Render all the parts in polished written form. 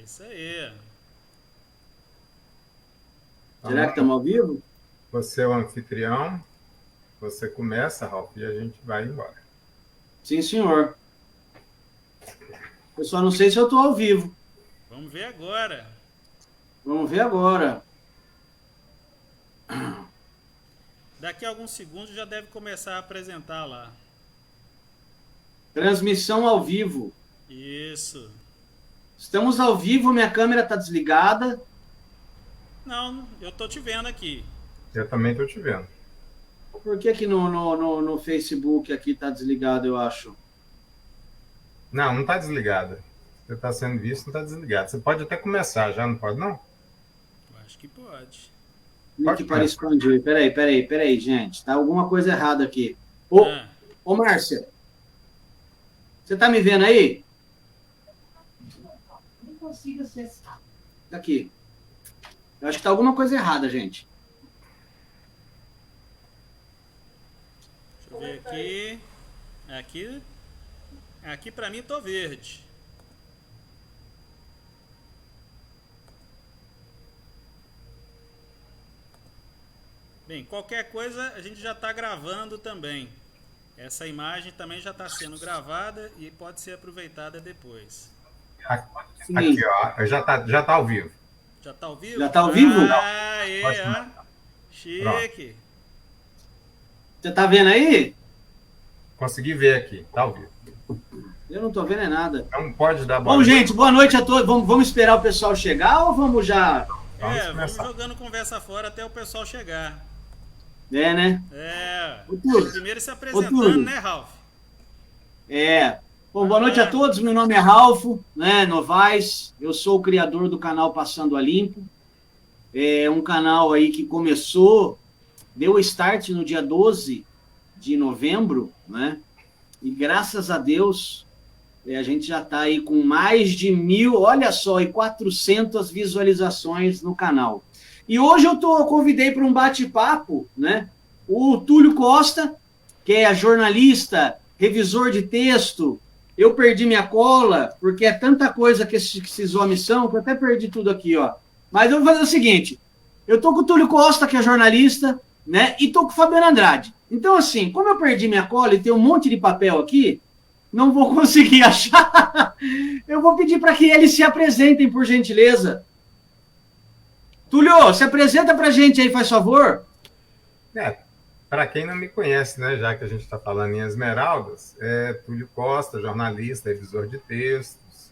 Isso aí. Será que estamos ao vivo? Você é o anfitrião, você começa, Ralf, e a gente vai embora. Sim, senhor. Eu só não sei se eu estou ao vivo. Vamos ver agora. Vamos ver agora. Daqui a alguns segundos já deve começar a apresentar lá. Transmissão ao vivo. Isso. Estamos ao vivo, minha câmera está desligada. Não, eu tô te vendo aqui. Eu também estou te vendo. Por que que no Facebook aqui está desligado, eu acho? Não, não está desligada. Você está sendo visto, não está desligado. Você pode até começar, já não pode, não? Eu acho que pode. Link Pode para começar. expandir. Peraí, gente. Tá alguma coisa errada aqui. Ô, Ah, ô Márcia, você tá me vendo aí? Não consigo acessar. Aqui. Eu acho que tá alguma coisa errada, gente. deixa eu ver aqui. Aqui. Aqui pra mim tô verde. Bem, qualquer coisa a gente já está gravando também. Essa imagem também já está sendo gravada e pode ser aproveitada depois. Aqui, Sim. ó, já tá ao vivo. Já está ao Já vivo? tá ao vivo? Ah, Pode é, ó. começar. Pronto. Chique. Você tá vendo aí? Consegui ver aqui, tá ao vivo. Eu não tô vendo é nada. Não pode dar boa Bom, noite. gente, boa noite a todos. Vamos esperar o pessoal chegar ou vamos já? Vamos Vamos começar. jogando conversa fora até o pessoal chegar. É, né? É. Ô, Túlio. Primeiro se Ô, apresentando, Túlio. né, Ralph? É. Bom, Vai boa noite a lá. todos. Meu nome é Ralfo, né, Novaes. Eu sou o criador do canal Passando a Limpo. É um canal aí que começou, deu start no dia 12 de novembro, né? E graças a Deus, a gente já está aí com mais de 1.000, olha só, e 400 visualizações no canal. E hoje convidei para um bate-papo, né? O Túlio Costa, que é jornalista, revisor de texto. Eu perdi minha cola, porque é tanta coisa que esses homens são, que eu até perdi tudo aqui, ó. Mas eu vou fazer o seguinte: eu tô com o Túlio Costa, que é jornalista, né? E tô com o Fabiano Andrade. Então, assim, como eu perdi minha cola e tem um monte de papel aqui, não vou conseguir achar. Eu vou pedir para que eles se apresentem, por gentileza. Túlio, se apresenta para a gente aí, faz favor. Para quem não me conhece, né, já que a gente está falando em Esmeraldas, é Túlio Costa, jornalista, revisor de textos,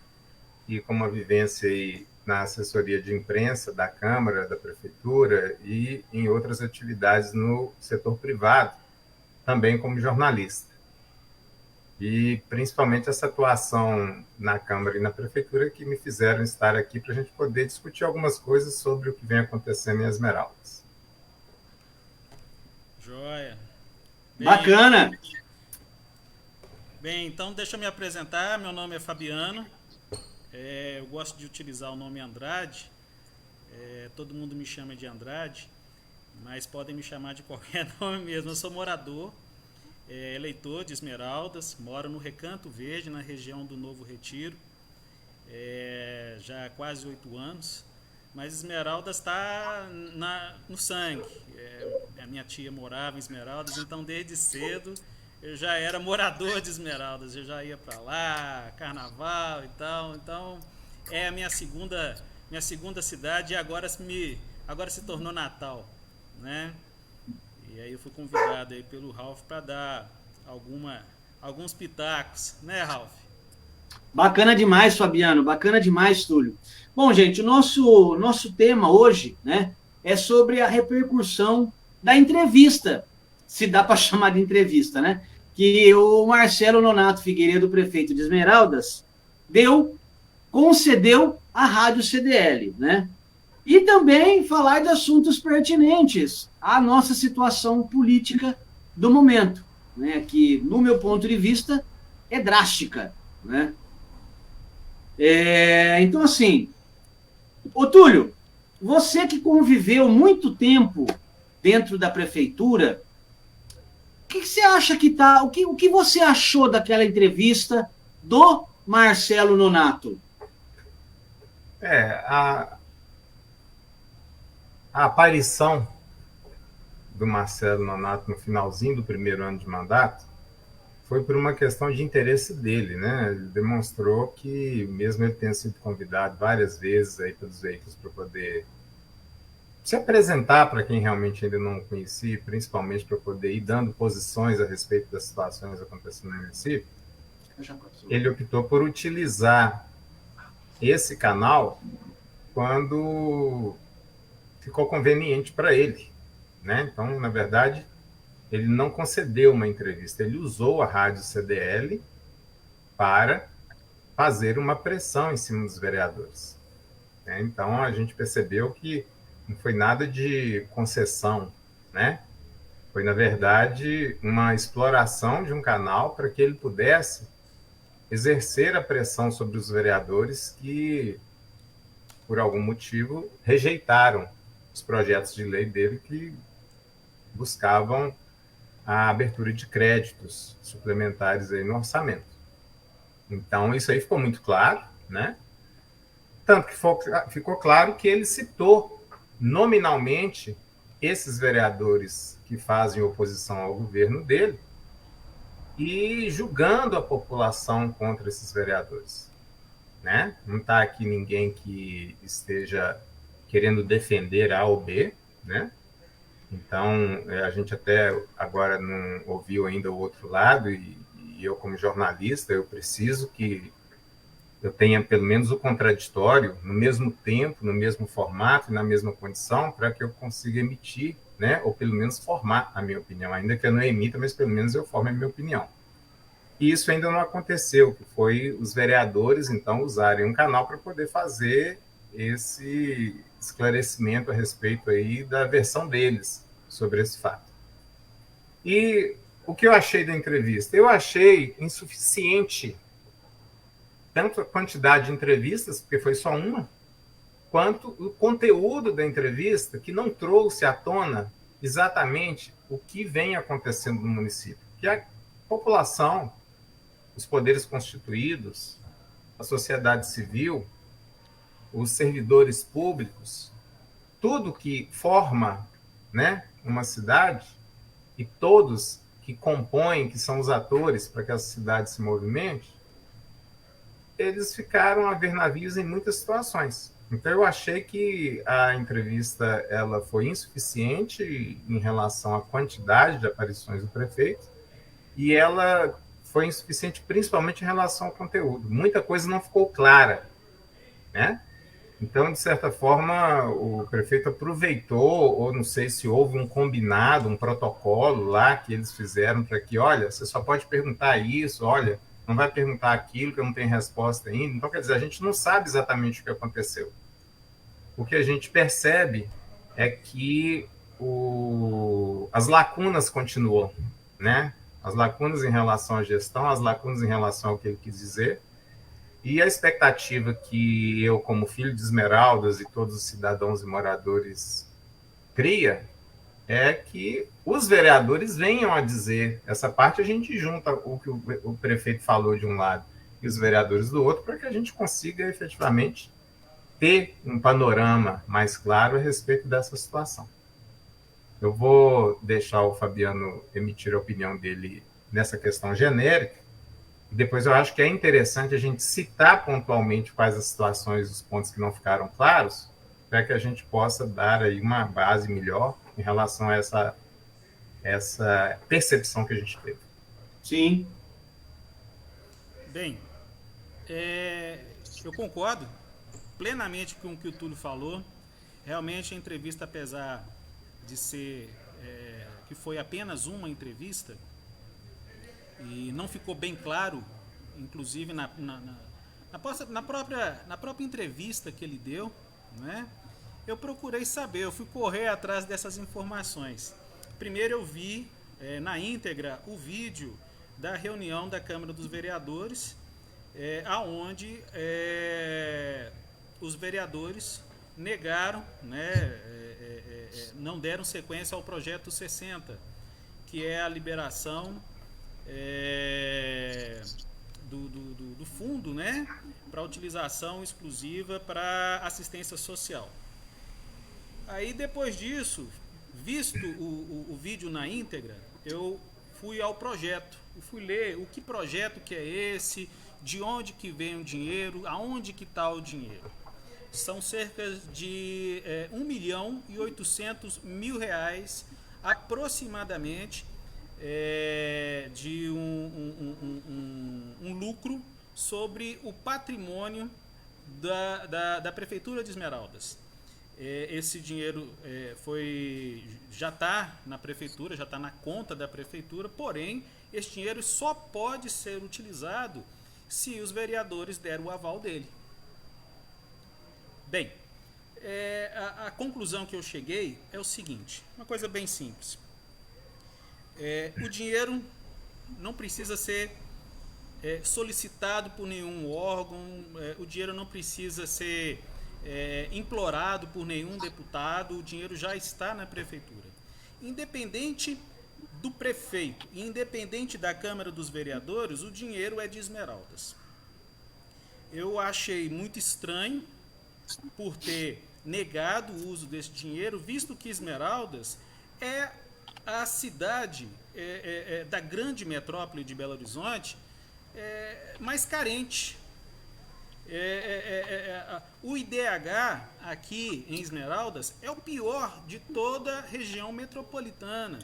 e com uma vivência aí na assessoria de imprensa da Câmara, da Prefeitura e em outras atividades no setor privado, também como jornalista. E principalmente essa atuação na Câmara e na Prefeitura que me fizeram estar aqui para a gente poder discutir algumas coisas sobre o que vem acontecendo em Esmeraldas. Joia. Bem, Bacana. bem, então deixa eu me apresentar. Meu nome é Fabiano. Eu gosto de utilizar o nome Andrade. Todo mundo me chama de Andrade, mas podem me chamar de qualquer nome mesmo. Eu sou morador, eleitor de Esmeraldas, moro no Recanto Verde, na região do Novo Retiro, já há quase 8 anos. Mas Esmeraldas está no sangue. A minha tia morava em Esmeraldas, então desde cedo eu já era morador de Esmeraldas. Eu já ia para lá, carnaval e tal. Então é a minha segunda cidade e agora se tornou Natal, né? E aí eu fui convidado aí pelo Ralph para dar alguns pitacos, né, Ralph? Bacana demais, Fabiano. Bacana demais, Túlio. Bom, gente, o nosso tema hoje, né, é sobre a repercussão da entrevista, se dá para chamar de entrevista, né, que o Marcelo Nonato Figueiredo, prefeito de Esmeraldas, concedeu à Rádio CDL, né? E também falar de assuntos pertinentes à nossa situação política do momento, né, que, no meu ponto de vista, é drástica, né? Então, assim, ô Túlio, você que conviveu muito tempo dentro da prefeitura, o que você acha que tá. O que você achou daquela entrevista do Marcelo Nonato? É, a aparição do Marcelo Nonato no finalzinho do primeiro ano de mandato foi por uma questão de interesse dele, né? Ele demonstrou que, mesmo ele tendo sido convidado várias vezes aí pelos veículos para poder se apresentar para quem realmente ainda não o conhecia, principalmente para poder ir dando posições a respeito das situações acontecendo no município, ele optou por utilizar esse canal quando ficou conveniente para ele, né? Então, na verdade, ele não concedeu uma entrevista, ele usou a rádio CDL para fazer uma pressão em cima dos vereadores, né? Então, a gente percebeu que não foi nada de concessão, né? Foi, na verdade, uma exploração de um canal para que ele pudesse exercer a pressão sobre os vereadores que, por algum motivo, rejeitaram os projetos de lei dele que buscavam a abertura de créditos suplementares aí no orçamento. Então, isso aí ficou muito claro, né? Tanto que ficou claro que ele citou nominalmente esses vereadores que fazem oposição ao governo dele e julgando a população contra esses vereadores, né? Não está aqui ninguém que esteja querendo defender A ou B, né? Então, a gente até agora não ouviu ainda o outro lado e eu, como jornalista, eu preciso que eu tenha pelo menos o contraditório no mesmo tempo, no mesmo formato, na mesma condição, para que eu consiga emitir, né, ou pelo menos formar a minha opinião, ainda que eu não emita, mas pelo menos eu forme a minha opinião. E isso ainda não aconteceu, que foi os vereadores, então, usarem um canal para poder fazer esse esclarecimento a respeito aí da versão deles sobre esse fato. E o que eu achei da entrevista? Eu achei insuficiente tanto a quantidade de entrevistas, porque foi só uma, quanto o conteúdo da entrevista, que não trouxe à tona exatamente o que vem acontecendo no município. Que a população, os poderes constituídos, a sociedade civil, os servidores públicos, tudo que forma, né, uma cidade e todos que compõem, que são os atores para que essa cidade se movimente, eles ficaram a ver navios em muitas situações. Então eu achei que a entrevista ela foi insuficiente em relação à quantidade de aparições do prefeito e ela foi insuficiente principalmente em relação ao conteúdo. Muita coisa não ficou clara, né? Então, de certa forma, o prefeito aproveitou, ou não sei se houve um combinado, um protocolo lá que eles fizeram para que, olha, você só pode perguntar isso, olha, não vai perguntar aquilo que eu não tenho resposta ainda. Então, quer dizer, a gente não sabe exatamente o que aconteceu. O que a gente percebe é que as lacunas continuam, né? As lacunas em relação à gestão, as lacunas em relação ao que ele quis dizer, e a expectativa que eu, como filho de Esmeraldas e todos os cidadãos e moradores cria, é que os vereadores venham a dizer, essa parte a gente junta o que o prefeito falou de um lado e os vereadores do outro, para que a gente consiga efetivamente ter um panorama mais claro a respeito dessa situação. Eu vou deixar o Fabiano emitir a opinião dele nessa questão genérica, depois eu acho que é interessante a gente citar pontualmente quais as situações, os pontos que não ficaram claros, para que a gente possa dar aí uma base melhor em relação a essa percepção que a gente teve. Sim. Bem, eu concordo plenamente com o que o Túlio falou. Realmente a entrevista, apesar de ser que foi apenas uma entrevista e não ficou bem claro, inclusive na própria entrevista que ele deu, né? Eu procurei saber, eu fui correr atrás dessas informações. Primeiro eu vi na íntegra o vídeo da reunião da Câmara dos Vereadores, aonde os vereadores negaram, né, não deram sequência ao projeto 60, que é a liberação do fundo, né, para utilização exclusiva para assistência social. Aí depois disso, visto o vídeo na íntegra, eu fui ao projeto, eu fui ler o que projeto que é esse, de onde que vem o dinheiro, aonde que está o dinheiro. São cerca de 1.800.000 reais aproximadamente de um lucro sobre o patrimônio da Prefeitura de Esmeraldas. Esse dinheiro já está na Prefeitura, já está na conta da Prefeitura, porém, esse dinheiro só pode ser utilizado se os vereadores deram o aval dele. Bem, a conclusão que eu cheguei é o seguinte, uma coisa bem simples. O dinheiro não precisa ser solicitado por nenhum órgão, o dinheiro não precisa ser implorado por nenhum deputado, o dinheiro já está na Prefeitura. Independente do prefeito, independente da Câmara dos Vereadores, o dinheiro é de Esmeraldas. Eu achei muito estranho por ter negado o uso desse dinheiro, visto que Esmeraldas é a cidade da grande metrópole de Belo Horizonte mais carente. O IDH aqui em Esmeraldas é o pior de toda a região metropolitana.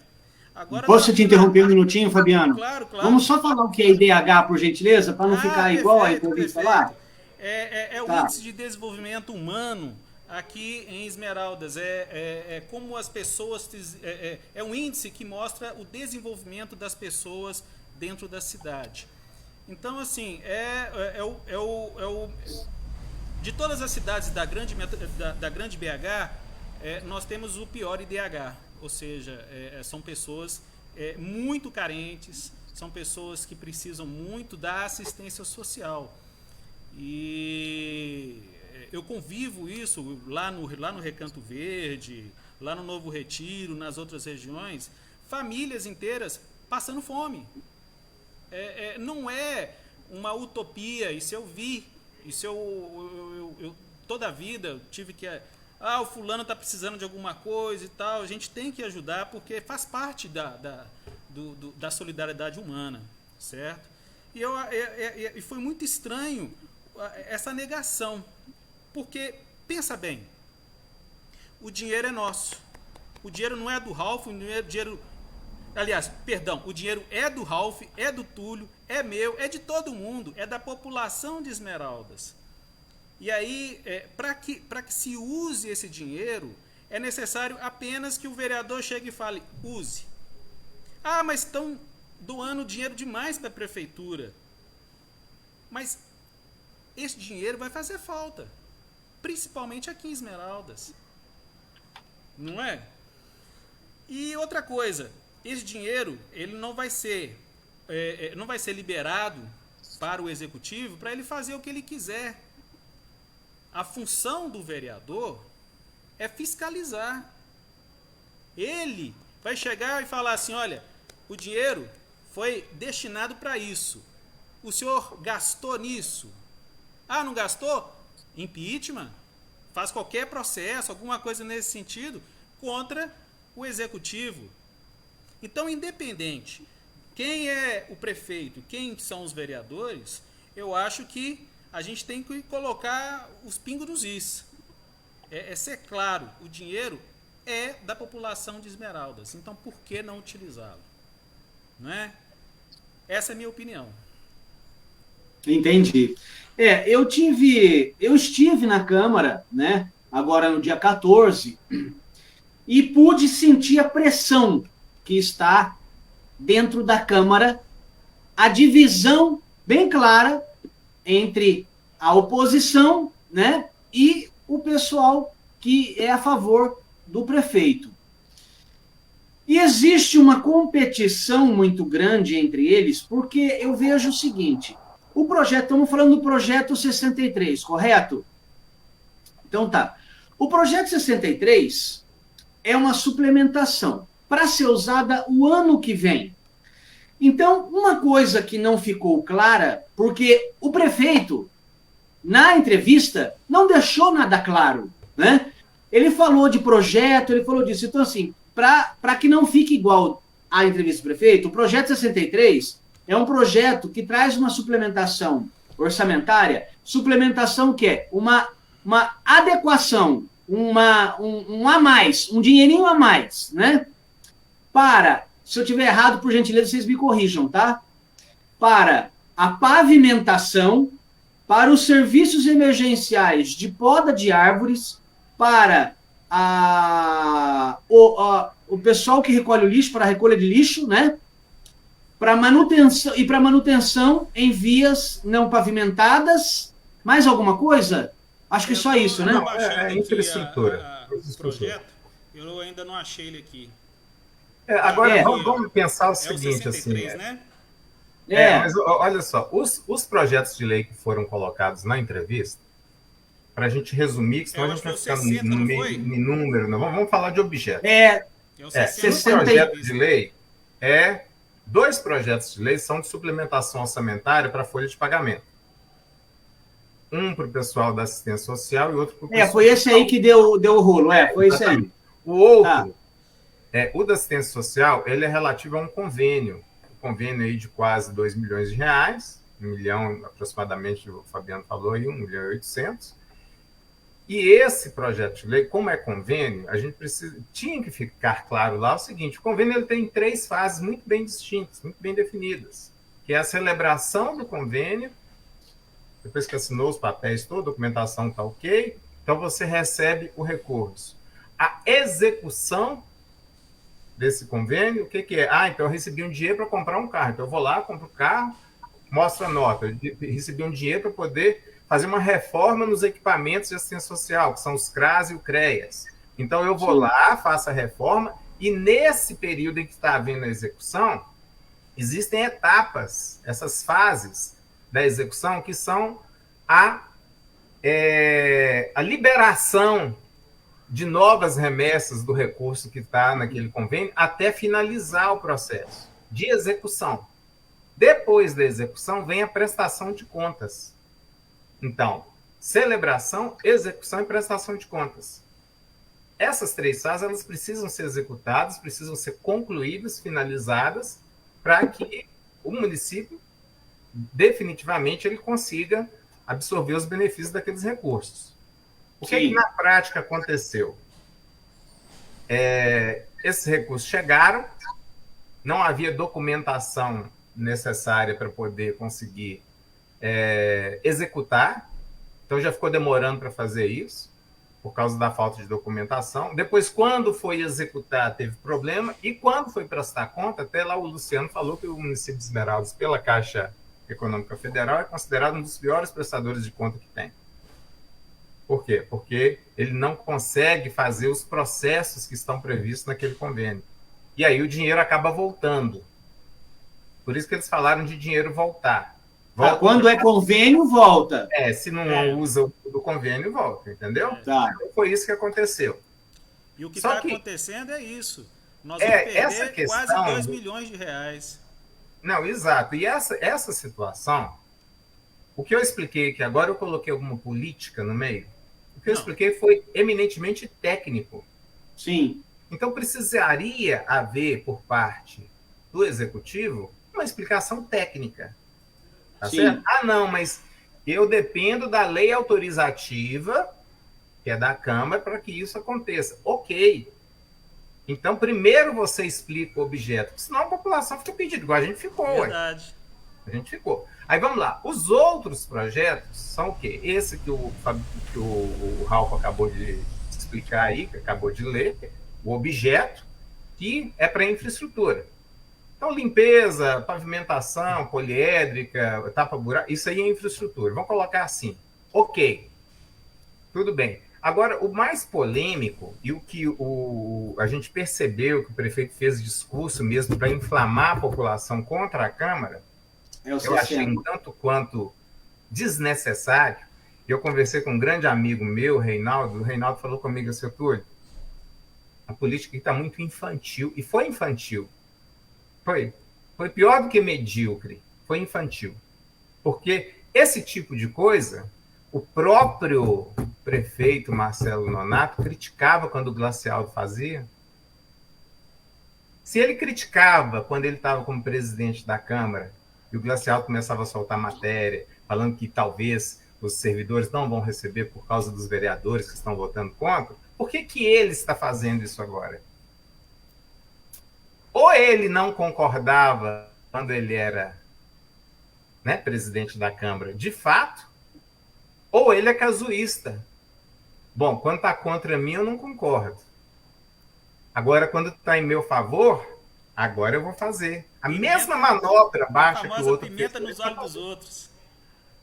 Agora, posso te interromper um minutinho, Fabiano? Claro, claro. Vamos só falar o que é IDH, por gentileza, para não ficar igual a entrevista lá? O Índice de Desenvolvimento Humano aqui em Esmeraldas. Como as pessoas... É um índice que mostra o desenvolvimento das pessoas dentro da cidade. Então, assim, de todas as cidades da grande BH, nós temos o pior IDH. Ou seja, são pessoas muito carentes, são pessoas que precisam muito da assistência social. E eu convivo isso lá no Recanto Verde, lá no Novo Retiro, nas outras regiões, famílias inteiras passando fome. Não é uma utopia, isso eu vi, isso eu toda a vida tive que... o fulano está precisando de alguma coisa e tal, a gente tem que ajudar porque faz parte da solidariedade humana, certo? E foi muito estranho essa negação, porque, pensa bem, o dinheiro é nosso, o dinheiro não é do Ralph, não é dinheiro... Aliás, perdão, o dinheiro é do Ralph, é do Túlio, é meu, é de todo mundo, é da população de Esmeraldas. E aí, para que se use esse dinheiro, é necessário apenas que o vereador chegue e fale, use. Mas estão doando dinheiro demais para a prefeitura. Mas esse dinheiro vai fazer falta, principalmente aqui em Esmeraldas. Não é? E outra coisa, esse dinheiro ele não vai ser liberado para o executivo para ele fazer o que ele quiser. A função do vereador é fiscalizar. Ele vai chegar e falar assim, olha, o dinheiro foi destinado para isso. O senhor gastou nisso? Não gastou? Impeachment. Faz qualquer processo, alguma coisa nesse sentido, contra o executivo. Então, independente quem é o prefeito, quem são os vereadores, eu acho que a gente tem que colocar os pingos nos is. Ser claro, o dinheiro é da população de Esmeraldas, então por que não utilizá-lo? Não é? Essa é a minha opinião. Entendi. Eu estive na Câmara, né, agora no dia 14, e pude sentir a pressão que está dentro da Câmara, a divisão bem clara entre a oposição, né, e o pessoal que é a favor do prefeito. E existe uma competição muito grande entre eles, porque eu vejo o seguinte, o projeto, estamos falando do projeto 63, correto? Então tá. O projeto 63 é uma suplementação para ser usada o ano que vem. Então, uma coisa que não ficou clara, porque o prefeito, na entrevista, não deixou nada claro, né? Ele falou de projeto, ele falou disso. Então, assim, para que não fique igual à entrevista do prefeito, o projeto 63 é um projeto que traz uma suplementação orçamentária, suplementação que é uma adequação, um a mais, um dinheirinho a mais, né? Para, se eu tiver errado, por gentileza, vocês me corrijam, tá? Para a pavimentação, para os serviços emergenciais de poda de árvores, para o pessoal que recolhe o lixo, para a recolha de lixo, né? Para manutenção e para manutenção em vias não pavimentadas. Mais alguma coisa? Acho que só isso, né? Não, é infraestrutura. O projeto, eu ainda não achei ele aqui. Agora, vamos pensar o seguinte, 63, assim. Né? Mas olha só, os projetos de lei que foram colocados na entrevista, para a gente resumir, que senão a gente vai ficar no número, não. Vamos falar de objeto. Esse projeto de lei dois projetos de lei são de suplementação orçamentária para a folha de pagamento. Um para o pessoal da assistência social e outro para o pessoal... foi esse aí que deu o rolo, foi esse aí. O outro, o da assistência social, ele é relativo a um convênio aí de quase R$2 milhões, 1 milhão aproximadamente, o Fabiano falou aí, 1.800.000. E esse projeto de lei, como é convênio, a gente tinha que ficar claro lá o seguinte: o convênio ele tem 3 fases muito bem distintas, muito bem definidas, que é a celebração do convênio, depois que assinou os papéis, toda a documentação está ok, então você recebe o recurso. A execução desse convênio, o que é? Então eu recebi um dinheiro para comprar um carro, então eu vou lá, compro o carro, mostro a nota, eu recebi um dinheiro para poder fazer uma reforma nos equipamentos de assistência social, que são os CRAS e o CREAS. Então, eu vou lá, faço a reforma, e nesse período em que está havendo a execução, existem etapas, essas fases da execução, que são a liberação de novas remessas do recurso que está naquele convênio até finalizar o processo de execução. Depois da execução, vem a prestação de contas. Então, celebração, execução e prestação de contas. Essas 3 fases, elas precisam ser executadas, precisam ser concluídas, finalizadas, para que o município, definitivamente, ele consiga absorver os benefícios daqueles recursos. O que na prática aconteceu? Esses recursos chegaram, não havia documentação necessária para poder conseguir executar, então já ficou demorando para fazer isso, por causa da falta de documentação. Depois, quando foi executar, teve problema, e quando foi prestar conta, até lá o Luciano falou que o município de Esmeraldas, pela Caixa Econômica Federal, é considerado um dos piores prestadores de conta que tem. Por quê? Porque ele não consegue fazer os processos que estão previstos naquele convênio. E aí o dinheiro acaba voltando. Por isso que eles falaram de dinheiro voltar. Quando é convênio, volta. Se não usa o convênio, volta, entendeu? Tá. Então foi isso que aconteceu. E o que está acontecendo é isso. Nós vamos perder essa questão, quase R$2 milhões. Não, exato. E essa situação, o que eu expliquei, que agora eu coloquei alguma política no meio, o que eu expliquei foi eminentemente técnico. Sim. Então precisaria haver, por parte do Executivo, uma explicação técnica. Tá certo? Não, mas eu dependo da lei autorizativa, que é da Câmara, para que isso aconteça. Ok. Então, primeiro você explica o objeto, senão a população fica pedindo, igual a gente ficou. Verdade. A gente ficou. Aí vamos lá. Os outros projetos são o quê? Esse que o Ralf acabou de explicar aí, que acabou de ler, o objeto, que é para infraestrutura. Então, limpeza, pavimentação, poliédrica, tapa-buraco, isso aí é infraestrutura. Vamos colocar assim. Ok. Tudo bem. Agora, o mais polêmico, e o que a gente percebeu que o prefeito fez discurso mesmo para inflamar a população contra a Câmara, eu achei um tanto quanto desnecessário. Eu conversei com um grande amigo meu, Reinaldo. O Reinaldo falou comigo assim: Túlio, a política está muito infantil. E foi infantil. Foi. Foi pior do que medíocre, foi infantil. Porque esse tipo de coisa, o próprio prefeito Marcelo Nonato criticava quando o Glacialdo fazia. Se ele criticava quando ele estava como presidente da Câmara e o Glacialdo começava a soltar matéria, falando que talvez os servidores não vão receber por causa dos vereadores que estão votando contra, por que, que ele está fazendo isso agora? Ou ele não concordava quando ele era, né, presidente da Câmara, de fato, ou ele é casuísta. Bom, quando está contra mim, eu não concordo. Agora, quando está em meu favor, agora eu vou fazer. A mesma manobra baixa que o outro fez. Pimenta nos olhos dos outros.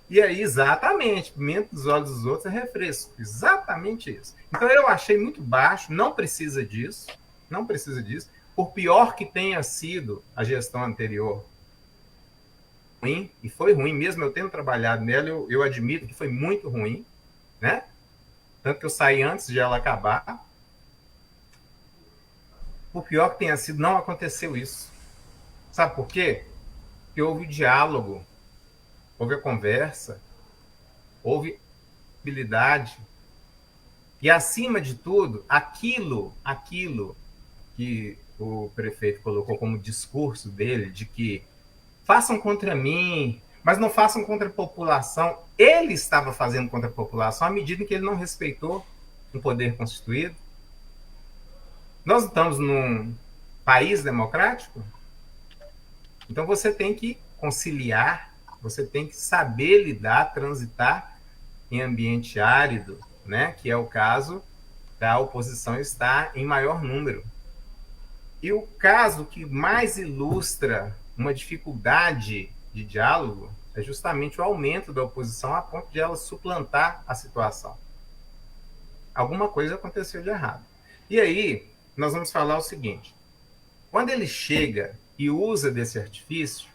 E aí, exatamente, pimenta nos olhos dos outros é refresco. Exatamente isso. Então, eu achei muito baixo, não precisa disso. Não precisa disso. Por pior que tenha sido a gestão anterior, ruim, e foi ruim mesmo, eu tendo trabalhado nela, eu admito que foi muito ruim, né? Tanto que eu saí antes de ela acabar. Por pior que tenha sido, não aconteceu isso. Sabe por quê? Porque houve diálogo, houve a conversa, houve habilidade. E, acima de tudo, aquilo que o prefeito colocou como discurso dele, de que façam contra mim, mas não façam contra a população. Ele estava fazendo contra a população à medida em que ele não respeitou um poder constituído. Nós estamos num país democrático, então você tem que conciliar, você tem que saber lidar, transitar em ambiente árido, né? Que é o caso da oposição estar em maior número. E o caso que mais ilustra uma dificuldade de diálogo é justamente o aumento da oposição a ponto de ela suplantar a situação. Alguma coisa aconteceu de errado. E aí, nós vamos falar o seguinte. Quando ele chega e usa desse artifício,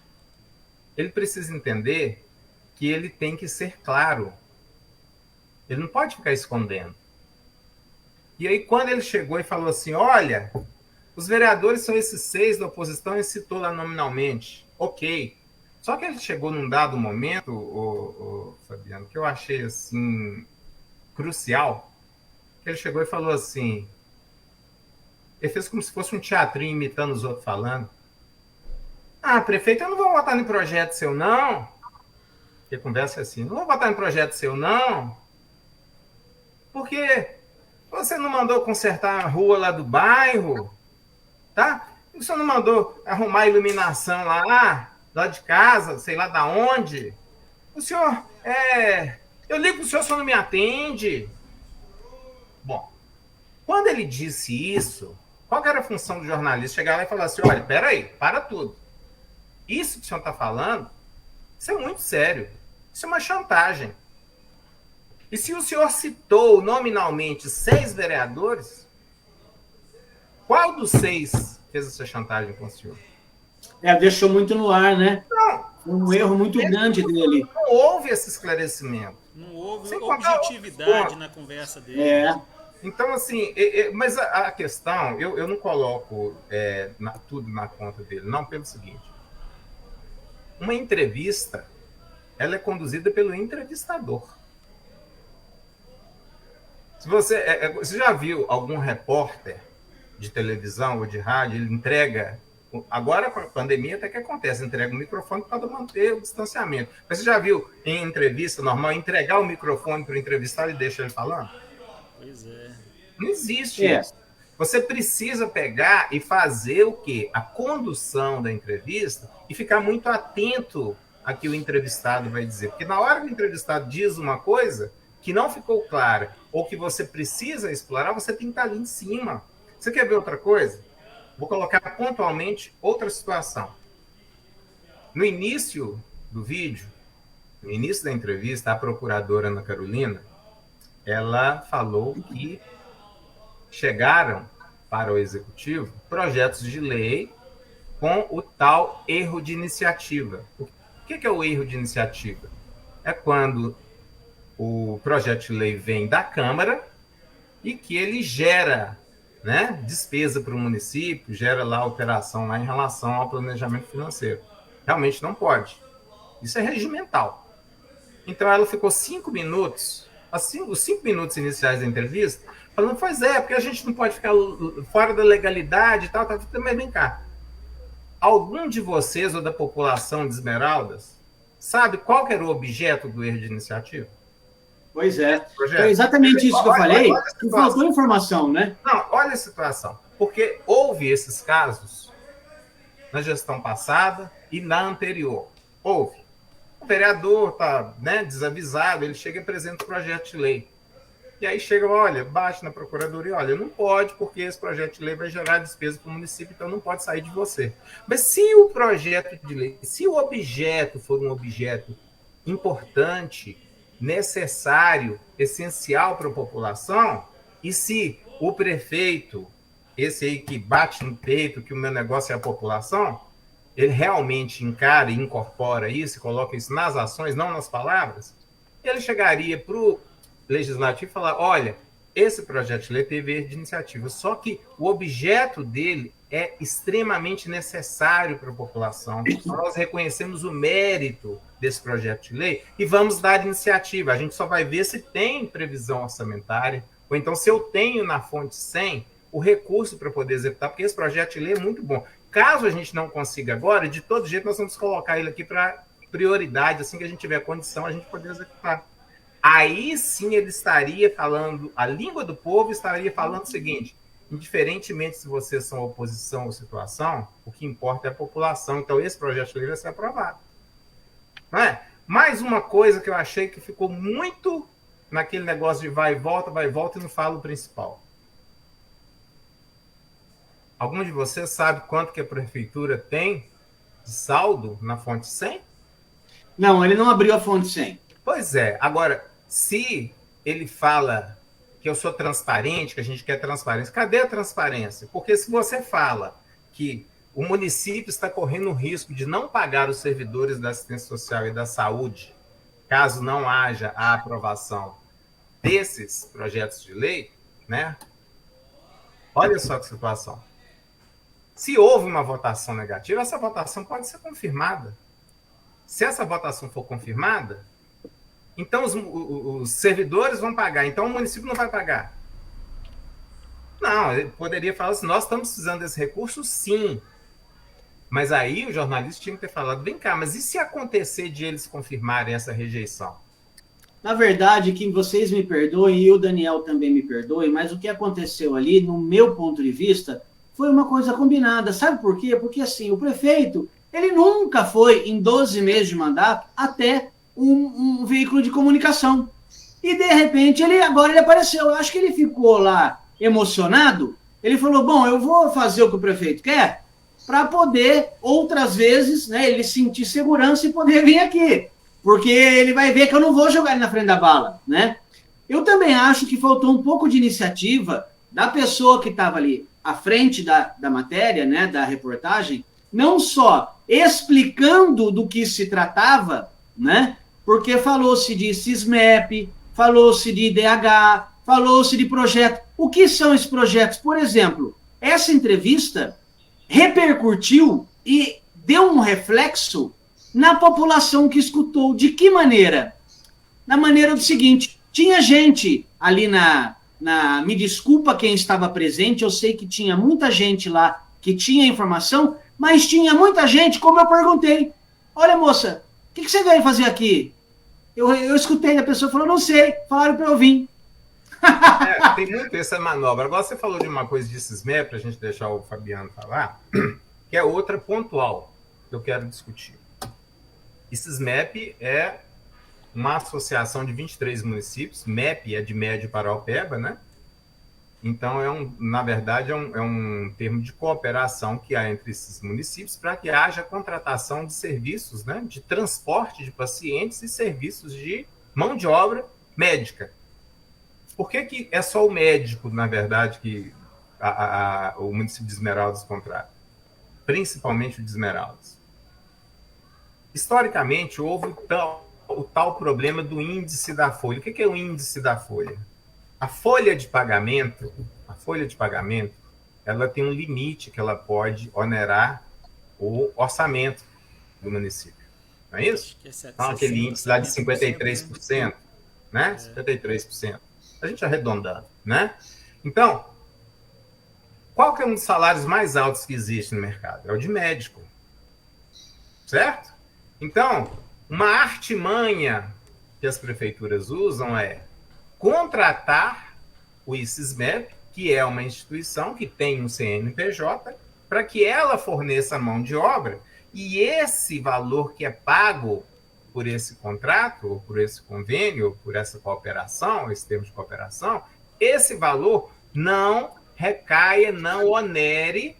ele precisa entender que ele tem que ser claro. Ele não pode ficar escondendo. E aí, quando ele chegou e falou assim, olha, os vereadores são esses 6 da oposição e citou lá nominalmente. Ok. Só que ele chegou num dado momento, Fabiano, que eu achei assim crucial, que ele chegou e falou assim, ele fez como se fosse um teatrinho imitando os outros falando. Ah, prefeito, eu não vou votar em projeto seu, não. Porque a conversa é assim, não vou votar em projeto seu, não. Porque você não mandou consertar a rua lá do bairro, tá? Você não mandou arrumar a iluminação lá de casa, sei lá da onde. O senhor, eu ligo pro senhor, o senhor não me atende. Bom, quando ele disse isso, qual que era a função do jornalista? Chegar lá e falar assim, olha, peraí, para tudo. Isso que o senhor está falando, isso é muito sério. Isso é uma chantagem. E se o senhor citou nominalmente 6 vereadores, qual dos 6 fez essa chantagem com o senhor? Deixou muito no ar, né? Não. Um erro muito grande dele. Não houve esse esclarecimento. Não houve Sem objetividade na conversa dele. Então, assim, mas a questão, eu não coloco tudo na conta dele, não, pelo seguinte. Uma entrevista, ela é conduzida pelo entrevistador. Se você já viu algum repórter de televisão ou de rádio, ele entrega, agora com a pandemia até que acontece, entrega o microfone para manter o distanciamento. Mas você já viu em entrevista normal entregar o microfone para o entrevistado e deixar ele falando? Pois é. Não existe isso. Você precisa pegar e fazer o quê? A condução da entrevista e ficar muito atento a que o entrevistado vai dizer. Porque na hora que o entrevistado diz uma coisa que não ficou clara ou que você precisa explorar, você tem que estar ali em cima. Você quer ver outra coisa? Vou colocar pontualmente outra situação. No início do vídeo, no início da entrevista, a procuradora Ana Carolina, ela falou que chegaram para o executivo projetos de lei com o tal erro de iniciativa. O que é o erro de iniciativa? É quando o projeto de lei vem da Câmara e que ele gera né, despesa para o município, gera lá alteração lá em relação ao planejamento financeiro. Realmente não pode. Isso é regimental. Então ela ficou 5 minutos, assim, os 5 minutos iniciais da entrevista, falando, pois é, porque a gente não pode ficar fora da legalidade e tal, mas vem cá. Algum de vocês ou da população de Esmeraldas sabe qual que era o objeto do erro de iniciativa? Pois é. Foi exatamente isso que eu falei, que faltou informação, né? Não, olha a situação. Porque houve esses casos na gestão passada e na anterior. Houve. O vereador está, né, desavisado, ele chega e apresenta o projeto de lei. E aí chega, olha, bate na procuradoria, olha, não pode, porque esse projeto de lei vai gerar despesa para o município, então não pode sair de você. Mas se o projeto de lei, se o objeto for um objeto importante, necessário, essencial para a população, e se o prefeito, esse aí que bate no peito que o meu negócio é a população, ele realmente encara e incorpora isso, coloca isso nas ações, não nas palavras, ele chegaria para o legislativo e falar, olha, esse projeto de lei teve erro de iniciativa, só que o objeto dele é extremamente necessário para a população. Nós reconhecemos o mérito desse projeto de lei e vamos dar iniciativa. A gente só vai ver se tem previsão orçamentária, ou então se eu tenho na fonte 100 o recurso para poder executar, porque esse projeto de lei é muito bom. Caso a gente não consiga agora, de todo jeito nós vamos colocar ele aqui para prioridade, assim que a gente tiver condição, a gente poder executar. Aí sim ele estaria falando, a língua do povo estaria falando o seguinte, indiferentemente se vocês são oposição ou situação, o que importa é a população. Então esse projeto de lei vai ser aprovado. Não é? Mais uma coisa que eu achei que ficou muito naquele negócio de vai e volta e não fala o principal. Algum de vocês sabe quanto que a prefeitura tem de saldo na fonte 100? Não, ele não abriu a fonte 100. Pois é. Agora, se ele fala que eu sou transparente, que a gente quer transparência, cadê a transparência? Porque se você fala que o município está correndo o risco de não pagar os servidores da assistência social e da saúde, caso não haja a aprovação desses projetos de lei, né? Olha só que situação. Se houve uma votação negativa, essa votação pode ser confirmada. Se essa votação for confirmada, então os servidores vão pagar, então o município não vai pagar. Não, ele poderia falar assim, nós estamos precisando desse recurso, sim. Mas aí o jornalista tinha que ter falado, vem cá, mas e se acontecer de eles confirmarem essa rejeição? Na verdade, que vocês me perdoem e o Daniel também me perdoe, mas o que aconteceu ali, no meu ponto de vista, foi uma coisa combinada. Sabe por quê? Porque assim, o prefeito, ele nunca foi, em 12 meses de mandato, até um veículo de comunicação. E de repente, agora ele apareceu. Eu acho que ele ficou lá emocionado. Ele falou, bom, eu vou fazer o que o prefeito quer, para poder, outras vezes, né, ele sentir segurança e poder vir aqui. Porque ele vai ver que eu não vou jogar ele na frente da bala, né? Eu também acho que faltou um pouco de iniciativa da pessoa que estava ali à frente da matéria, né, da reportagem, não só explicando do que se tratava, né, porque falou-se de SISMEP, falou-se de IDH, falou-se de projeto. O que são esses projetos? Por exemplo, essa entrevista repercutiu e deu um reflexo na população que escutou. De que maneira? Na maneira do seguinte, tinha gente ali me desculpa quem estava presente, eu sei que tinha muita gente lá que tinha informação, mas tinha muita gente, como eu perguntei, olha moça, o que você veio fazer aqui? Eu escutei, a pessoa falou, não sei, falaram para eu vir. Tem muito essa manobra. Agora você falou de uma coisa de SISMEP, para a gente deixar o Fabiano falar, que é outra pontual que eu quero discutir. E SISMEP é uma associação de 23 municípios, MEP é de Médio Paraopeba, né? Então, na verdade, é um termo de cooperação que há entre esses municípios para que haja contratação de serviços, né, de transporte de pacientes e serviços de mão de obra médica. Por que é só o médico, na verdade, que o município de Esmeraldas contrata? Principalmente o de Esmeraldas. Historicamente, houve o tal problema do índice da folha. O que é o índice da folha? A folha de pagamento, a folha de pagamento, ela tem um limite que ela pode onerar o orçamento do município. Não é isso? Acho que é Então, aquele 60, índice lá de 70%, 53%, né? 53%. A gente arredondando, né? Então, qual que é um dos salários mais altos que existe no mercado? É o de médico. Certo? Então, uma artimanha que as prefeituras usam é contratar o ICESMEP, que é uma instituição que tem um CNPJ, para que ela forneça mão de obra, e esse valor que é pago por esse contrato, ou por esse convênio, ou por essa cooperação, esse termo de cooperação, esse valor não recaia, não onere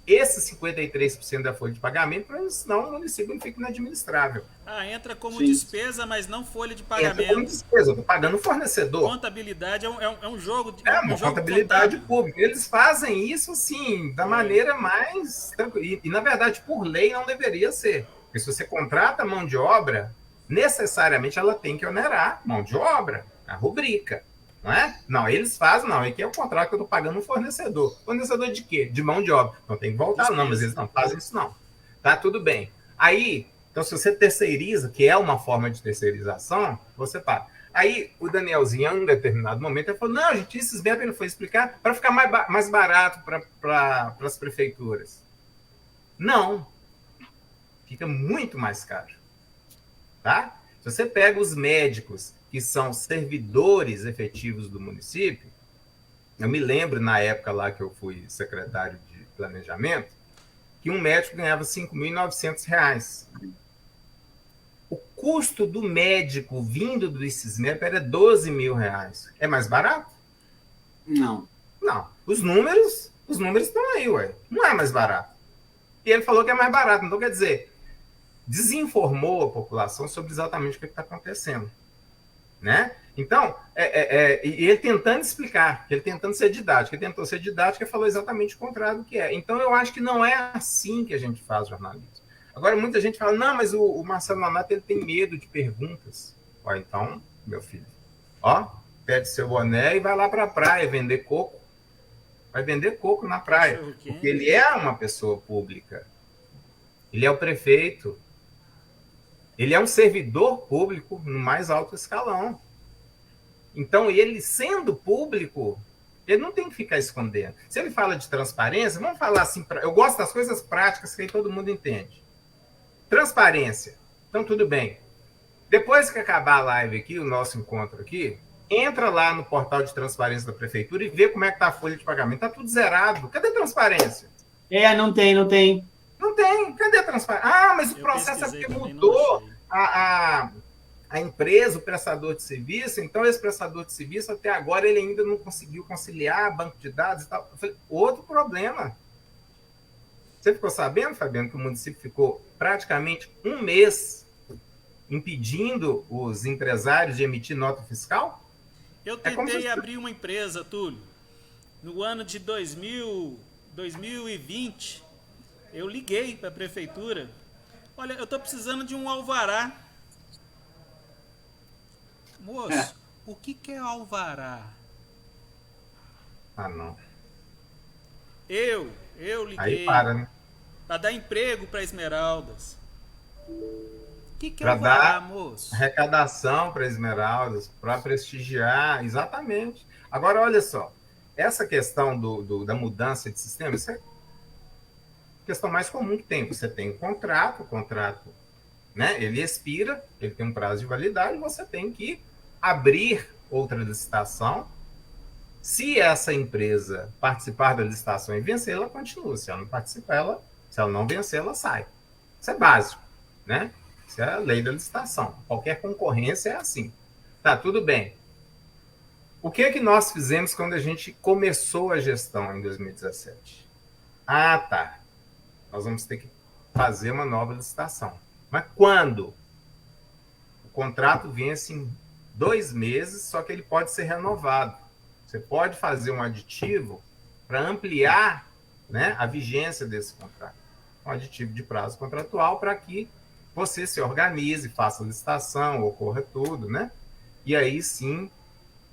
esse 53% da folha de pagamento, senão o município não fica inadministrável. entra como Sim. despesa, mas não folha de Entra como pagamento. despesa, eu estou pagando o fornecedor. Contabilidade é um jogo de É uma jogo contabilidade contábil. pública. Eles fazem isso, sim, da maneira mais tranquila. E, na verdade, por lei, não deveria ser. Porque se você contrata mão de obra, necessariamente ela tem que onerar mão de obra, a rubrica. Não é? Não, eles fazem, não. Aqui é o contrato que eu estou pagando um fornecedor. Fornecedor de quê? De mão de obra. Então tem que voltar, não, mas eles não fazem isso, não. Tá, tudo bem. Aí, então, se você terceiriza, que é uma forma de terceirização, você paga. Aí o Danielzinho, em um determinado momento, ele falou: não, gente, esses BEP ele foi explicar para ficar mais barato para as prefeituras. Não. Fica muito mais caro. Tá? Se você pega os médicos que são servidores efetivos do município, eu me lembro na época lá que eu fui secretário de planejamento, que um médico ganhava R$ 5.900. O custo do médico vindo do ICESMEP era R$ 12.000. É mais barato? Não. Não. Os números estão aí, ué. Não é mais barato. E ele falou que é mais barato. Então, quer dizer, desinformou a população sobre exatamente o que está acontecendo. Né? Então, e ele tentando explicar, ele tentando ser didático, ele tentou ser didático e falou exatamente o contrário do que é. Então, eu acho que não é assim que a gente faz jornalismo. Agora, muita gente fala, não, mas o Marcelo Nonato ele tem medo de perguntas. Ó, então, meu filho, ó, pede seu boné e vai lá para a praia vender coco. Vai vender coco na praia, porque ele é uma pessoa pública. Ele é o prefeito. Ele é um servidor público no mais alto escalão. Então, ele sendo público, ele não tem que ficar escondendo. Se ele fala de transparência, vamos falar assim, eu gosto das coisas práticas que aí todo mundo entende. Transparência. Então, tudo bem. Depois que acabar a live aqui, o nosso encontro aqui, entra lá no portal de transparência da prefeitura e vê como é que está a folha de pagamento. Está tudo zerado. Cadê a transparência? Não tem. Não tem. Cadê a transparência? Ah, mas o processo é porque mudou a empresa, o prestador de serviço. Então, esse prestador de serviço, até agora, ele ainda não conseguiu conciliar banco de dados e tal. Eu falei, outro problema. Você ficou sabendo, Fabiano, que o município ficou praticamente um mês impedindo os empresários de emitir nota fiscal? Eu tentei abrir uma empresa, Túlio. No ano de 2020, eu liguei para a prefeitura. Olha, eu estou precisando de um alvará. Moço, o que é alvará? Ah, não. Eu liguei. Aí para, né? Para dar emprego para Esmeraldas. O que é alvará, dar moço? Arrecadação para Esmeraldas, para prestigiar, exatamente. Agora, olha só, essa questão da mudança de sistema, isso é a questão mais comum que tem. Você tem um contrato, o contrato, né, ele expira, ele tem um prazo de validade, você tem que abrir outra licitação. Se essa empresa participar da licitação e vencer, ela continua. Se ela não participar, se ela não vencer, ela sai. Isso é básico, né? Isso é a lei da licitação. Qualquer concorrência é assim. Tá, tudo bem. O que nós fizemos quando a gente começou a gestão em 2017? Ah, tá. Nós vamos ter que fazer uma nova licitação. Mas quando? O contrato vence em 2 meses, só que ele pode ser renovado. Você pode fazer um aditivo para ampliar, né, a vigência desse contrato. Um aditivo de prazo contratual para que você se organize, faça a licitação, ocorra tudo, né? E aí sim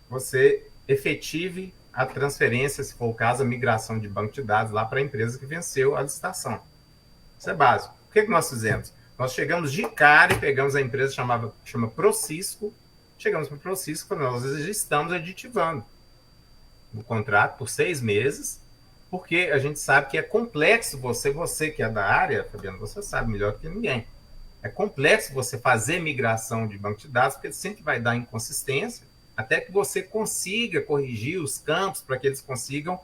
você efetive a transferência, se for o caso, a migração de banco de dados lá para a empresa que venceu a licitação. Isso é básico. O que nós fizemos? Nós chegamos de cara e pegamos a empresa chama Procisco, chegamos para o Procisco e falamos, nós já estamos aditivando o contrato por 6 meses, porque a gente sabe que é complexo você que é da área, Fabiano, você sabe melhor que ninguém. É complexo você fazer migração de banco de dados, porque sempre vai dar inconsistência, até que você consiga corrigir os campos para que eles consigam,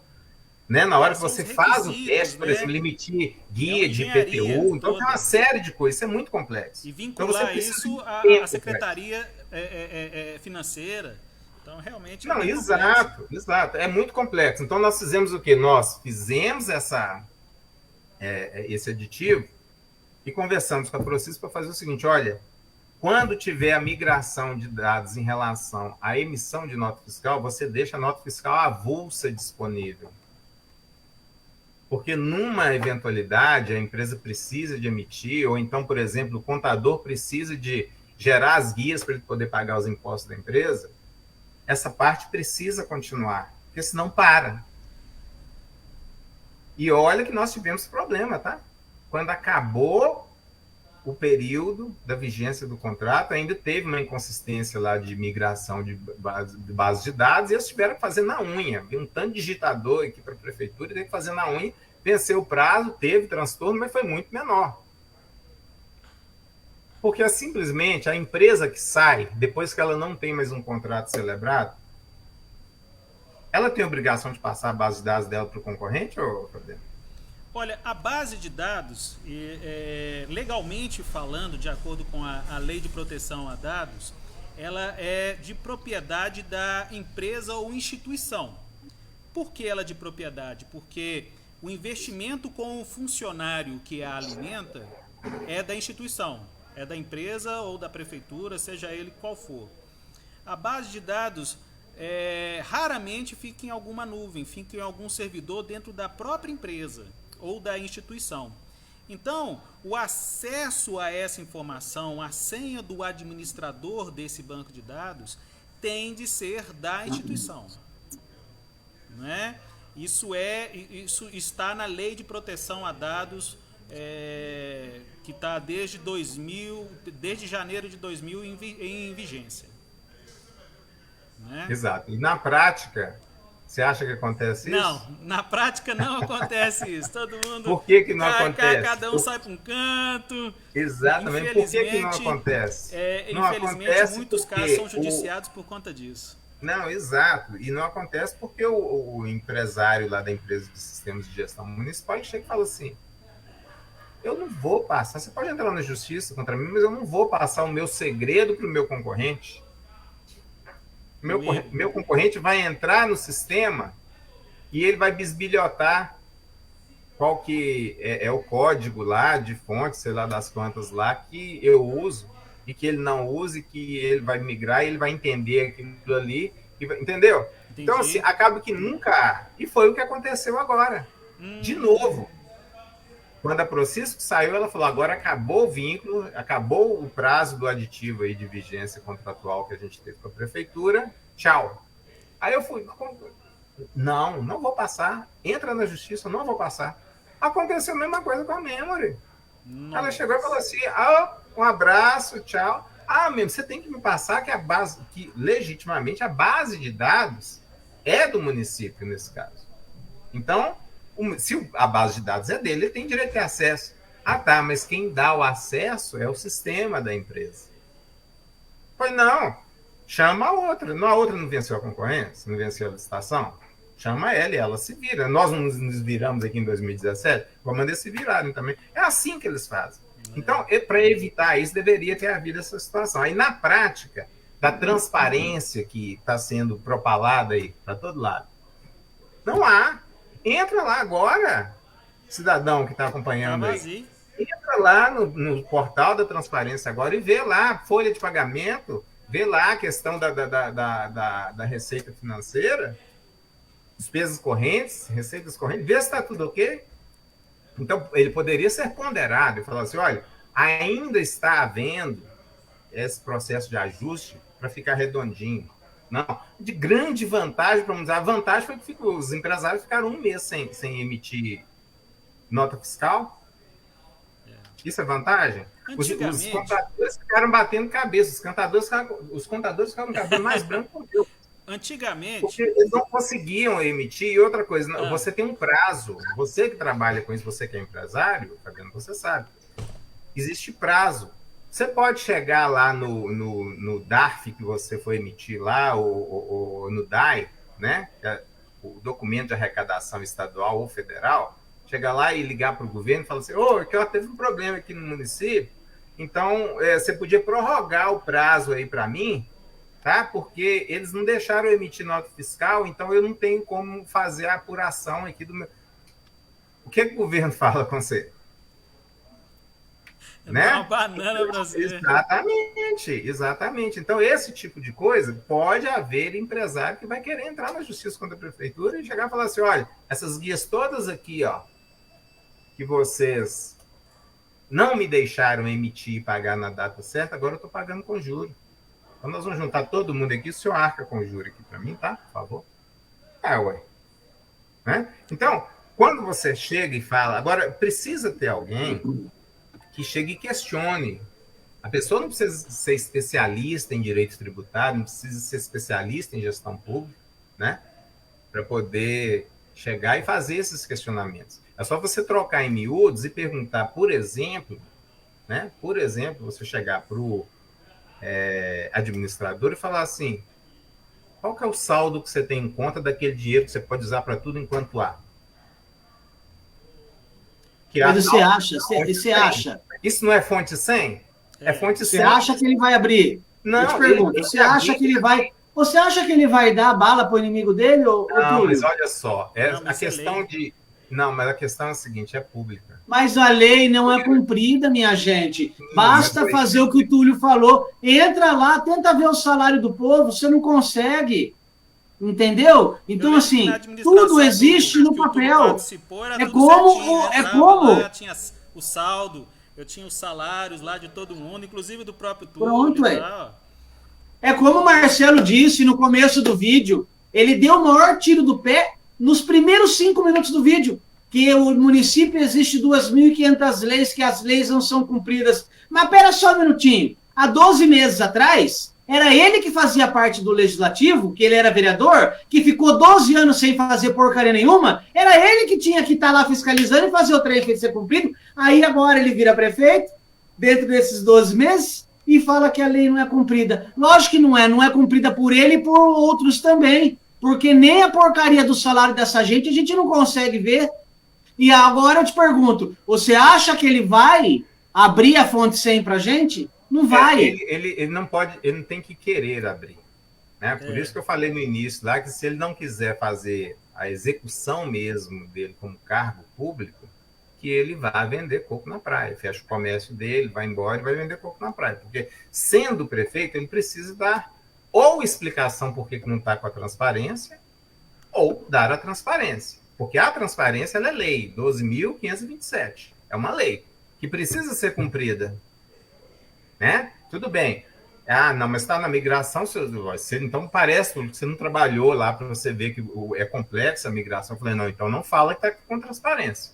né, na hora que você faz o teste, por exemplo, emitir guia de IPTU, então tem uma série de coisas, isso é muito complexo. E vincular então, isso à Secretaria Financeira. Então, realmente... Não, exato. É muito complexo. Então, nós fizemos o quê? Nós fizemos esse aditivo e conversamos com a Procisco para fazer o seguinte, olha, quando tiver a migração de dados em relação à emissão de nota fiscal, você deixa a nota fiscal avulsa disponível. Porque numa eventualidade a empresa precisa de emitir, ou então, por exemplo, o contador precisa de gerar as guias para ele poder pagar os impostos da empresa, essa parte precisa continuar, porque senão para. E olha que nós tivemos problema, tá? Quando acabou o período da vigência do contrato, ainda teve uma inconsistência lá de migração de base de dados, e eles tiveram que fazer na unha. Vi um tanto de digitador aqui para a prefeitura, teve que fazer na unha, venceu o prazo, teve transtorno, mas foi muito menor. Porque simplesmente a empresa que sai, depois que ela não tem mais um contrato celebrado, ela tem a obrigação de passar a base de dados dela para o concorrente, ou Fabiano? Olha, a base de dados, legalmente falando, de acordo com a Lei de Proteção a Dados, ela é de propriedade da empresa ou instituição. Por que ela é de propriedade? Porque o investimento com o funcionário que a alimenta é da instituição, é da empresa ou da prefeitura, seja ele qual for. A base de dados raramente fica em alguma nuvem, fica em algum servidor dentro da própria empresa ou da instituição. Então, o acesso a essa informação, a senha do administrador desse banco de dados, tem de ser da instituição. Né? Isso está na Lei de Proteção a Dados, que está desde janeiro de 2000 em vigência. Né? Exato. E na prática, você acha que acontece isso? Não, na prática não acontece isso. Todo mundo. Por que não acontece? Cada um sai para um canto. Exatamente. Por que não acontece? Não infelizmente, acontece muitos casos são judiciados por conta disso. Não, exato. E não acontece porque o empresário lá da empresa de sistemas de gestão municipal chega e fala assim: eu não vou passar. Você pode entrar na justiça contra mim, mas eu não vou passar o meu segredo para o meu concorrente. Meu concorrente vai entrar no sistema e ele vai bisbilhotar qual que é o código lá de fonte, sei lá, das quantas lá, que eu uso e que ele não usa, e que ele vai migrar e ele vai entender aquilo ali, entendeu? Entendi. Então, assim, acaba que nunca há. E foi o que aconteceu agora. De novo. Quando a Procisco saiu, ela falou, agora acabou o vínculo, acabou o prazo do aditivo aí de vigência contratual que a gente teve com a prefeitura, tchau. Aí eu fui, não vou passar, entra na justiça, não vou passar. Aconteceu a mesma coisa com a Memory. Nossa. Ela chegou e falou assim, um abraço, tchau. Mesmo, você tem que me passar que legitimamente a base de dados é do município nesse caso. Então, se a base de dados é dele, ele tem direito a ter acesso. Tá, mas quem dá o acesso é o sistema da empresa. Pois não, chama a outra. A outra não venceu a concorrência, não venceu a licitação? Chama ela e ela se vira. Nós não nos viramos aqui em 2017, vamos mandar se virarem também. É assim que eles fazem. Então, para evitar isso, deveria ter havido essa situação. Aí, na prática, da transparência que está sendo propalada aí para todo lado, não há. Entra lá agora, cidadão que está acompanhando aí. Entra lá no portal da transparência agora e vê lá a folha de pagamento, vê lá a questão da receita financeira, despesas correntes, receitas correntes, vê se está tudo ok. Então, ele poderia ser ponderado e falar assim, olha, ainda está havendo esse processo de ajuste para ficar redondinho. Não, de grande vantagem, vamos dizer. A vantagem foi que os empresários ficaram um mês sem emitir nota fiscal. Isso é vantagem? Os Antigamente, contadores ficaram batendo cabeça, os contadores ficaram com o cabelo mais branco que eu. Porque antigamente, eles não conseguiam emitir. E outra coisa, ah, você tem um prazo. Você que trabalha com isso, você que é empresário, Fabiano, você sabe. Existe prazo. Você pode chegar lá no DARF que você foi emitir lá, ou no DAI, né? O documento de arrecadação estadual ou federal, chegar lá e ligar para o governo e falar assim, que teve um problema aqui no município, então você podia prorrogar o prazo aí para mim, tá? Porque eles não deixaram eu emitir nota fiscal, então eu não tenho como fazer a apuração aqui do meu... O que o governo fala com você? dá uma Né? banana pra você. Exatamente, exatamente. Então, esse tipo de coisa, pode haver empresário que vai querer entrar na justiça contra a prefeitura e chegar e falar assim, olha, essas guias todas aqui, ó, que vocês não me deixaram emitir e pagar na data certa, agora eu estou pagando com juros. Então, nós vamos juntar todo mundo aqui, o senhor arca com juros aqui para mim, tá? Por favor. Ué. Né? Então, quando você chega e fala, agora, precisa ter alguém que chegue e questione. A pessoa não precisa ser especialista em direito tributário, não precisa ser especialista em gestão pública, né? Para poder chegar e fazer esses questionamentos. É só você trocar em miúdos e perguntar, por exemplo, né? Por exemplo, você chegar para o administrador e falar assim, qual que é o saldo que você tem em conta daquele dinheiro que você pode usar para tudo enquanto há? Que Mas a você tal acha, fonte você 100. acha, Isso não é fonte 100? É É, fonte você 100. acha que ele vai abrir? Eu te Não, ele pergunto, tem você que acha que abrir. ele vai, você acha que ele vai dar bala pro inimigo dele, ô Não, mas Túlio? olha só, não, a mas isso é questão lei. de. Não, mas a questão é a seguinte: é pública. Mas a lei não é cumprida, minha gente. Sim, mas Basta foi. fazer o que o Túlio falou. Entra lá, tenta ver o salário do povo, você não consegue. Entendeu? Eu Então, lembro que na assim, tudo administração existe no que o Túlio papel. participou era É tudo certinho. Eu como, é entrava lá, como. tinha o saldo, eu tinha os salários lá de todo mundo, inclusive do próprio Túlio e Pronto, é. tal. É como o Marcelo disse no começo do vídeo, ele deu o maior tiro do pé nos primeiros 5 minutos do vídeo, que o município existe 2.500 leis, que as leis não são cumpridas. Mas pera só um minutinho, há 12 meses atrás, era ele que fazia parte do legislativo, que ele era vereador, que ficou 12 anos sem fazer porcaria nenhuma, era ele que tinha que estar lá fiscalizando e fazer o trem ser cumprido, aí agora ele vira prefeito, dentro desses 12 meses, e fala que a lei não é cumprida. Lógico que não é cumprida por ele e por outros também, porque nem a porcaria do salário dessa gente a gente não consegue ver. E agora eu te pergunto, você acha que ele vai abrir a fonte 100 pra gente? Não vai. Ele não pode, ele não tem que querer abrir. Né? Por isso que eu falei no início lá que se ele não quiser fazer a execução mesmo dele como cargo público, que ele vá vender coco na praia. Fecha o comércio dele, vai embora e vai vender coco na praia. Porque, sendo prefeito, ele precisa dar ou explicação por que não está com a transparência, ou dar a transparência. Porque a transparência ela é lei, 12.527. É uma lei que precisa ser cumprida. Né? Tudo bem. Ah, não, mas está na migração, você então parece que você não trabalhou lá para você ver que é complexa a migração. Eu falei, não, então não fala que está com transparência.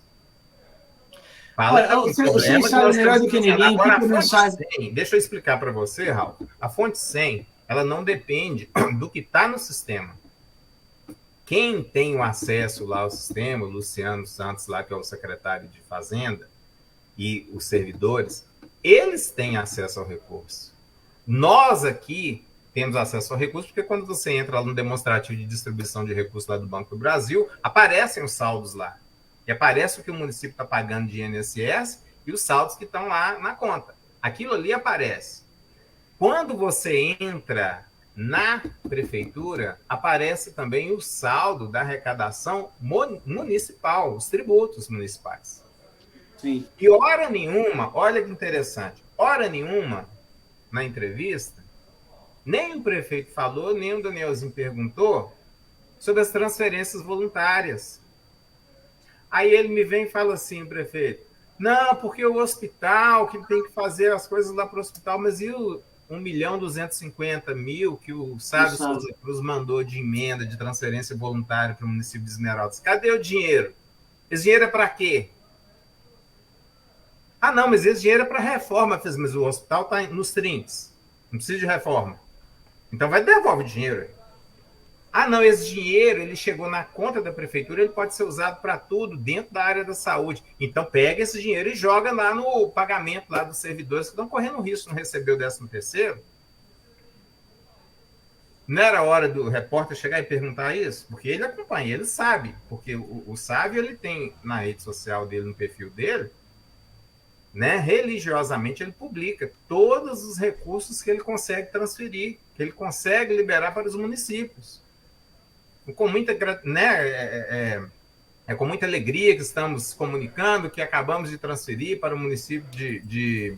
Fala que tá com Vocês problema que sabem nós melhor estamos do que fazendo. ninguém Agora, a que a fonte mensagem. 100, deixa eu explicar para você, Raul. A fonte 100, ela não depende do que está no sistema. Quem tem o acesso lá ao sistema, o Luciano Santos, lá, que é o secretário de Fazenda, e os servidores, eles têm acesso ao recurso. Nós aqui temos acesso ao recurso, porque quando você entra lá no demonstrativo de distribuição de recursos lá do Banco do Brasil, aparecem os saldos lá. E aparece o que o município está pagando de INSS e os saldos que estão lá na conta. Aquilo ali aparece. Quando você entra na prefeitura, aparece também o saldo da arrecadação municipal, os tributos municipais. Sim. E hora nenhuma, olha que interessante, hora nenhuma, na entrevista, nem o prefeito falou, nem o Danielzinho perguntou sobre as transferências voluntárias. Aí ele me vem e fala assim, prefeito, não, porque o hospital, que tem que fazer as coisas lá para o hospital, mas 1.250.000 que o Sábio Souza Cruz mandou de emenda de transferência voluntária para o município de Esmeraldas. Cadê o dinheiro? Esse dinheiro é para quê? Ah, não, mas esse dinheiro é para reforma. Mas o hospital está nos trinques. Não precisa de reforma. Então vai devolve o dinheiro. Ah, não, esse dinheiro ele chegou na conta da prefeitura, ele pode ser usado para tudo dentro da área da saúde. Então pega esse dinheiro e joga lá no pagamento lá dos servidores que estão correndo risco de não receber o 13º. Não era hora do repórter chegar e perguntar isso? Porque ele acompanha, ele sabe. Porque o Sávio, ele tem na rede social dele, no perfil dele, né, religiosamente ele publica todos os recursos que ele consegue transferir, que ele consegue liberar para os municípios. Com muita, né, com muita alegria que estamos comunicando que acabamos de transferir para o município de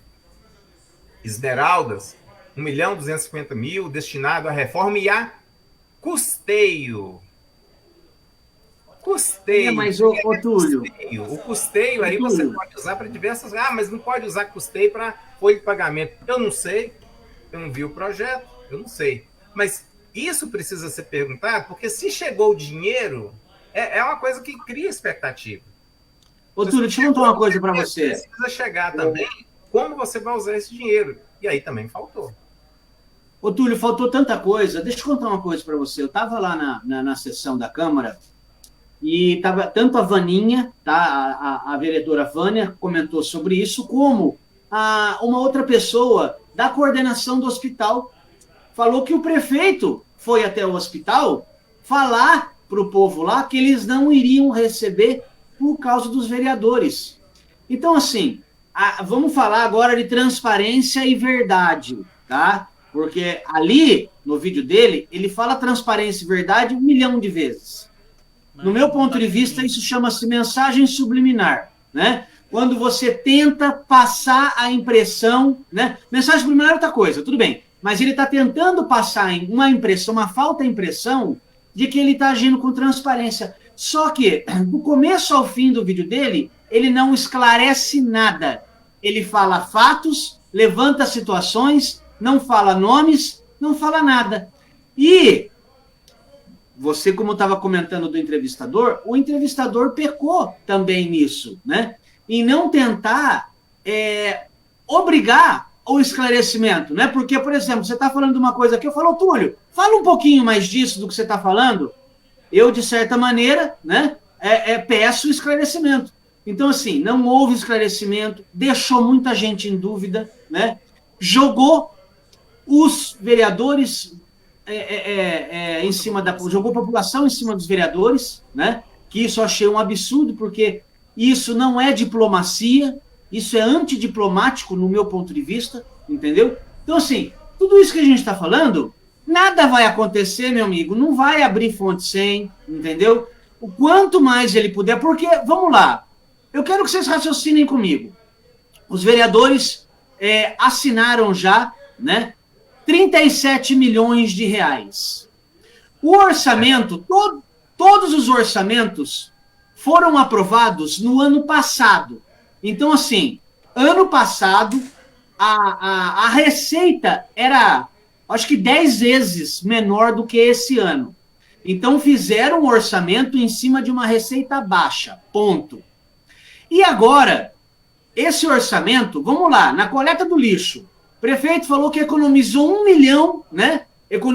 Esmeraldas 1.250.000 destinado à reforma e a custeio. Custeio. Mas, Túlio... O custeio aí você pode usar para diversas... Ah, mas não pode usar custeio para folha de pagamento. Eu não sei, eu não vi o projeto, eu não sei. Mas isso precisa ser perguntado, porque se chegou o dinheiro, é uma coisa que cria expectativa. Túlio, deixa eu contar uma coisa para você. Precisa chegar também como você vai usar esse dinheiro. E aí também faltou. Túlio, faltou tanta coisa. Deixa eu contar uma coisa para você. Eu estava lá na sessão da Câmara e estava tanto a Vaninha, tá, a vereadora Vânia comentou sobre isso, como uma outra pessoa da coordenação do hospital falou que o prefeito foi até o hospital falar para o povo lá que eles não iriam receber por causa dos vereadores. Então, assim, vamos falar agora de transparência e verdade, tá? Porque ali, no vídeo dele, ele fala transparência e verdade 1 milhão de vezes. No meu ponto de vista, isso chama-se mensagem subliminar, né? Quando você tenta passar a impressão, né? Mensagem subliminar é outra coisa, tudo bem. Mas ele está tentando passar uma impressão, uma falta de impressão de que ele está agindo com transparência. Só que, do começo ao fim do vídeo dele, ele não esclarece nada. Ele fala fatos, levanta situações, não fala nomes, não fala nada. E você, como estava comentando do entrevistador, o entrevistador pecou também nisso, né? Em não tentar obrigar o esclarecimento, né? Porque, por exemplo, você está falando de uma coisa aqui, eu falo, Túlio, fala um pouquinho mais disso do que você está falando. Eu, de certa maneira, né, peço esclarecimento. Então, assim, não houve esclarecimento, deixou muita gente em dúvida, né? Jogou os vereadores em cima jogou a população em cima dos vereadores, né? Que isso eu achei um absurdo, porque isso não é diplomacia, isso é antidiplomático no meu ponto de vista, entendeu? Então, assim, tudo isso que a gente está falando, nada vai acontecer, meu amigo, não vai abrir fonte sem, entendeu? O quanto mais ele puder, porque, vamos lá, eu quero que vocês raciocinem comigo. Os vereadores assinaram já, né, 37 milhões de reais. O orçamento, todos os orçamentos foram aprovados no ano passado. Então, assim, ano passado, a receita era, acho que 10 vezes menor do que esse ano. Então, fizeram um orçamento em cima de uma receita baixa, ponto. E agora, esse orçamento, vamos lá, na coleta do lixo, o prefeito falou que economizou 1 milhão, né?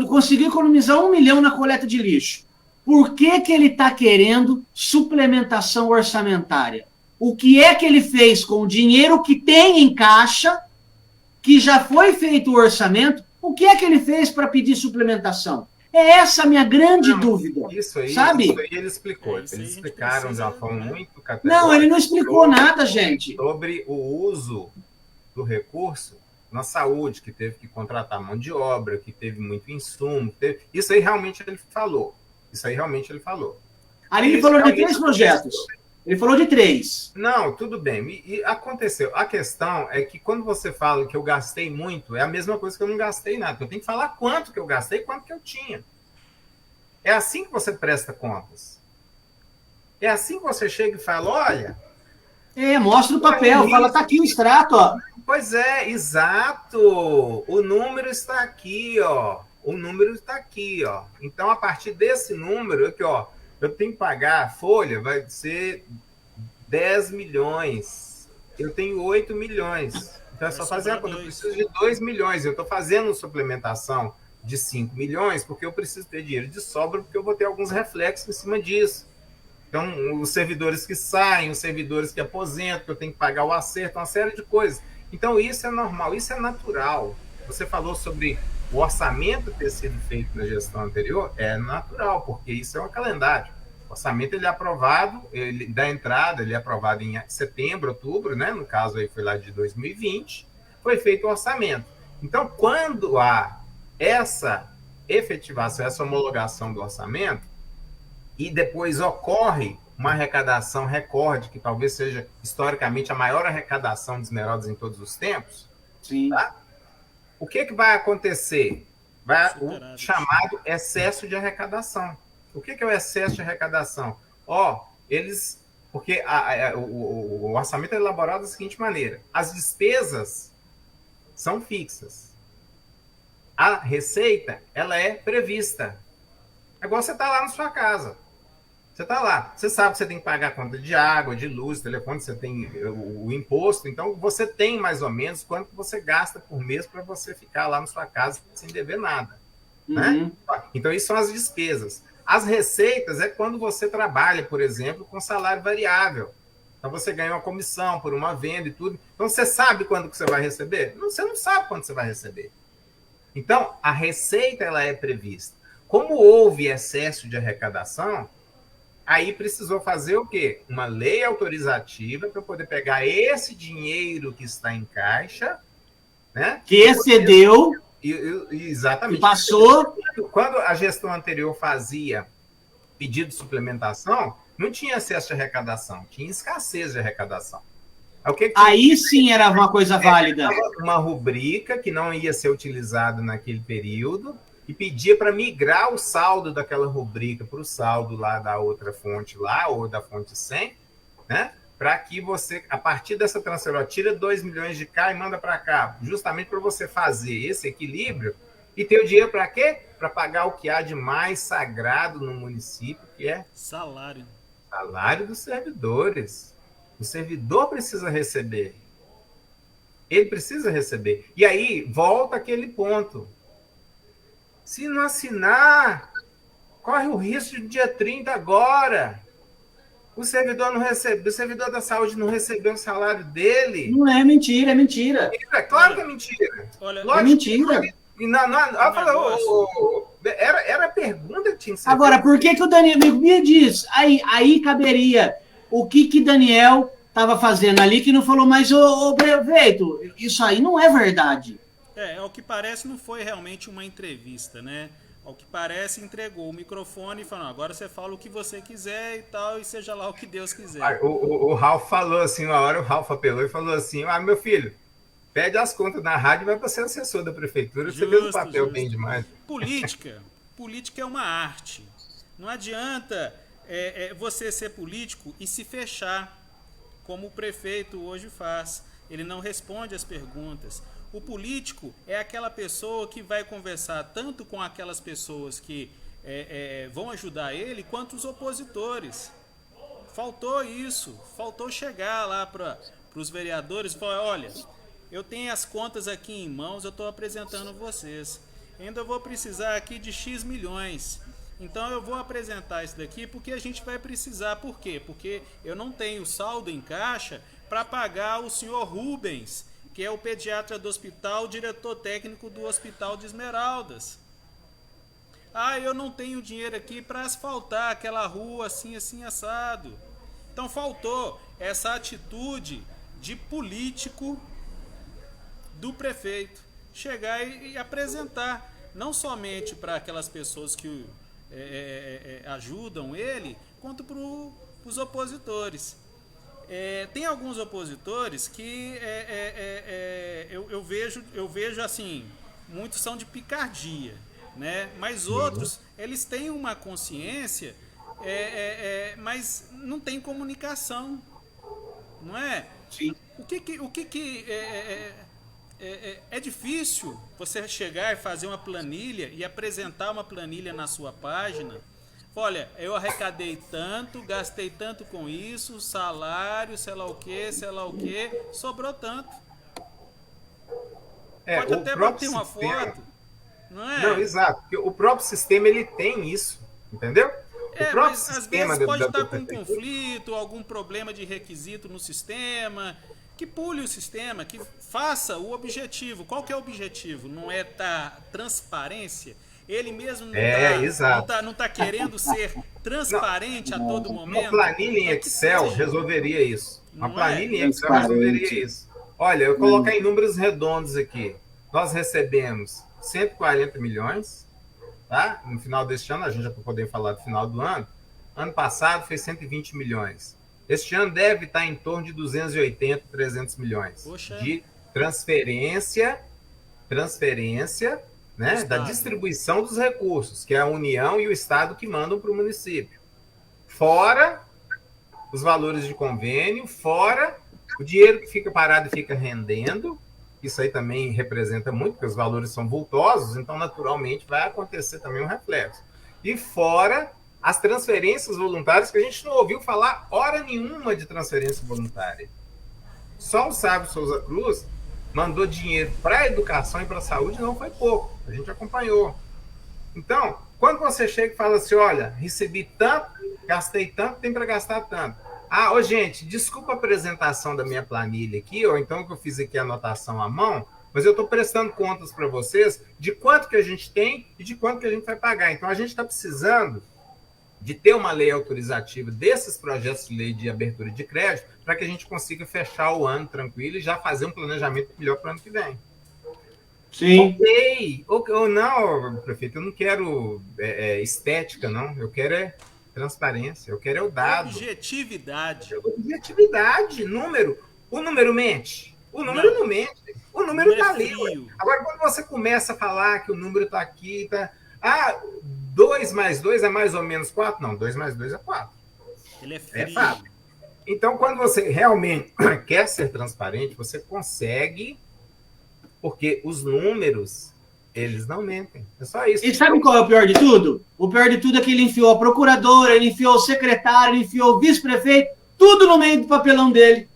Conseguiu economizar 1 milhão na coleta de lixo. Por que ele está querendo suplementação orçamentária? O que é que ele fez com o dinheiro que tem em caixa, que já foi feito o orçamento? O que é que ele fez para pedir suplementação? É essa a minha grande dúvida. Isso aí, sabe? Isso aí ele explicou. Eles explicaram de uma forma muito categórica. Não, ele não explicou nada, gente. Sobre o uso do recurso na saúde, que teve que contratar mão de obra, que teve muito insumo. Isso aí realmente ele falou. Ali ele falou de 3 projetos. Ele falou de 3. Não, tudo bem. E aconteceu. A questão é que quando você fala que eu gastei muito, é a mesma coisa que eu não gastei nada. Eu tenho que falar quanto que eu gastei e quanto que eu tinha. É assim que você presta contas. É assim que você chega e fala, olha, Mostra o papel, fala, tá aqui o extrato, ó. Pois é, exato. O número está aqui, ó. O número está aqui, ó. Então, a partir desse número aqui, ó, eu tenho que pagar a folha, vai ser 10 milhões. Eu tenho 8 milhões. Então, é só fazer a conta. Eu preciso de 2 milhões. Eu estou fazendo suplementação de 5 milhões porque eu preciso ter dinheiro de sobra, porque eu vou ter alguns reflexos em cima disso. Então, os servidores que saem, os servidores que aposentam, que eu tenho que pagar o acerto, uma série de coisas. Então, isso é normal, isso é natural. Você falou sobre o orçamento ter sido feito na gestão anterior, é natural, porque isso é um calendário. O orçamento ele é aprovado, ele da entrada, ele é aprovado em setembro, outubro, né? No caso aí foi lá de 2020, foi feito o orçamento. Então, quando há essa efetivação, essa homologação do orçamento, e depois ocorre uma arrecadação recorde, que talvez seja historicamente a maior arrecadação de esmeraldas em todos os tempos, Sim. Tá? O que vai acontecer? Vai o chamado excesso de arrecadação. O que é o excesso de arrecadação? Porque o orçamento é elaborado da seguinte maneira: as despesas são fixas, a receita ela é prevista. Agora você está lá na sua casa. Você está lá, você sabe que você tem que pagar a conta de água, de luz, telefone, você tem o imposto, então você tem mais ou menos quanto você gasta por mês para você ficar lá na sua casa sem dever nada. Né? Então, isso são as despesas. As receitas é quando você trabalha, por exemplo, com salário variável. Então, você ganha uma comissão por uma venda e tudo. Então, você sabe quando que você vai receber? Você não sabe quando você vai receber. Então, a receita ela é prevista. Como houve excesso de arrecadação, aí precisou fazer o quê? Uma lei autorizativa para poder pegar esse dinheiro que está em caixa, né? Que excedeu, exatamente. Que passou. Quando a gestão anterior fazia pedido de suplementação, não tinha excesso de arrecadação, tinha escassez de arrecadação. Aí sim era uma coisa válida. Uma rubrica que não ia ser utilizada naquele período, e pedia para migrar o saldo daquela rubrica para o saldo lá da outra fonte lá, ou da fonte 100, né? Para que você, a partir dessa transferência, tira 2 milhões de cá e manda para cá, justamente para você fazer esse equilíbrio e ter o dinheiro para quê? Para pagar o que há de mais sagrado no município, que é salário. Salário dos servidores. O servidor precisa receber. Ele precisa receber. E aí, volta aquele ponto. Se não assinar, corre o risco de dia 30 agora. O servidor não recebeu, o servidor da saúde não recebeu o salário dele. Não é mentira, é mentira. É claro que é mentira. É mentira. Era a pergunta que tinha que ser. Agora, por que o Daniel me diz? Aí caberia o que Daniel estava fazendo ali que não falou, mas ô prefeito, isso aí não é verdade. Ao que parece não foi realmente uma entrevista, né? Ao que parece entregou o microfone e falou, agora você fala o que você quiser e tal, e seja lá o que Deus quiser. O Ralf falou assim, uma hora o Ralf apelou e falou assim, meu filho, pede as contas na rádio e vai para ser assessor da prefeitura, você fez o papel bem demais. Política é uma arte. Não adianta você ser político e se fechar, como o prefeito hoje faz. Ele não responde as perguntas. O político é aquela pessoa que vai conversar tanto com aquelas pessoas que vão ajudar ele, quanto os opositores. Faltou isso, faltou chegar lá para os vereadores e falar, olha, eu tenho as contas aqui em mãos, eu estou apresentando vocês. Ainda vou precisar aqui de X milhões. Então eu vou apresentar isso daqui porque a gente vai precisar. Por quê? Porque eu não tenho saldo em caixa para pagar o senhor Rubens, que é o pediatra do hospital, diretor técnico do Hospital de Esmeraldas. Eu não tenho dinheiro aqui para asfaltar aquela rua assim, assim, assado. Então faltou essa atitude de político do prefeito. Chegar e apresentar, não somente para aquelas pessoas que ajudam ele, quanto para os opositores. Tem alguns opositores que eu vejo assim, muitos são de picardia, né? Mas outros, eles têm uma consciência, mas não tem comunicação, não é? Sim. É difícil você chegar e fazer uma planilha e apresentar uma planilha na sua página. Olha, eu arrecadei tanto, gastei tanto com isso, salário, sei lá o que, sobrou tanto. Pode O até próprio bater uma sistema, foto, não é? não, exato, porque o próprio sistema ele tem isso, entendeu? O próprio Mas às sistema vezes pode da estar com um prefeitura. conflito, algum problema de requisito no sistema, que pule o sistema, que faça o objetivo. Qual que é o objetivo? Não é transparência? Ele mesmo Exato. não tá querendo ser Não, transparente a todo uma momento? planilha em Então, que Excel seja, resolveria isso. Uma não é? planilha em Excel resolveria Transparente. isso. Olha, eu colocar em números redondos aqui. Nós recebemos 140 milhões, tá? No final deste ano, a gente já vai poder falar do final do ano. Ano passado foi 120 milhões. Este ano deve estar em torno de 280, 300 milhões Poxa. de transferência, né, da distribuição dos recursos, que é a União e o Estado que mandam para o município. Fora os valores de convênio, fora o dinheiro que fica parado e fica rendendo. Isso aí também representa muito, porque os valores são vultosos, então naturalmente vai acontecer também um reflexo. E fora as transferências voluntárias, que a gente não ouviu falar hora nenhuma de transferência voluntária. Só o Sábio Souza Cruz mandou dinheiro para a educação e para a saúde, não foi pouco, a gente acompanhou. Então, quando você chega e fala assim, olha, recebi tanto, gastei tanto, tem para gastar tanto. Ô gente, desculpa a apresentação da minha planilha aqui, ou então que eu fiz aqui a anotação à mão, mas eu estou prestando contas para vocês de quanto que a gente tem e de quanto que a gente vai pagar. Então, a gente está precisando de ter uma lei autorizativa desses projetos de lei de abertura de crédito para que a gente consiga fechar o ano tranquilo e já fazer um planejamento melhor para o ano que vem. Sim. Ou não, prefeito, eu não quero estética, não. Eu quero transparência, eu quero o dado. Objetividade. Objetividade, número. O número mente. O número não mente. O número está ali. Agora, quando você começa a falar que o número está aqui, tá... 2 mais 2 é mais ou menos 4? Não, 2 mais 2 é 4. Ele é frio. Fato. Então, quando você realmente quer ser transparente, você consegue, porque os números, eles não mentem. É só isso. E sabe qual é o pior de tudo? O pior de tudo é que ele enfiou a procuradora, ele enfiou o secretário, ele enfiou o vice-prefeito, tudo no meio do papelão dele.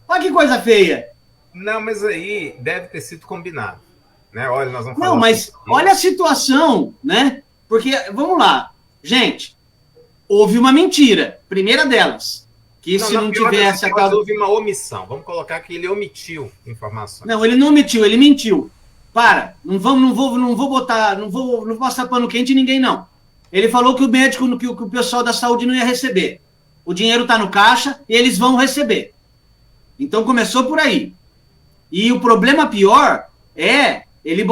Olha que coisa feia. Não, mas aí deve ter sido combinado. Né? Olha, nós vamos falar. Não, mas olha a situação, né? Porque, vamos lá, gente, houve uma mentira, primeira delas, que se não tivesse a causa... Houve uma omissão, vamos colocar que ele omitiu informações. Não, ele não omitiu, ele mentiu. Para, não vou passar pano quente em ninguém, não. Ele falou que o médico, que o pessoal da saúde não ia receber. O dinheiro está no caixa e eles vão receber. Então começou por aí. E o problema pior é ele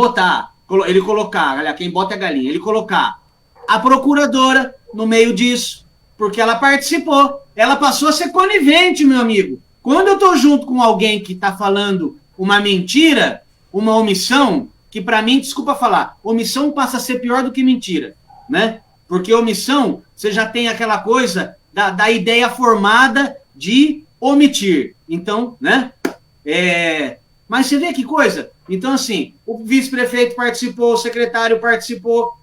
colocar, olha, quem bota é a galinha, ele colocar a procuradora no meio disso, porque ela participou, ela passou a ser conivente, meu amigo. Quando eu estou junto com alguém que está falando uma mentira, uma omissão, que para mim, desculpa falar, omissão passa a ser pior do que mentira, né? Porque omissão, você já tem aquela coisa da ideia formada de omitir. Então, né? Mas você vê que coisa? Então, assim, o vice-prefeito participou, o secretário participou.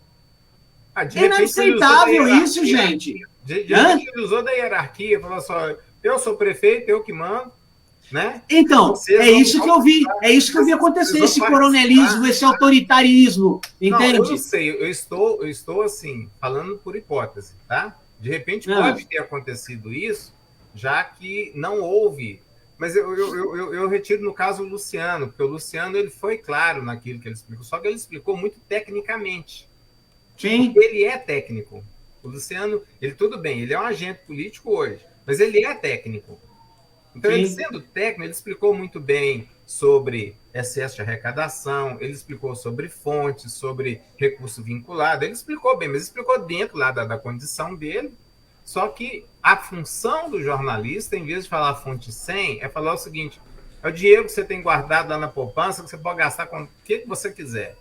É inaceitável isso, gente. Ele usou da hierarquia, falou só, eu sou prefeito, eu que mando, né? Então, isso que eu vi acontecer, esse coronelismo, esse autoritarismo, entende? Não, eu não sei, eu estou assim, falando por hipótese, tá? De repente pode ter acontecido isso, já que não houve. Mas eu retiro no caso o Luciano, porque o Luciano ele foi claro naquilo que ele explicou, só que ele explicou muito tecnicamente. Sim. Porque ele é técnico. O Luciano, tudo bem, ele é um agente político hoje, mas ele é técnico. Então, ele sendo técnico, ele explicou muito bem sobre excesso de arrecadação, ele explicou sobre fontes, sobre recurso vinculado, ele explicou bem, mas explicou dentro lá da condição dele. Só que a função do jornalista, em vez de falar fonte 100, é falar o seguinte, é o dinheiro que você tem guardado lá na poupança, que você pode gastar com o que você quiser.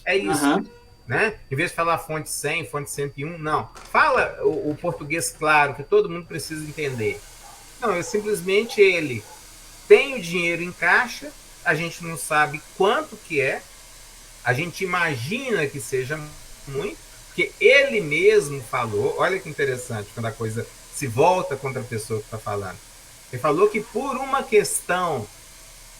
É isso. Né? Em vez de falar fonte 100, fonte 101, não. Fala o português claro, que todo mundo precisa entender. Não, é simplesmente ele tem o dinheiro em caixa, a gente não sabe quanto que é, a gente imagina que seja muito, porque ele mesmo falou, olha que interessante, quando a coisa se volta contra a pessoa que está falando. Ele falou que por uma questão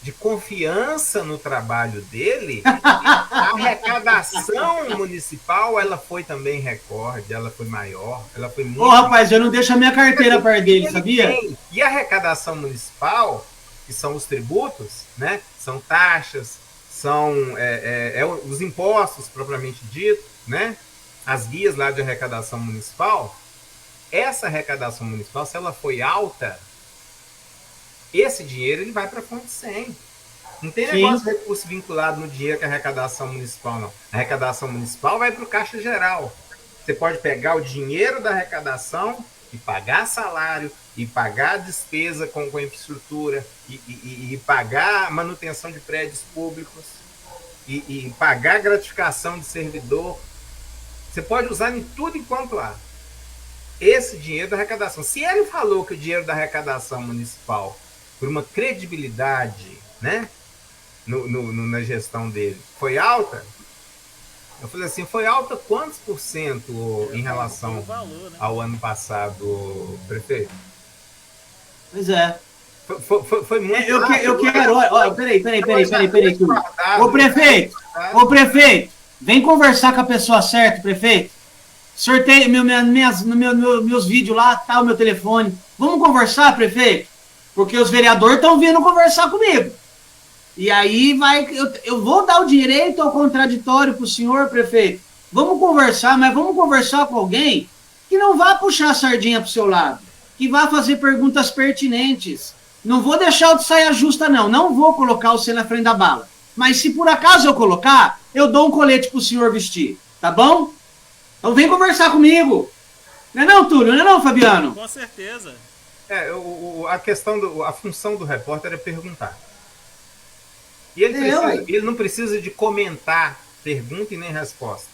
de confiança no trabalho dele, a arrecadação municipal ela foi também recorde, ela foi maior, ela foi muito. Ô, rapaz, eu não deixo a minha carteira perto dele, sabia? E a arrecadação municipal, que são os tributos, né? São taxas, são os impostos propriamente dito, né? As guias lá de arrecadação municipal. Essa arrecadação municipal, se ela foi alta, esse dinheiro ele vai para a fonte 100. Não tem negócio de recurso vinculado no dinheiro que é arrecadação municipal, não. A arrecadação municipal vai para o Caixa Geral. Você pode pegar o dinheiro da arrecadação e pagar salário, e pagar despesa com infraestrutura, e pagar manutenção de prédios públicos, e pagar gratificação de servidor. Você pode usar em tudo enquanto há. Esse dinheiro da arrecadação. Se ele falou que o dinheiro da arrecadação municipal, por uma credibilidade, né, na gestão dele, foi alta, eu falei assim, foi alta quantos por cento em relação ao ano passado, prefeito? Pois é. Foi muito eu quero, ó, peraí. Ô, prefeito, vem conversar com a pessoa certa, prefeito. Sorteio meus vídeos lá, tá o meu telefone. Vamos conversar, prefeito? Porque os vereadores estão vindo conversar comigo. E aí eu vou dar o direito ao contraditório pro senhor, prefeito. Vamos conversar, mas vamos conversar com alguém que não vá puxar a sardinha pro seu lado, que vá fazer perguntas pertinentes. Não vou deixar de saia justa, não. Não vou colocar você na frente da bala. Mas se por acaso eu colocar, eu dou um colete pro senhor vestir. Tá bom? Então vem conversar comigo. Não é não, Túlio? Não é não, Fabiano? Com certeza. A função do repórter é perguntar. E ele não precisa de comentar pergunta e nem resposta.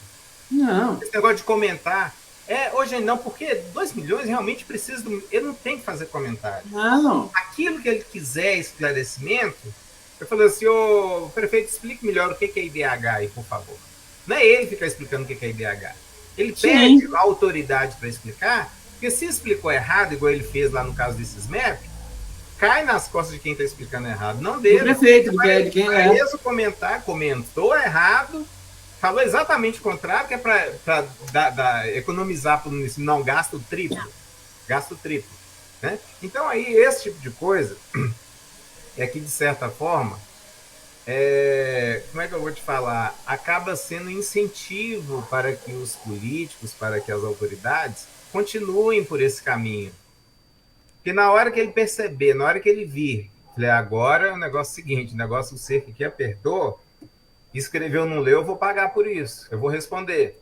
Não. Esse negócio de comentar, hoje não, porque 2 milhões realmente precisa ele não tem que fazer comentário. Não. Aquilo que ele quiser esclarecimento, eu falei assim, ô prefeito, explique melhor o que é IDH aí, por favor. Não é ele ficar explicando o que é IDH. Ele pede a autoridade para explicar, porque se explicou errado, igual ele fez lá no caso desses MEP, cai nas costas de quem está explicando errado. Não dele. O prefeito, de quem é. Mesmo comentou errado, falou exatamente o contrário, que é para economizar para o município. Não, gasta o triplo. Né? Então, aí, esse tipo de coisa é que, de certa forma, como é que eu vou te falar? Acaba sendo incentivo para que os políticos, para que as autoridades continuem por esse caminho. Porque na hora que ele perceber, na hora que ele vir, falei, agora o negócio é o seguinte, o negócio do cerco que apertou, escreveu, não leu, eu vou pagar por isso, eu vou responder.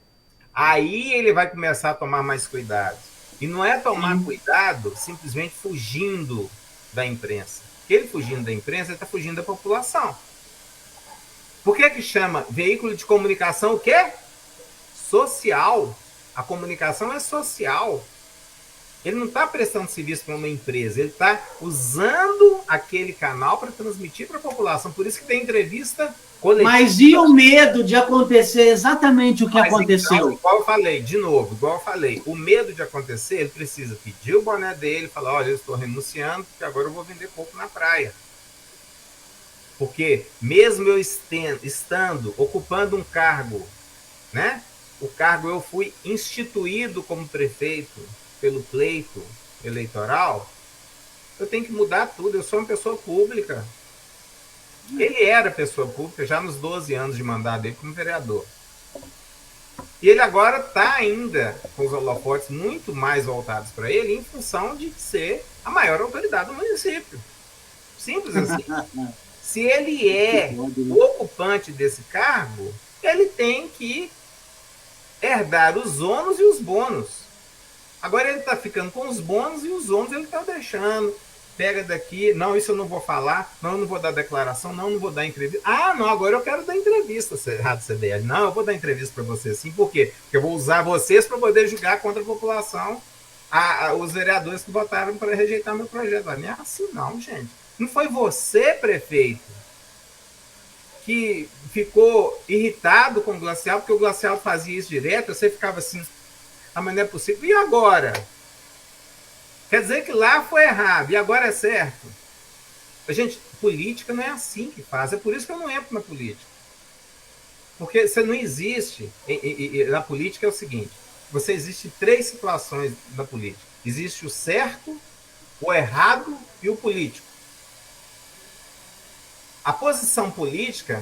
Aí ele vai começar a tomar mais cuidado. E não é tomar cuidado simplesmente fugindo da imprensa. Porque ele fugindo da imprensa, ele está fugindo da população. Por que chama veículo de comunicação o quê? Social. A comunicação é social. Ele não está prestando serviço para uma empresa, ele está usando aquele canal para transmitir para a população. Por isso que tem entrevista coletiva. Mas e o medo de acontecer exatamente o que aconteceu? Então, igual eu falei, o medo de acontecer, ele precisa pedir o boné dele, falar, olha, eu estou renunciando, porque agora eu vou vender pouco na praia. Porque mesmo eu estando, ocupando um cargo, né? O cargo eu fui instituído como prefeito, pelo pleito eleitoral, eu tenho que mudar tudo. Eu sou uma pessoa pública. Ele era pessoa pública já nos 12 anos de mandato dele como vereador. E ele agora está ainda com os holofotes muito mais voltados para ele em função de ser a maior autoridade do município. Simples assim. Se ele é o ocupante desse cargo, ele tem que herdar os ônus e os bônus. Agora ele está ficando com os bônus e os ônus ele está deixando. Pega daqui, não, isso eu não vou falar, não, eu não vou dar declaração, não vou dar entrevista. Ah, não, agora eu quero dar entrevista, Rádio CDL. Não, eu vou dar entrevista para você sim, por quê? Porque eu vou usar vocês para poder julgar contra a população os vereadores que votaram para rejeitar meu projeto. Não é assim não, gente. Não foi você, prefeito, que ficou irritado com o Glacial, porque o Glacial fazia isso direto, você ficava assim, mas não é possível. E agora? Quer dizer que lá foi errado, e agora é certo. Gente, política não é assim que faz, é por isso que eu não entro na política. Porque você não existe, na política é o seguinte, você existe 3 situações na política. Existe o certo, o errado e o político. A posição política,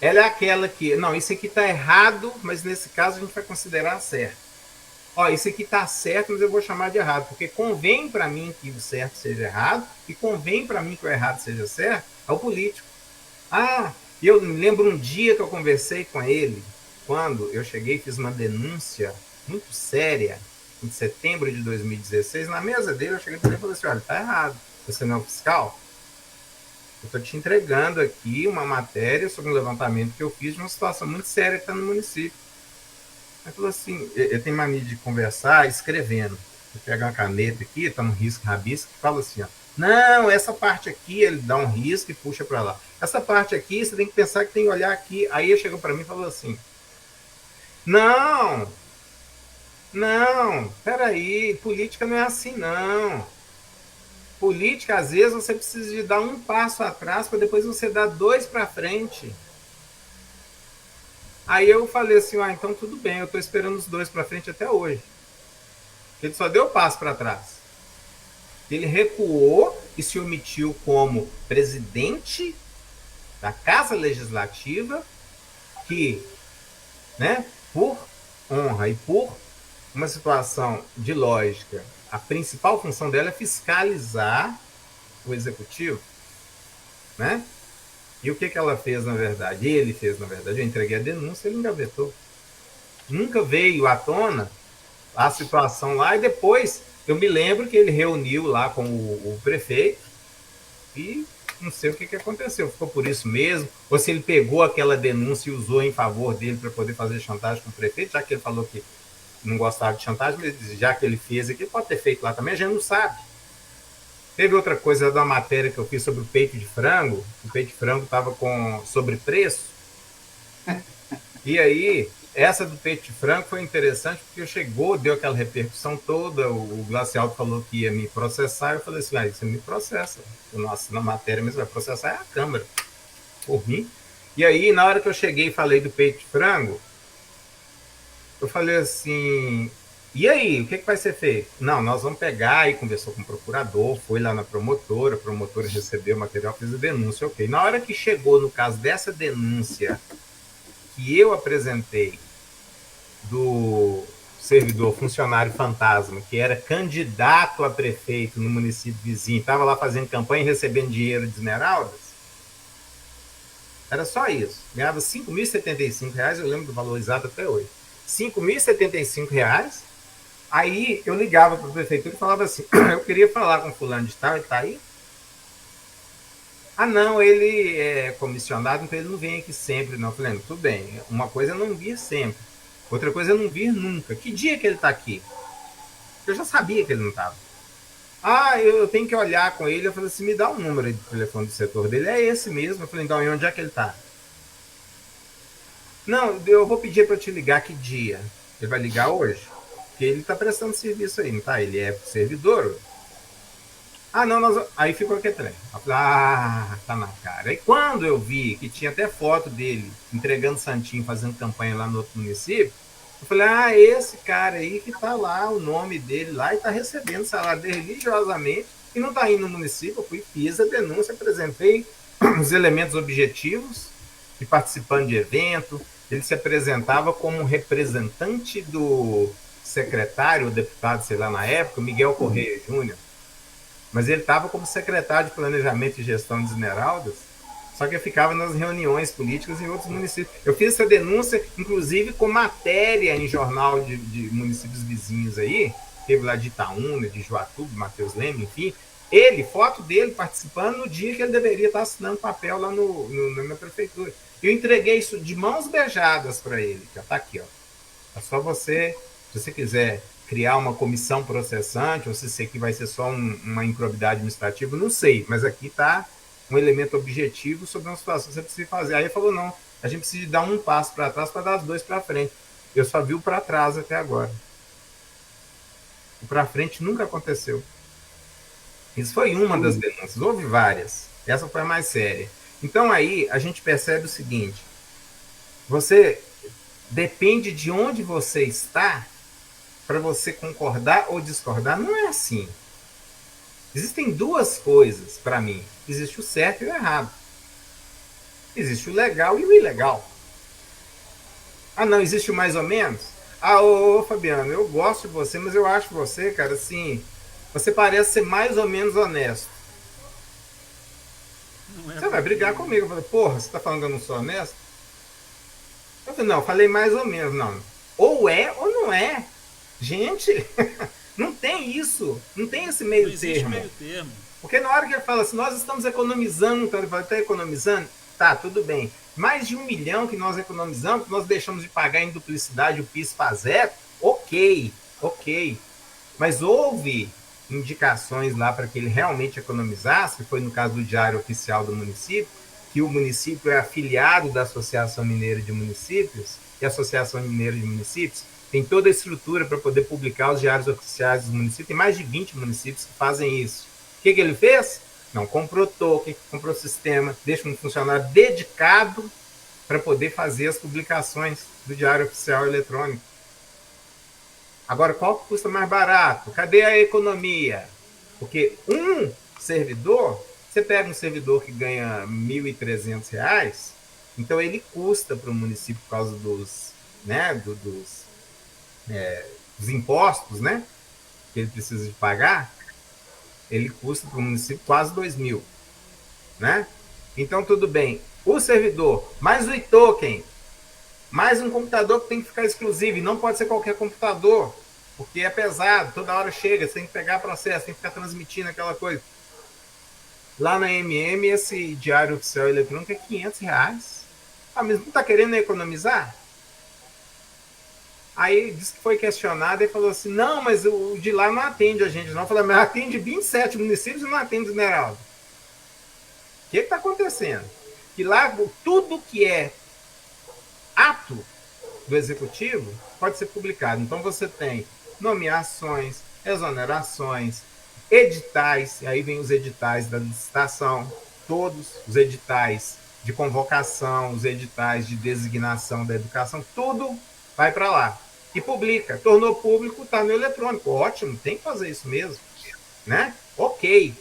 ela é aquela que, não, isso aqui está errado, mas nesse caso a gente vai considerar certo. Ó, isso aqui está certo, mas eu vou chamar de errado, porque convém para mim que o certo seja errado e convém para mim que o errado seja certo, é o político. Eu me lembro um dia que eu conversei com ele, quando eu cheguei e fiz uma denúncia muito séria, em setembro de 2016, na mesa dele eu cheguei para ele e falei assim, olha, está errado, você não é um fiscal? Eu estou te entregando aqui uma matéria sobre um levantamento que eu fiz de uma situação muito séria que está no município. Ele falou assim, eu tenho mania de conversar escrevendo. Eu pego uma caneta aqui, está um risco, rabisco, e fala assim, ó, não, essa parte aqui, ele dá um risco e puxa para lá. Essa parte aqui, você tem que pensar que tem que olhar aqui. Aí ele chegou para mim e falou assim, não, peraí, política não é assim não. Política, às vezes, você precisa de dar um passo atrás para depois você dar 2 para frente. Aí eu falei assim, então tudo bem, eu estou esperando os 2 para frente até hoje. Ele só deu passo para trás. Ele recuou e se omitiu como presidente da Casa Legislativa, que, né, por honra e por uma situação de lógica, a principal função dela é fiscalizar o executivo, né? E o que ela fez, na verdade? Ele fez, na verdade. Eu entreguei a denúncia, ele engavetou. Nunca veio à tona a situação lá, e depois eu me lembro que ele reuniu lá com o prefeito e não sei o que aconteceu. Ficou por isso mesmo? Ou se ele pegou aquela denúncia e usou em favor dele para poder fazer chantagem com o prefeito, já que ele falou que não gostava de chantagem, mas já que ele fez aqui, pode ter feito lá também, a gente não sabe. Teve outra coisa da matéria que eu fiz sobre o peito de frango. O peito de frango estava com sobrepreço. E aí, essa do peito de frango foi interessante porque chegou, deu aquela repercussão toda. O Glacial falou que ia me processar. Eu falei assim, você me processa. Nossa, na matéria mesmo vai processar é a Câmara. Por mim. E aí, na hora que eu cheguei e falei do peito de frango, eu falei assim, e aí, o que vai ser feito? Não, nós vamos pegar, e conversou com o procurador, foi lá na promotora, a promotora recebeu o material, fez a denúncia, ok. Na hora que chegou, no caso dessa denúncia que eu apresentei do servidor funcionário fantasma, que era candidato a prefeito no município vizinho, estava lá fazendo campanha e recebendo dinheiro de Esmeraldas, era só isso. Ganhava R$ 5.075, eu lembro do valor exato até hoje. R$ 5.075, aí eu ligava para a prefeitura e falava assim, eu queria falar com fulano de tal, ele está aí? Não, ele é comissionado, então ele não vem aqui sempre, não. Eu falei, tudo bem, uma coisa é não vir sempre, outra coisa é não vir nunca. Que dia que ele está aqui? Eu já sabia que ele não estava. Eu tenho que olhar com ele. Eu falei assim, me dá um número de telefone do setor dele. É esse mesmo. Eu falei, então, e onde é que ele está? Não, eu vou pedir para te ligar que dia. Ele vai ligar hoje? Porque ele está prestando serviço aí, não tá? Ele é servidor. Não, aí ficou aquele trem. Eu falei, tá na cara. Aí quando eu vi que tinha até foto dele entregando santinho, fazendo campanha lá no outro município, eu falei, esse cara aí que tá lá, o nome dele lá, e tá recebendo salário dele religiosamente e não tá indo no município. Eu fui, fiz a denúncia, apresentei os elementos objetivos de participando de evento. Ele se apresentava como representante do secretário, o deputado, sei lá, na época, Miguel Correia Júnior. Mas ele estava como secretário de Planejamento e Gestão de Esmeraldas, só que eu ficava nas reuniões políticas em outros municípios. Eu fiz essa denúncia, inclusive, com matéria em jornal de municípios vizinhos aí, teve lá de Itaúna, de Joatuba, Matheus Leme, enfim. Foto dele participando no dia que ele deveria estar assinando papel lá na prefeitura. Eu entreguei isso de mãos beijadas para ele. Já está aqui, ó. É só você, se você quiser criar uma comissão processante, ou se isso aqui vai ser só uma improbidade administrativa, não sei, mas aqui está um elemento objetivo sobre uma situação que você precisa fazer. Aí ele falou, não, a gente precisa dar um passo para trás para dar os dois para frente. Eu só vi o para trás até agora. O para frente nunca aconteceu. Isso foi uma das denúncias, houve várias. Essa foi a mais séria. Então aí a gente percebe o seguinte, você depende de onde você está para você concordar ou discordar. Não é assim. Existem duas coisas para mim. Existe o certo e o errado. Existe o legal e o ilegal. Ah, não, existe o mais ou menos? Ah, ô Fabiano, eu gosto de você, mas eu acho você, cara, assim, você parece ser mais ou menos honesto. Você vai brigar comigo. Eu falei, porra, você tá falando que eu não sou honesto? Eu falei, não, eu falei mais ou menos. Não, ou é ou não é. Gente, não tem isso. Não tem esse meio Não existe termo. meio termo. Porque na hora que ele fala assim, nós estamos economizando, então ele fala, está economizando? Tá, tudo bem. Mais de 1 milhão que nós economizamos, que nós deixamos de pagar em duplicidade o PIS para zero, ok. Mas houve indicações lá para que ele realmente economizasse, que foi no caso do Diário Oficial do município, que o município é afiliado da Associação Mineira de Municípios, e a Associação Mineira de Municípios tem toda a estrutura para poder publicar os diários oficiais dos municípios. Tem mais de 20 municípios que fazem isso. O que ele fez? Não, comprou token, comprou sistema, deixa um funcionário dedicado para poder fazer as publicações do Diário Oficial Eletrônico. Agora, qual custa mais barato? Cadê a economia? Porque um servidor, você pega um servidor que ganha R$ 1.300, então ele custa para o município por causa dos impostos, né, que ele precisa de pagar, ele custa para o município quase 2.000, né? Então, tudo bem. O servidor, mais o e-token, mais um computador que tem que ficar exclusivo, e não pode ser qualquer computador, porque é pesado, toda hora chega, você tem que pegar processo, tem que ficar transmitindo aquela coisa. Lá na MM, esse Diário Oficial Eletrônico é R$500. Ah, mas não está querendo economizar? Aí disse que foi questionado e falou assim, não, mas o de lá não atende a gente não. Eu falei, mas atende 27 municípios e não atende o Esmeralda. O que está acontecendo? Que lá tudo que é ato do executivo pode ser publicado. Então você tem nomeações, exonerações, editais, e aí vem os editais da licitação, todos os editais de convocação, os editais de designação da educação, tudo vai para lá e publica. Tornou público, está no eletrônico. Ótimo, tem que fazer isso mesmo, né? Ok,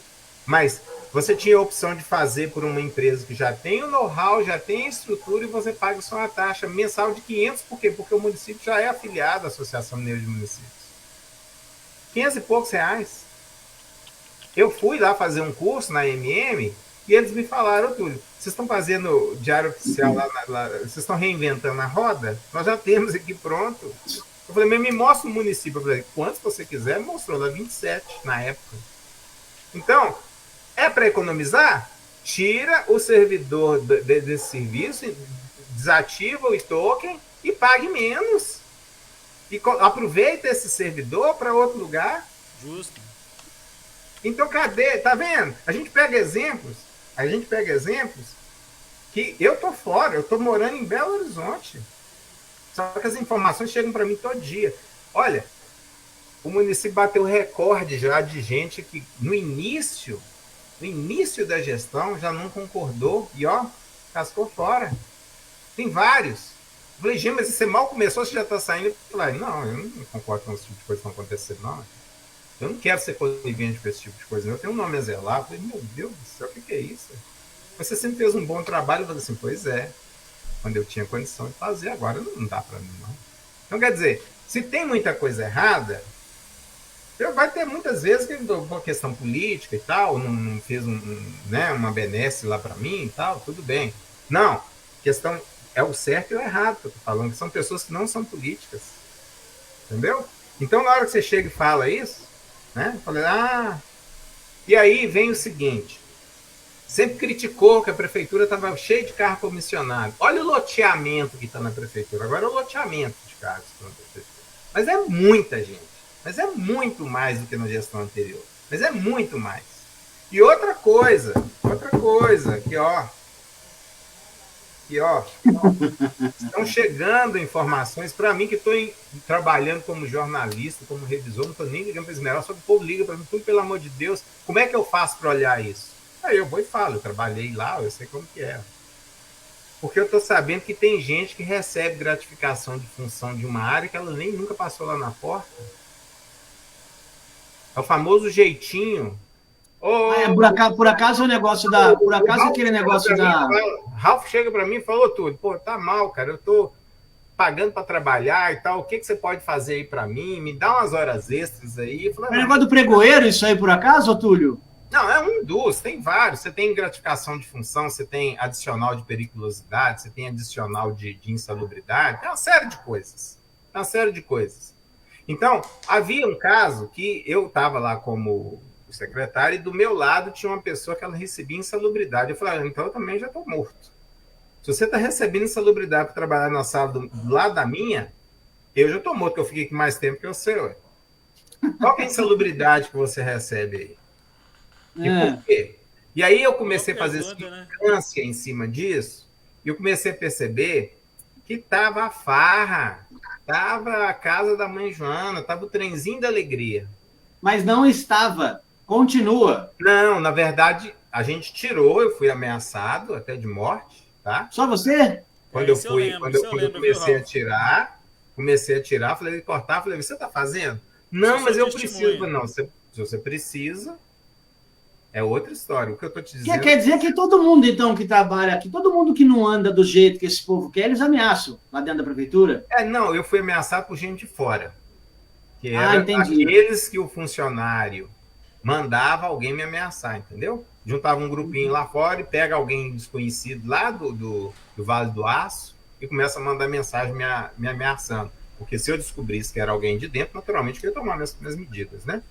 mas você tinha a opção de fazer por uma empresa que já tem o know-how, já tem a estrutura, e você paga só uma taxa mensal de 500. Por quê? Porque o município já é afiliado à Associação Mineira de Municípios. 500 e poucos reais. Eu fui lá fazer um curso na MM e eles me falaram, Túlio, vocês estão fazendo Diário Oficial lá, vocês estão reinventando a roda? Nós já temos aqui pronto. Eu falei, mas me mostra o município. Eu falei, quantos você quiser, mostrou lá 27 na época. Então, é para economizar? Tira o servidor desse serviço, desativa o token e pague menos. E aproveita esse servidor para outro lugar. Justo. Então, cadê? Tá vendo? A gente pega exemplos que eu tô fora, eu tô morando em Belo Horizonte. Só que as informações chegam para mim todo dia. Olha, o município bateu recorde já de gente que no início da gestão já não concordou e ó, cascou fora. Tem vários. Eu falei, gente, mas você mal começou, você já está saindo. Eu falei, não, eu não concordo com esse tipo de coisa que estão acontecendo, não. Eu não quero ser conivente com esse tipo de coisa, não. Eu tenho um nome a zelar. Eu falei, meu Deus do céu, o que é isso? Você sempre fez um bom trabalho. Eu falei assim, pois é. Quando eu tinha condição de fazer, agora não dá para mim, não. Então, quer dizer, se tem muita coisa errada, vai ter muitas vezes que por questão política e tal, não fez uma benesse lá para mim e tal, tudo bem. Não, questão é o certo e o errado que eu tô falando, que são pessoas que não são políticas. Entendeu? Então, na hora que você chega e fala isso, né? Eu falei, e aí vem o seguinte, sempre criticou que a prefeitura estava cheia de carro comissionado. Olha o loteamento que está na prefeitura. Agora é o loteamento de carros que estão na prefeitura. Mas é muita gente. Mas é muito mais do que na gestão anterior. Mas é muito mais. E outra coisa, que ó, estão chegando informações para mim que estou trabalhando como jornalista, como revisor, não estou nem ligando para Esmeralda, só que o povo liga para mim, tudo pelo amor de Deus, como é que eu faço para olhar isso? Aí eu vou e falo, eu trabalhei lá, eu sei como que é. Porque eu estou sabendo que tem gente que recebe gratificação de função de uma área que ela nem nunca passou lá na porta. É o famoso jeitinho. Por acaso o negócio da. Por acaso aquele negócio da. Ralf chega para mim e falou tudo. Pô, tá mal, cara. Eu tô pagando para trabalhar e tal. O que você pode fazer aí para mim? Me dá umas horas extras aí. Eu falei, é negócio do pregoeiro, isso aí, por acaso, Túlio? Não, é um dos, tem vários. Você tem gratificação de função, você tem adicional de periculosidade, você tem adicional de insalubridade, tem uma série de coisas. Então, havia um caso que eu estava lá como secretário e do meu lado tinha uma pessoa que ela recebia insalubridade. Eu falei, então eu também já estou morto. Se você está recebendo insalubridade para trabalhar na sala do lado da minha, eu já estou morto, porque eu fiquei aqui mais tempo que eu sei. Ué. Qual que é a insalubridade que você recebe aí? E por quê? E aí eu comecei a fazer significância em cima disso e eu comecei a perceber que estava a farra, estava a casa da mãe Joana, estava o trenzinho da alegria. Mas não estava. Continua. Não, na verdade, a gente tirou, eu fui ameaçado até de morte, tá? Só você? Quando eu comecei a tirar, falei, cortar, falei, você está fazendo? Não, mas eu preciso. Não, se você precisa, é outra história. O que eu estou te dizendo... Quer dizer que todo mundo, então, que trabalha aqui, todo mundo que não anda do jeito que esse povo quer, eles ameaçam lá dentro da prefeitura? Não, eu fui ameaçado por gente de fora. Que entendi. Aqueles que o funcionário mandava alguém me ameaçar, entendeu? Juntava um grupinho lá fora e pega alguém desconhecido lá do Vale do Aço e começa a mandar mensagem me ameaçando. Porque se eu descobrisse que era alguém de dentro, naturalmente eu ia tomar minhas medidas, né?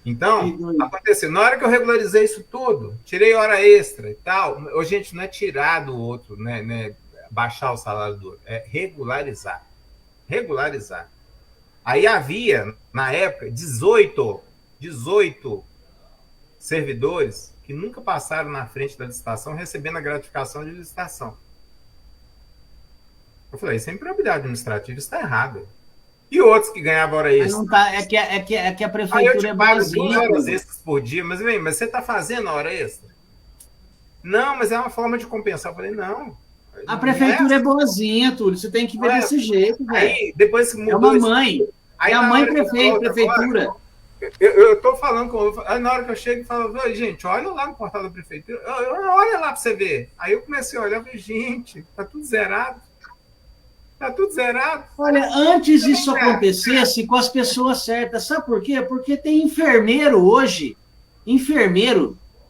Então, aconteceu. Na hora que eu regularizei isso tudo, tirei hora extra e tal. Gente, não é tirar do outro, né? Baixar o salário do outro. É regularizar. Regularizar. Aí havia, na época, 18 servidores que nunca passaram na frente da licitação recebendo a gratificação de licitação. Eu falei, isso é improbidade administrativa, isso está errado. E outros que ganhavam hora extra. Não tá, é que a prefeitura é boazinha. 2 horas extras por dia, mas você está fazendo hora extra? Não, mas é uma forma de compensar. Eu falei, não. A prefeitura é boazinha, Túlio. Você tem que ver desse jeito, velho. Aí, depois que mudou. É uma mãe. É a mãe prefeitura. Eu estou falando com. Aí na hora que eu chego e falo, gente, olha lá no portal da prefeitura, olha lá para você ver. Aí eu comecei a olhar e falei, gente, tá tudo zerado. Tá tudo zerado. Olha, antes isso acontecesse com as pessoas certas, sabe por quê? Porque tem enfermeiro hoje,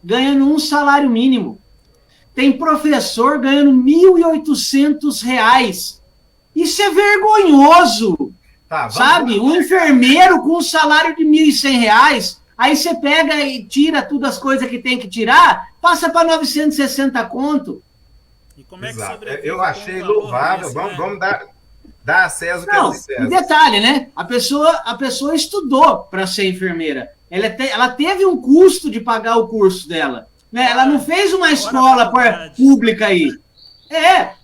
ganhando um salário mínimo. Tem professor ganhando R$1.800. Isso é vergonhoso. Tá, sabe? Um enfermeiro com um salário de R$1.100, aí você pega e tira todas as coisas que tem que tirar, passa para 960 conto. E como é que sobrevive? Eu achei louvável. Vamos dar a César o que é César. E detalhe, né? A pessoa estudou para ser enfermeira. Ela teve um custo de pagar o curso dela. Né? Ela não fez uma escola pública aí.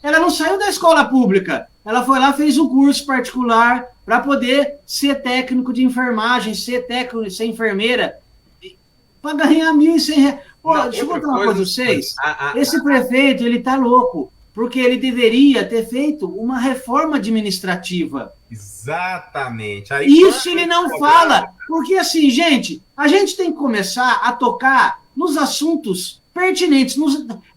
Ela não saiu da escola pública. Ela foi lá, fez um curso particular para poder ser técnico de enfermagem, ser enfermeira, para ganhar R$1.100. Pô, deixa eu contar uma coisa para vocês. Esse prefeito, ele tá louco, porque ele deveria ter feito uma reforma administrativa. Exatamente. Isso ele não fala, porque assim, gente, a gente tem que começar a tocar nos assuntos pertinentes,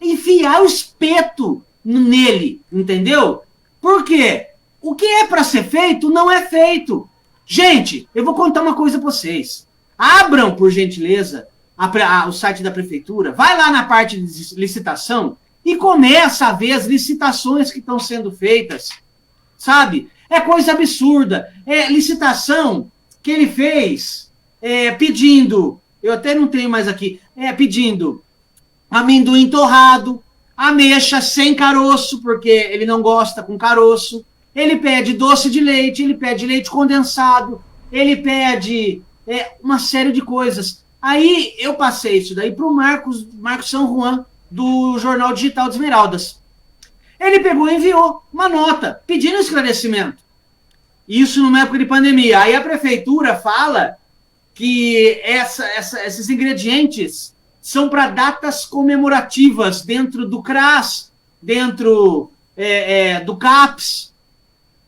enfiar o espeto nele, entendeu? Por quê? O que é para ser feito não é feito. Gente, eu vou contar uma coisa para vocês. Abram, por gentileza, o site da prefeitura, vai lá na parte de licitação e começa a ver as licitações que estão sendo feitas. Sabe? É coisa absurda. É licitação que ele fez pedindo, eu até não tenho mais aqui, pedindo amendoim torrado, ameixa sem caroço, porque ele não gosta com caroço. Ele pede doce de leite, ele pede leite condensado, ele pede uma série de coisas. Aí eu passei isso daí para o Marcos São Juan, do Jornal Digital de Esmeraldas. Ele pegou e enviou uma nota pedindo esclarecimento. Isso numa época de pandemia. Aí a prefeitura fala que esses ingredientes são para datas comemorativas dentro do CRAS, dentro do CAPS.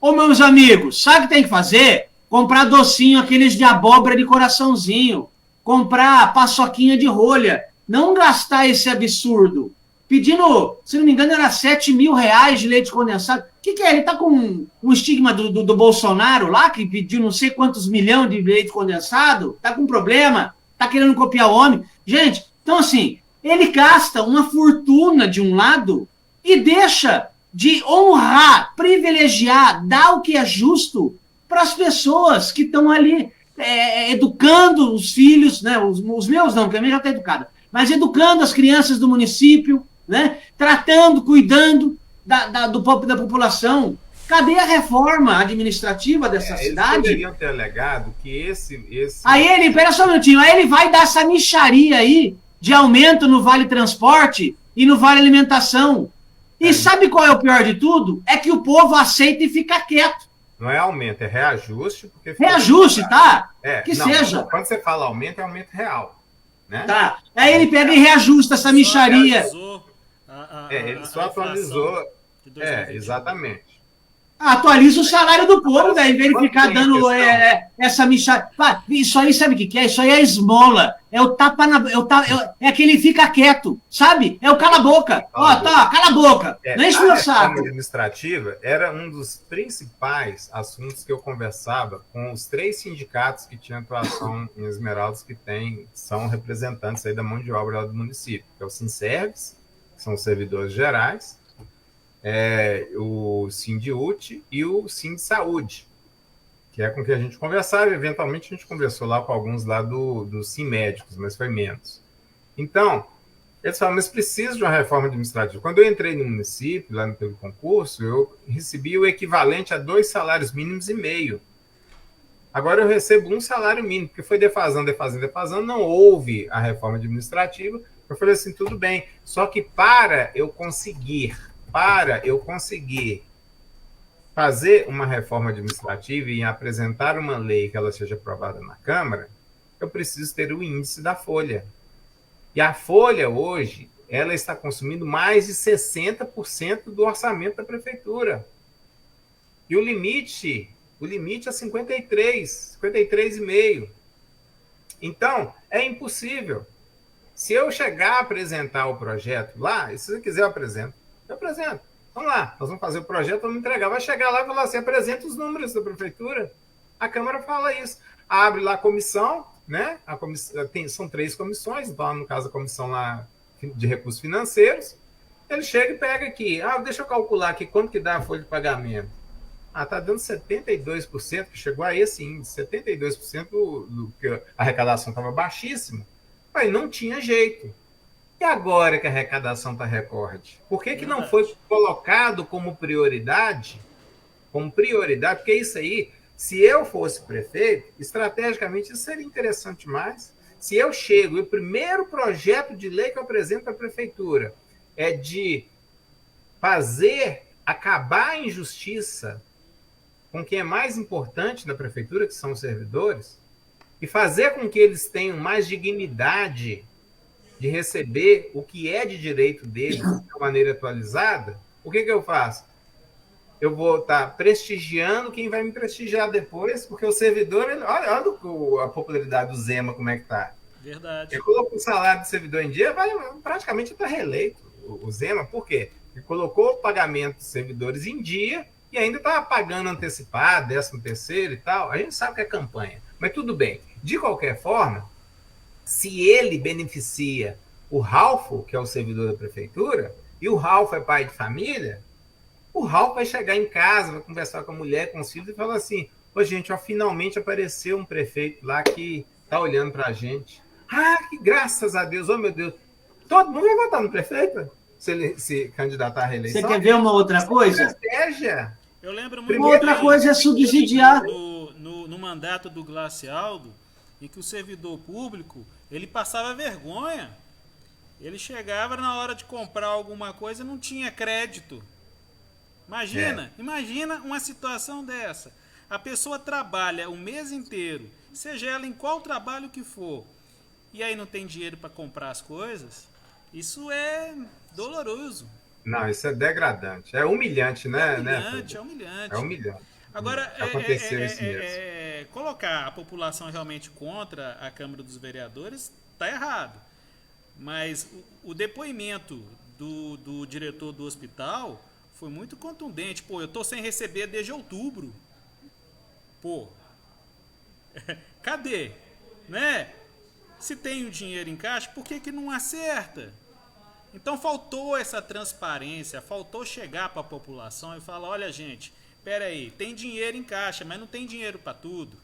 Ô, meus amigos, sabe o que tem que fazer? Comprar docinho, aqueles de abóbora de coraçãozinho. Comprar paçoquinha de rolha. Não gastar esse absurdo. Pedindo, se não me engano, era 7 mil reais de leite condensado. O que é? Ele tá com um estigma do Bolsonaro lá, que pediu não sei quantos milhões de leite condensado? Tá com problema? Tá querendo copiar o homem? Gente, então assim, ele gasta uma fortuna de um lado e deixa de honrar, privilegiar, dar o que é justo para as pessoas que estão ali educando os filhos, né? Os meus não, porque a minha já está educada, mas educando as crianças do município, né? Tratando, cuidando da população. Cadê a reforma administrativa dessa cidade? Eles poderiam ter alegado que esse... Aí ele, pera só um minutinho, aí ele vai dar essa mixaria aí de aumento no Vale Transporte e no Vale Alimentação. E sabe qual é o pior de tudo? É que o povo aceita e fica quieto. Não é aumento, é reajuste. Porque reajuste, tá? Que não, seja. Quando você fala aumento, é aumento real. Né? Tá. Aí ele pega e reajusta essa mixaria. Ele só atualizou. Exatamente. Atualiza o salário do povo, daí em vez de ficar dando essa mixaria. Isso aí, sabe o que é? Isso aí é esmola. É o tapa na. É que ele fica quieto, sabe? É o cala a boca. Cala a boca. Não enche meu saco. A reforma administrativa era um dos principais assuntos que eu conversava com os 3 sindicatos que tinham atuação em Esmeraldas, são representantes aí da mão de obra lá do município, que é o Sinservice, que são os servidores gerais, o Sindiúti e o Sinsaúde, que é com que a gente conversava. Eventualmente a gente conversou lá com alguns lá do Sinmédicos, mas foi menos. Então, eles falaram, mas precisa de uma reforma administrativa. Quando eu entrei no município, lá pelo concurso, eu recebi o equivalente a 2 salários mínimos e meio. Agora eu recebo 1 salário mínimo, porque foi defasando, não houve a reforma administrativa. Eu falei assim, tudo bem, só que para eu conseguir fazer uma reforma administrativa e apresentar uma lei que ela seja aprovada na Câmara, eu preciso ter o índice da Folha. E a Folha, hoje, ela está consumindo mais de 60% do orçamento da Prefeitura. E o limite é 53,5%. Então, é impossível. Se eu chegar a apresentar o projeto lá, e se você quiser eu apresento. Vamos lá, nós vamos fazer o projeto, vamos entregar. Vai chegar lá e falar assim, apresenta os números da prefeitura. A Câmara fala isso. Abre lá a comissão, né? São 3 comissões, então no caso a comissão lá de recursos financeiros. Ele chega e pega aqui, deixa eu calcular aqui quanto que dá a folha de pagamento. Tá dando 72%, que chegou a esse índice, 72% do que a arrecadação estava baixíssima. Aí não tinha jeito. E agora que a arrecadação está recorde? Por que não foi colocado como prioridade? Porque isso aí, se eu fosse prefeito, estrategicamente isso seria interessante demais. Se eu chego e o primeiro projeto de lei que eu apresento para a prefeitura é de acabar a injustiça com quem é mais importante na prefeitura, que são os servidores, e fazer com que eles tenham mais dignidade de receber o que é de direito deles de maneira atualizada, o que eu faço? Eu vou estar prestigiando quem vai me prestigiar depois, porque o servidor, olha a popularidade do Zema, como é que está. Verdade. Ele colocou o salário do servidor em dia, vai praticamente estar reeleito o Zema. Por quê? Ele colocou o pagamento dos servidores em dia e ainda estava pagando antecipado, 13º e tal. A gente sabe que é campanha, mas tudo bem. De qualquer forma, se ele beneficia o Ralfo, que é o servidor da prefeitura, e o Ralfo é pai de família, o Ralfo vai chegar em casa, vai conversar com a mulher, com os filhos e falar assim, gente, finalmente apareceu um prefeito lá que está olhando para a gente. Que graças a Deus, meu Deus. Todo mundo vai votar no prefeito se ele se candidatar à reeleição. Você quer ver uma outra coisa? Estratégia. Eu lembro muito uma outra coisa é subsidiar. No no mandato do Glacialdo, em que o servidor público, ele passava vergonha. Ele chegava na hora de comprar alguma coisa e não tinha crédito. Imagina uma situação dessa. A pessoa trabalha o mês inteiro, seja ela em qual trabalho que for, e aí não tem dinheiro para comprar as coisas. Isso é doloroso. Não, isso é degradante. É humilhante, né? É humilhante, é humilhante. É humilhante. Agora, Aconteceu isso mesmo. Colocar a população realmente contra a Câmara dos Vereadores está errado. Mas o depoimento do diretor do hospital foi muito contundente. Pô, eu tô sem receber desde outubro. Pô, cadê? Né? Se tem o dinheiro em caixa, por que não acerta? Então faltou essa transparência, faltou chegar para a população e falar, olha gente, peraí, tem dinheiro em caixa, mas não tem dinheiro para tudo.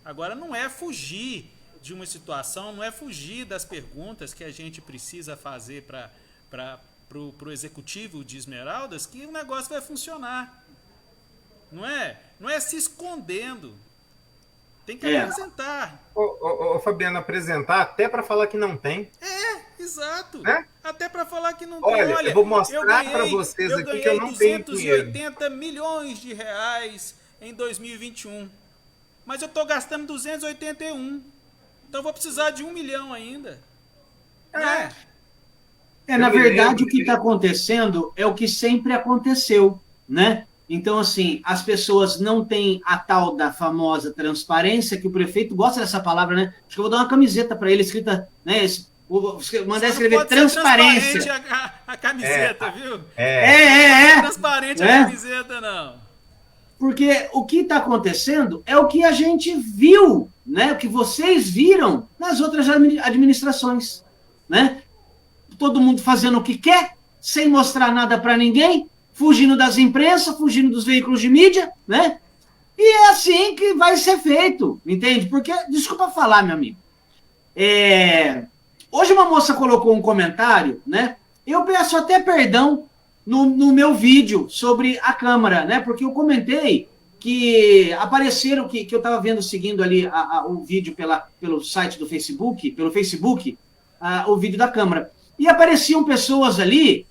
Agora não é fugir de uma situação, não é fugir das perguntas que a gente precisa fazer para o executivo de Esmeraldas que o negócio vai funcionar. Não é se escondendo. Tem que apresentar. Ô, Fabiano, apresentar até para falar que não tem. Exato. Né? Até para falar que não Olha, tem. Olha, eu vou mostrar para vocês aqui que eu não tenho dinheiro. 280 milhões de reais em 2021. Mas eu estou gastando 281. Então eu vou precisar de 1 milhão ainda. Na verdade, o que está acontecendo é o que sempre aconteceu, né? Então, assim, as pessoas não têm a tal da famosa transparência, que o prefeito gosta dessa palavra, né? Acho que eu vou dar uma camiseta para ele escrita, né? Vou mandar escrever transparência. A camiseta, viu? Transparente a camiseta, não. Porque o que está acontecendo é o que a gente viu, né? O que vocês viram nas outras administrações, né? Todo mundo fazendo o que quer, sem mostrar nada para ninguém, fugindo das imprensas, fugindo dos veículos de mídia, né? E é assim que vai ser feito, entende? Porque, desculpa falar, meu amigo, hoje uma moça colocou um comentário, né? Eu peço até perdão no meu vídeo sobre a Câmara, né? Porque eu que apareceram, que eu estava vendo, seguindo ali o vídeo pelo site do Facebook, o vídeo da Câmara. E apareciam pessoas ali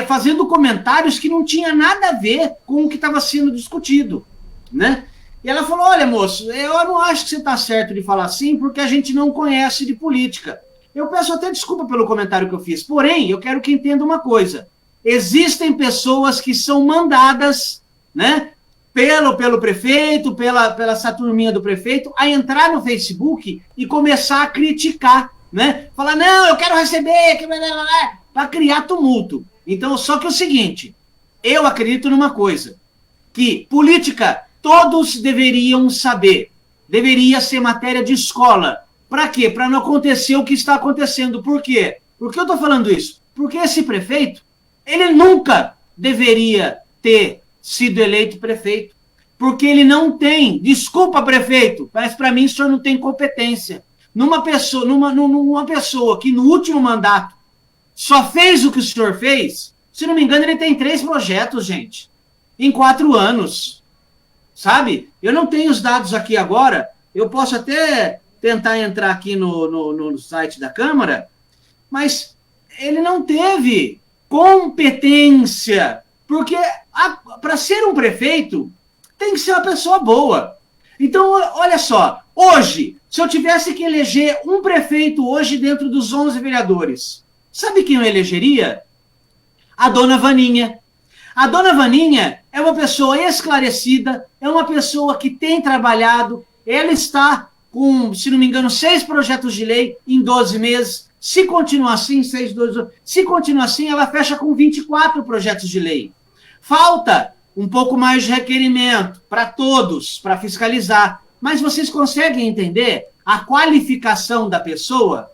fazendo comentários que não tinha nada a ver com o que estava sendo discutido, né? E ela falou, olha, moço, eu não acho que você está certo de falar assim, porque a gente não conhece de política. Eu peço até desculpa pelo comentário que eu fiz, porém, eu quero que entenda uma coisa. Existem pessoas que são mandadas, né, pelo prefeito, pela essa turminha do prefeito, a entrar no Facebook e começar a criticar, né? Falar, não, eu quero receber, para criar tumulto. Então, só que é o seguinte, eu acredito numa coisa, que política todos deveriam saber, deveria ser matéria de escola. Para quê? Para não acontecer o que está acontecendo. Por quê? Por que eu estou falando isso? Porque esse prefeito, ele nunca deveria ter sido eleito prefeito, porque ele não tem, desculpa prefeito, mas para mim o senhor não tem competência. Numa pessoa que no último mandato só fez o que o senhor fez, se não me engano ele tem 3 projetos, gente, em 4 anos, sabe? Eu não tenho os dados aqui agora, eu posso até tentar entrar aqui no site da Câmara, mas ele não teve competência, porque para ser um prefeito tem que ser uma pessoa boa. Então, olha só, hoje, se eu tivesse que eleger um prefeito hoje dentro dos 11 vereadores, sabe quem eu elegeria? A dona Vaninha. A dona Vaninha é uma pessoa esclarecida, é uma pessoa que tem trabalhado, ela está com, se não me engano, 6 projetos de lei em 12 meses. Se continuar assim, se continuar assim, ela fecha com 24 projetos de lei. Falta um pouco mais de requerimento para todos, para fiscalizar. Mas vocês conseguem entender a qualificação da pessoa?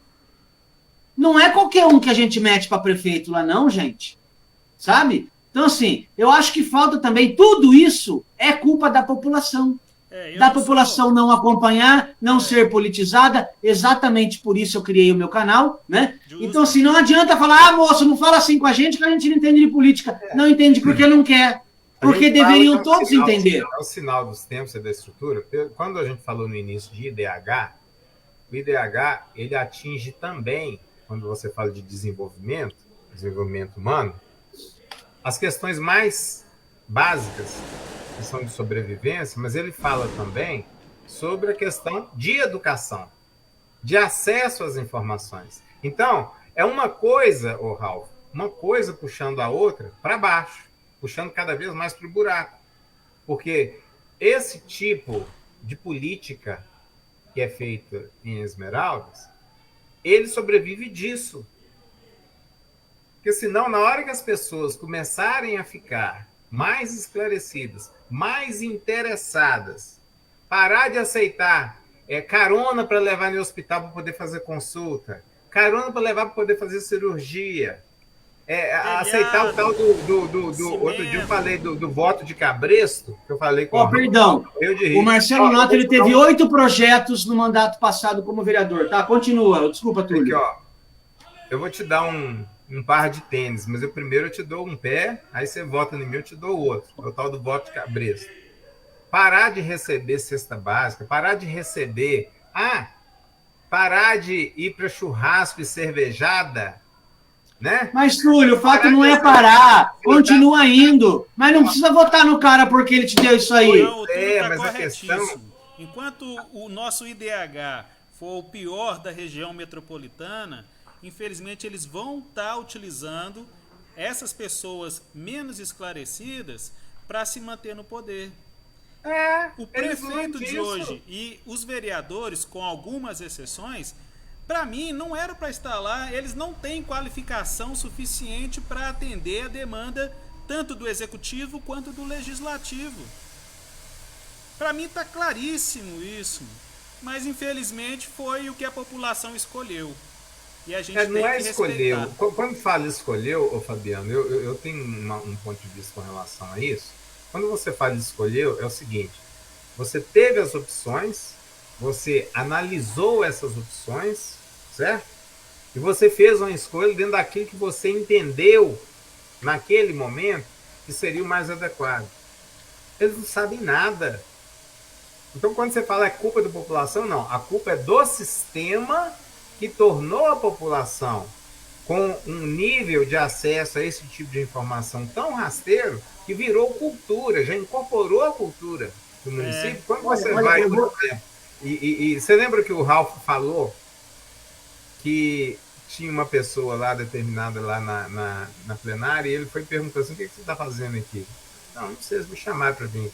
Não é qualquer um que a gente mete para prefeito lá não, gente. Sabe? Então, assim, eu acho que falta também, tudo isso é culpa da população. Da população não acompanhar, não ser politizada, exatamente por isso eu criei o meu canal, né? Justo. Então, assim, não adianta falar, moço, não fala assim com a gente que a gente não entende de política. Não entende porque não quer. Porque deveriam todos entender. É o sinal dos tempos e da estrutura. Quando a gente falou no início de IDH, o IDH ele atinge também, quando você fala de desenvolvimento humano, as questões mais básicas, que são de sobrevivência, mas ele fala também sobre a questão de educação, de acesso às informações. Então, é uma coisa, Ralf, uma coisa puxando a outra para baixo, puxando cada vez mais para o buraco. Porque esse tipo de política que é feita em Esmeraldas, ele sobrevive disso. Porque senão, na hora que as pessoas começarem a ficar mais esclarecidas, mais interessadas, parar de aceitar carona para levar no hospital para poder fazer consulta, carona para levar para poder fazer cirurgia, aceitar o tal do outro dia eu falei do voto de cabresto, que eu falei com perdão. O Marcelo Nota, ele teve 8 projetos no mandato passado como vereador, tá? Continua, desculpa, Túlio. Aqui, eu vou te dar um par de tênis, mas primeiro eu te dou um pé, aí você vota em mim, eu te dou o outro. É o tal do voto de cabresto. Parar de receber cesta básica, parar de receber... parar de ir para churrasco e cervejada, né? Mas, Túlio, o fato não é parar, continua indo, mas não precisa votar no cara porque ele te deu isso aí. Não, o Túlio tá corretíssimo. Enquanto o nosso IDH for o pior da região metropolitana, infelizmente eles vão estar utilizando essas pessoas menos esclarecidas para se manter no poder. O prefeito de hoje e os vereadores, com algumas exceções, para mim não era para estar lá. Eles não têm qualificação suficiente para atender a demanda tanto do executivo quanto do legislativo. Para mim está claríssimo isso, mas infelizmente foi o que a população escolheu. E a gente não é escolheu. Respeitar. Quando fala escolheu, Fabiano, eu tenho um ponto de vista com relação a isso. Quando você fala escolheu, é o seguinte: você teve as opções, você analisou essas opções, certo? E você fez uma escolha dentro daquilo que você entendeu naquele momento que seria o mais adequado. Eles não sabem nada. Então, quando você fala é culpa da população, não. A culpa é do sistema que tornou a população com um nível de acesso a esse tipo de informação tão rasteiro que virou cultura, já incorporou a cultura do município. Quando você vai, por exemplo, e você lembra que o Ralf falou que tinha uma pessoa lá determinada lá na plenária e ele foi perguntando assim: o que você está fazendo aqui? Não precisa me chamar para vir aqui.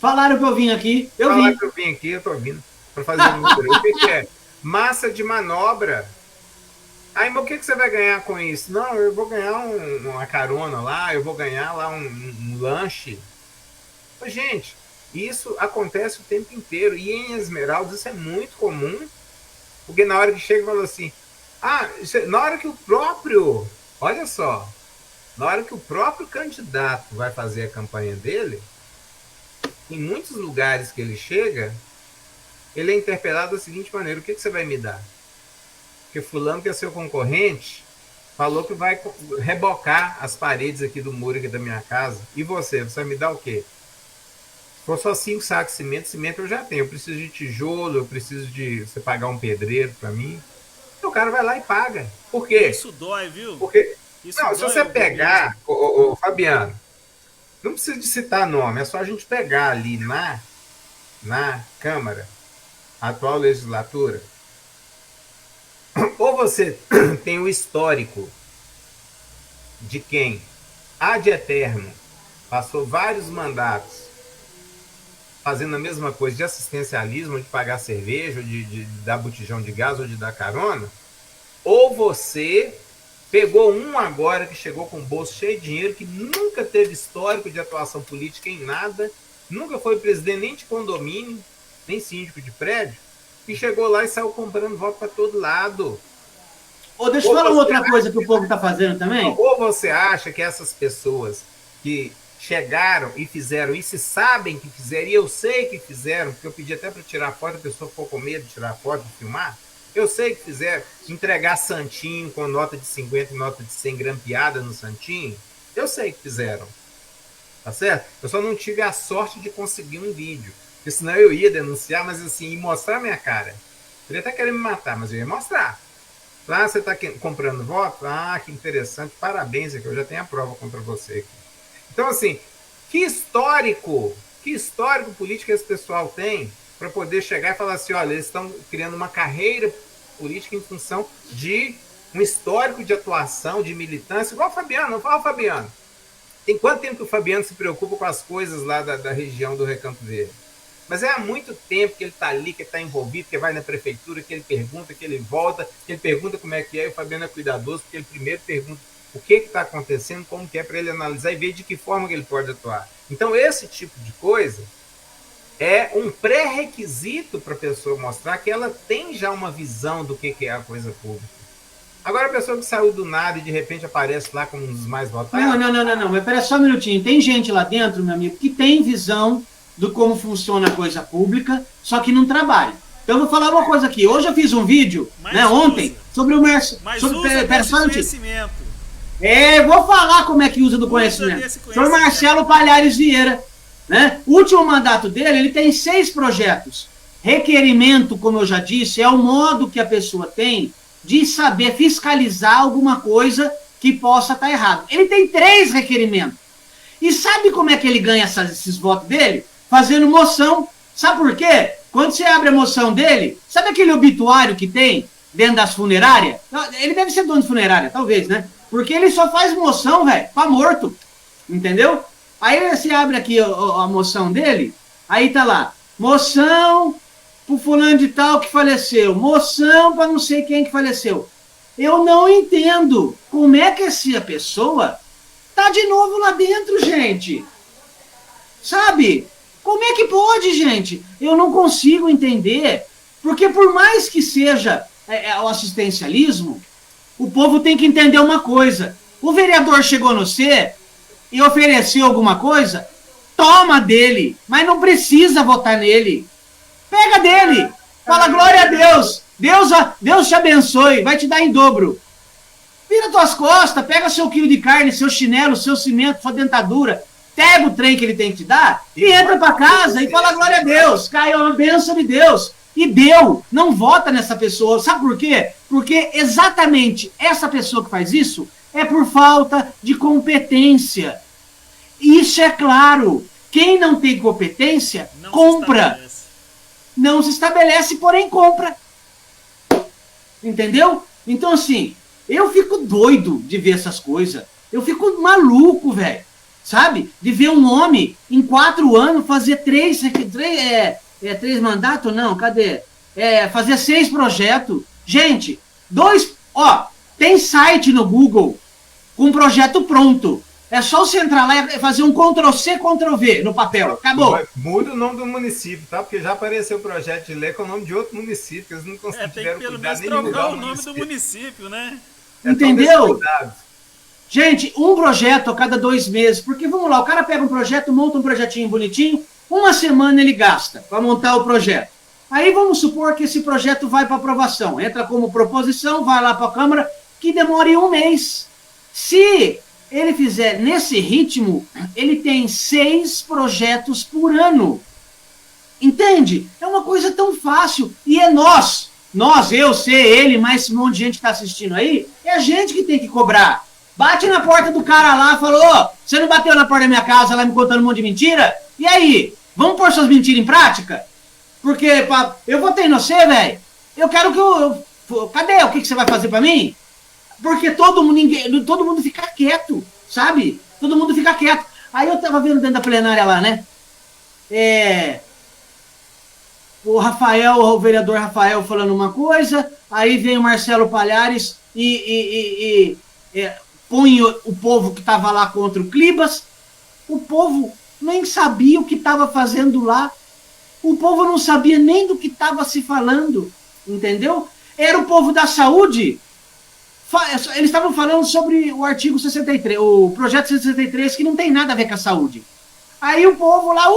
Falaram que eu vim aqui, Falaram que eu vim aqui, eu estou vindo para fazer o que é? Massa de manobra. Aí, mas o que você vai ganhar com isso? Não, eu vou ganhar uma carona lá, eu vou ganhar lá um lanche. Mas, gente, isso acontece o tempo inteiro. E em Esmeraldas isso é muito comum. Porque na hora que chega e fala assim, na hora que o próprio, olha só, na hora que o próprio candidato vai fazer a campanha dele, em muitos lugares que ele chega, ele é interpelado da seguinte maneira: o que você vai me dar? Porque fulano, que é seu concorrente, falou que vai rebocar as paredes aqui do muro aqui da minha casa. E você vai me dar o quê? Se for só 5 sacos de cimento eu já tenho. Eu preciso de tijolo, eu preciso de você pagar um pedreiro para mim. Então o cara vai lá e paga. Por quê? Isso dói, viu? Porque Isso não, se você pegar, ô, Fabiano, não precisa de citar nome, é só a gente pegar ali na Câmara, a atual legislatura, ou você tem o histórico de quem, ad eterno, passou vários mandatos fazendo a mesma coisa de assistencialismo, de pagar cerveja, de dar botijão de gás ou de dar carona, ou você pegou um agora que chegou com o bolso cheio de dinheiro, que nunca teve histórico de atuação política em nada, nunca foi presidente nem de condomínio, nem síndico de prédio, e chegou lá e saiu comprando voto para todo lado. Deixa eu falar outra coisa que o povo está fazendo também. Ou você acha que essas pessoas que chegaram e fizeram isso e sabem que fizeram, e eu sei que fizeram, porque eu pedi até para tirar foto, a pessoa ficou com medo de tirar foto e filmar, eu sei que fizeram, entregar santinho com nota de 50 e nota de 100 grampeada no santinho, eu sei que fizeram. tá certo? Eu só não tive a sorte de conseguir um vídeo, porque senão eu ia denunciar, mas assim, e mostrar minha cara. Ele até queria me matar, mas eu ia mostrar. Lá você está comprando voto? Ah, que interessante, parabéns, aqui eu já tenho a prova contra você aqui. Então, assim, que histórico político esse pessoal tem para poder chegar e falar assim, olha, eles estão criando uma carreira política em função de um histórico de atuação, de militância, igual o Fabiano. Fala, Fabiano. Tem quanto tempo que o Fabiano se preocupa com as coisas lá da região do Recanto Verde? Mas é há muito tempo que ele está ali, que ele está envolvido, que ele vai na prefeitura, que ele pergunta, que ele volta, que ele pergunta como é que é, e o Fabiano é cuidadoso, porque ele primeiro pergunta o que está acontecendo, como que é, para ele analisar e ver de que forma que ele pode atuar. Então, esse tipo de coisa é um pré-requisito para a pessoa mostrar que ela tem já uma visão do que é a coisa pública. Agora, a pessoa que saiu do nada e de repente aparece lá como um dos mais votados... Não, mas pera só um minutinho. Tem gente lá dentro, meu amigo, que tem visão do como funciona a coisa pública, só que não trabalha. Então, eu vou falar uma coisa aqui. Hoje eu fiz um vídeo, ontem, sobre o Marcelo... Mas usa desse conhecimento. Vou falar como é que usa do conhecimento. Senhor Marcelo Palhares Vieira, né? O último mandato dele, ele tem 6 projetos. Requerimento, como eu já disse, é o modo que a pessoa tem de saber fiscalizar alguma coisa que possa estar errado. Ele tem 3 requerimentos. E sabe como é que ele ganha esses votos dele? Fazendo moção. Sabe por quê? Quando você abre a moção dele, sabe aquele obituário que tem dentro das funerárias? Ele deve ser dono de funerária, talvez, né? Porque ele só faz moção, velho, pra morto. Entendeu? Aí você abre aqui a moção dele, aí tá lá, moção pro fulano de tal que faleceu, moção pra não sei quem que faleceu. Eu não entendo como é que essa pessoa tá de novo lá dentro, gente. Sabe? Como é que pode, gente? Eu não consigo entender. Porque por mais que seja o assistencialismo, o povo tem que entender uma coisa. O vereador chegou no C e ofereceu alguma coisa, toma dele, mas não precisa votar nele. Pega dele, fala glória a Deus, Deus te abençoe, vai te dar em dobro. Vira tuas costas, pega seu quilo de carne, seu chinelo, seu cimento, sua dentadura, pega o trem que ele tem que te dar e entra pra casa e fala glória a Deus, caiu a bênção de Deus. E deu, não vota nessa pessoa. Sabe por quê? Porque exatamente essa pessoa que faz isso é por falta de competência. Isso é claro. Quem não tem competência, não compra. Não se estabelece, porém compra. Entendeu? Então, assim, eu fico doido de ver essas coisas. Eu fico maluco, velho. Sabe? De ver um homem em 4 anos fazer 3 mandatos? Não, cadê? Fazer 6 projetos. Gente, tem site no Google com projeto pronto. É só você entrar lá e fazer um Ctrl+C, Ctrl+V no papel. Acabou. Muda o nome do município, tá? Porque já apareceu o projeto de lei com o nome de outro município, que eles não conseguiram tem que pelo menos trocar o nome do município, né? Entendeu? Gente, um projeto a cada 2 meses. Porque, vamos lá, o cara pega um projeto, monta um projetinho bonitinho, 1 semana ele gasta para montar o projeto. Aí vamos supor que esse projeto vai para aprovação. Entra como proposição, vai lá para a Câmara, que demore 1 mês. Se ele fizer nesse ritmo, ele tem 6 projetos por ano. Entende? É uma coisa tão fácil. E é nós, eu, você, ele, mais esse monte de gente que está assistindo aí, é a gente que tem que cobrar. Bate na porta do cara lá e falou, você não bateu na porta da minha casa lá me contando um monte de mentira? E aí? Vamos pôr suas mentiras em prática? Porque eu votei no você, velho. Eu quero que cadê? O que você vai fazer pra mim? Porque todo mundo fica quieto, sabe? Todo mundo fica quieto. Aí eu tava vendo dentro da plenária lá, né? O vereador Rafael falando uma coisa, aí vem o Marcelo Palhares e põe o povo que tava lá contra o Clibas. O povo nem sabia o que estava fazendo lá. O povo não sabia nem do que estava se falando, entendeu? Era o povo da saúde. Eles estavam falando sobre o artigo 63, o projeto 63, que não tem nada a ver com a saúde. Aí o povo lá,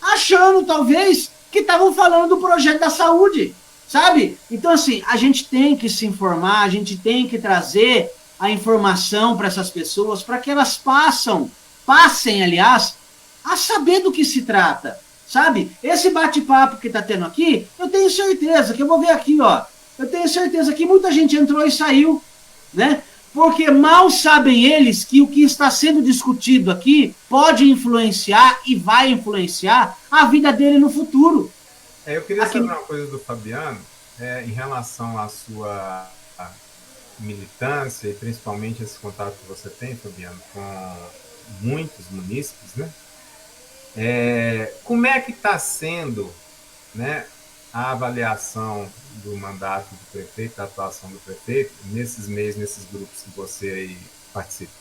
achando talvez que estavam falando do projeto da saúde, sabe? Então, assim, a gente tem que se informar, a gente tem que trazer a informação para essas pessoas, para que elas passem, aliás, a saber do que se trata, sabe? Esse bate-papo que está tendo aqui, eu tenho certeza que eu vou ver aqui, ó. Eu tenho certeza que muita gente entrou e saiu, né? Porque mal sabem eles que o que está sendo discutido aqui pode influenciar e vai influenciar a vida dele no futuro. Eu queria saber uma coisa do Fabiano, em relação à sua militância e principalmente esse contato que você tem, Fabiano, com muitos munícipes, né? Como é que está sendo, né, a avaliação do mandato do prefeito, da atuação do prefeito, nesses meios, nesses grupos que você aí participa?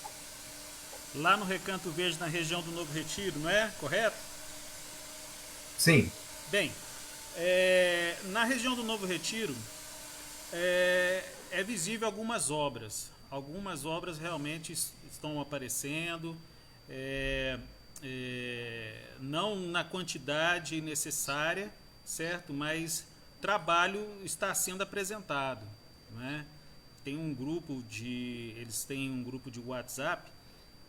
Lá no Recanto Verde, na região do Novo Retiro, não é? Correto? Sim. Bem, na região do Novo Retiro, é visível algumas obras. Algumas obras realmente estão aparecendo, não na quantidade necessária, certo? Mas trabalho está sendo apresentado, né? Tem um grupo eles têm um grupo de WhatsApp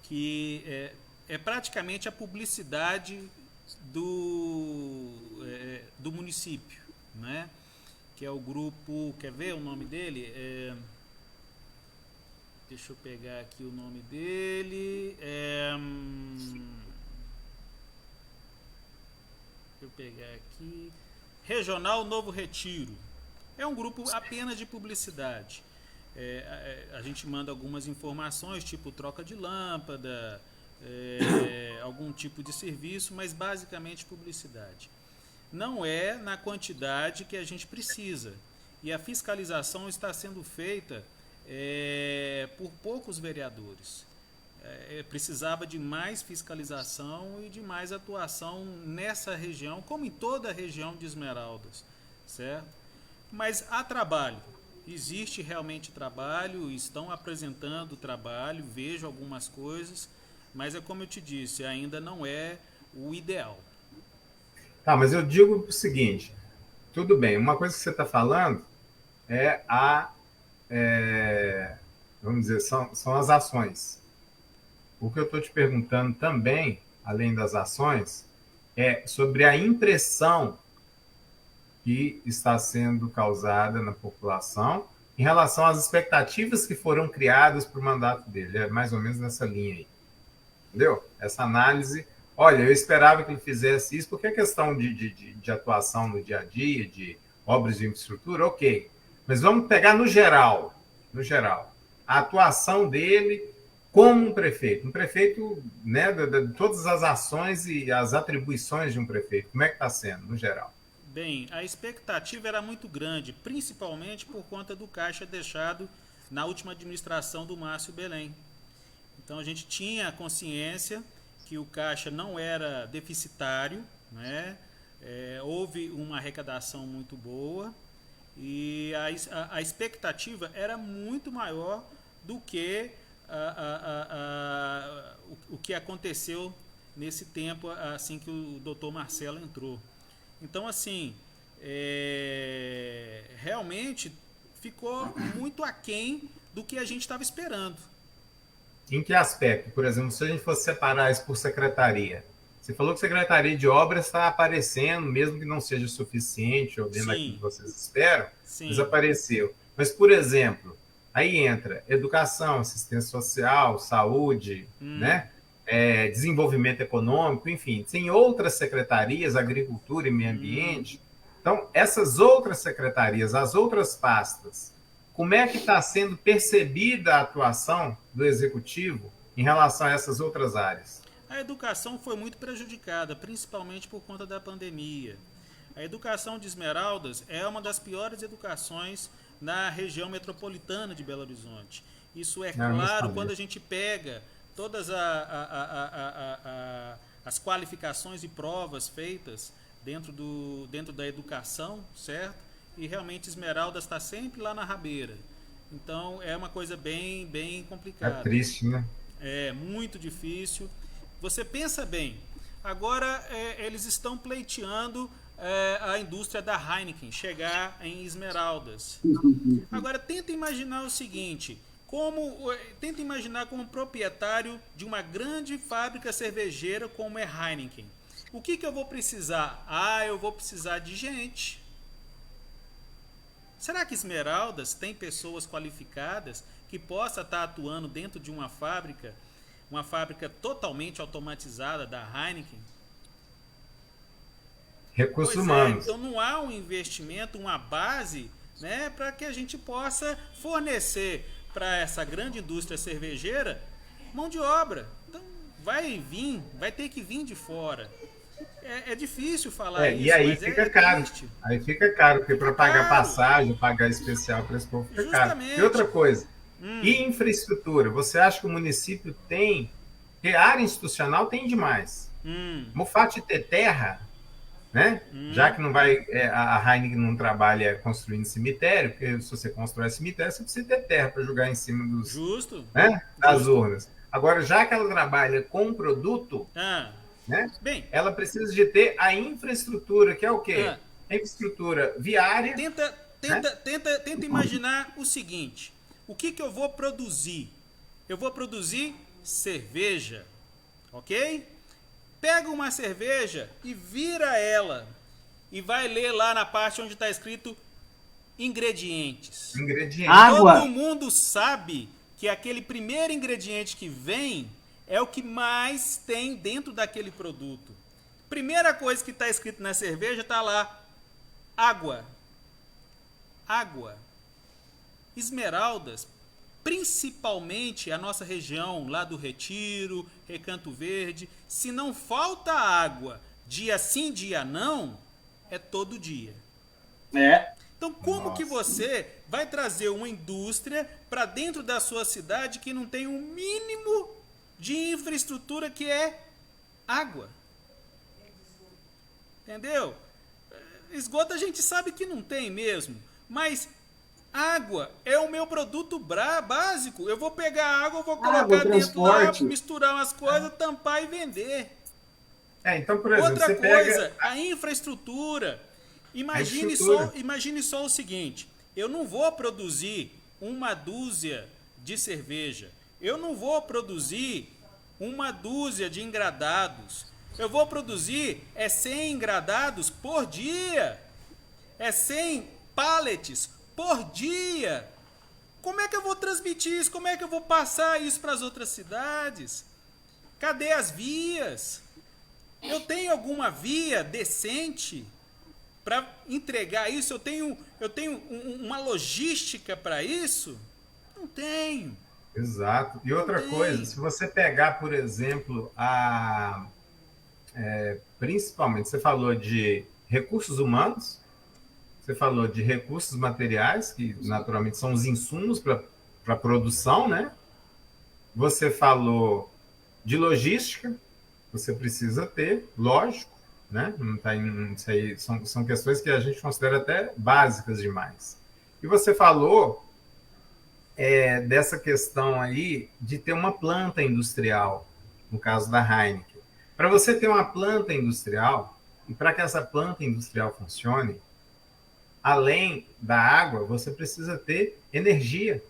que é praticamente a publicidade do município, né? Que é o grupo, quer ver o nome dele? Deixa eu pegar aqui o nome dele. Deixa eu pegar aqui. Regional Novo Retiro. É um grupo apenas de publicidade. A gente manda algumas informações, tipo troca de lâmpada, algum tipo de serviço, mas basicamente publicidade. Não é na quantidade que a gente precisa. E a fiscalização está sendo feita por poucos vereadores. Precisava de mais fiscalização e de mais atuação nessa região, como em toda a região de Esmeraldas, certo? Mas há trabalho, existe realmente trabalho, estão apresentando trabalho, vejo algumas coisas, mas é como eu te disse, ainda não é o ideal. Tá, mas eu digo o seguinte, tudo bem, uma coisa que você está falando vamos dizer, são as ações. O que eu estou te perguntando também, além das ações, é sobre a impressão que está sendo causada na população em relação às expectativas que foram criadas para o mandato dele. É mais ou menos nessa linha aí. Entendeu? Essa análise. Olha, eu esperava que ele fizesse isso, porque é questão de atuação no dia a dia, de obras de infraestrutura, ok. Mas vamos pegar no geral. No geral. A atuação dele como um prefeito, né, de todas as ações e as atribuições de um prefeito, como é que está sendo, no geral? Bem, a expectativa era muito grande, principalmente por conta do caixa deixado na última administração do Márcio Belém. Então a gente tinha consciência que o caixa não era deficitário, né? Houve uma arrecadação muito boa e a expectativa era muito maior do que o que aconteceu nesse tempo assim que o doutor Marcelo entrou. Então, assim, realmente ficou muito aquém do que a gente estava esperando. Em que aspecto? Por exemplo, se a gente fosse separar isso por secretaria, você falou que a Secretaria de Obras está aparecendo, mesmo que não seja suficiente, ou dentro daquilo que vocês esperam, desapareceu. Mas, por exemplo, aí entra educação, assistência social, saúde, né? Desenvolvimento econômico, enfim, tem outras secretarias, agricultura e meio ambiente. Então, essas outras secretarias, as outras pastas, como é que está sendo percebida a atuação do Executivo em relação a essas outras áreas? A educação foi muito prejudicada, principalmente por conta da pandemia. A educação de Esmeraldas é uma das piores educações na região metropolitana de Belo Horizonte. Isso é claro quando a gente pega todas as qualificações e provas feitas dentro da educação, certo? E realmente Esmeraldas está sempre lá na rabeira. Então é uma coisa bem complicada. É triste, né? É muito difícil. Você pensa bem, agora eles estão pleiteando a indústria da Heineken chegar em Esmeraldas. Agora tenta imaginar o seguinte: Tenta imaginar como proprietário de uma grande fábrica cervejeira como é Heineken. O que eu vou precisar? Eu vou precisar de gente. Será que Esmeraldas tem pessoas qualificadas que possa estar atuando dentro de uma fábrica totalmente automatizada da Heineken? Recursos humanos. Então não há um investimento, uma base, né, para que a gente possa fornecer para essa grande indústria cervejeira mão de obra. Então vai ter que vir de fora. É difícil falar isso, e aí mas fica caro. triste. Aí fica caro, porque para pagar passagem, pagar especial para esse povo fica caro. E outra coisa, e infraestrutura? Você acha que o município tem? Porque a área institucional tem demais. O fato de ter terra, né? Já que não vai, a Heineken não trabalha construindo cemitério, porque se você constrói cemitério, você precisa ter terra para jogar em cima dos, das urnas. Agora, já que ela trabalha com produto, né? Bem, ela precisa de ter a infraestrutura, que é o quê? A infraestrutura viária. Tenta imaginar o seguinte: o que eu vou produzir? Eu vou produzir cerveja, ok? Pega uma cerveja e vira ela e vai ler lá na parte onde está escrito ingredientes. Água. Todo mundo sabe que aquele primeiro ingrediente que vem é o que mais tem dentro daquele produto. Primeira coisa que está escrito na cerveja está lá: água. Água. Esmeraldas, principalmente a nossa região lá do Retiro, Recanto Verde, se não falta água dia sim, dia não, é todo dia. Então, como que você vai trazer uma indústria para dentro da sua cidade que não tem um mínimo de infraestrutura, que é água? Entendeu? Esgoto a gente sabe que não tem mesmo, mas água é o meu produto básico. Eu vou pegar água, eu vou colocar dentro lá, misturar umas coisas, tampar e vender. Então, por exemplo, outra você coisa, pega a infraestrutura. Imagine só o seguinte: eu não vou produzir uma dúzia de cerveja. Eu não vou produzir uma dúzia de engradados. Eu vou produzir 100 engradados por dia. 100 pallets por dia. Como é que eu vou transmitir isso? Como é que eu vou passar isso para as outras cidades? Cadê as vias? Eu tenho alguma via decente para entregar isso? Eu tenho uma logística para isso? Não tenho. Exato. E outra coisa, se você pegar, por exemplo, principalmente, você falou de recursos humanos, você falou de recursos materiais, que naturalmente são os insumos para a produção, né? Você falou de logística, você precisa ter, lógico, né? Não tá isso aí, são questões que a gente considera até básicas demais. E você falou dessa questão aí de ter uma planta industrial, no caso da Heineken. Para você ter uma planta industrial, e para que essa planta industrial funcione, além da água, você precisa ter energia.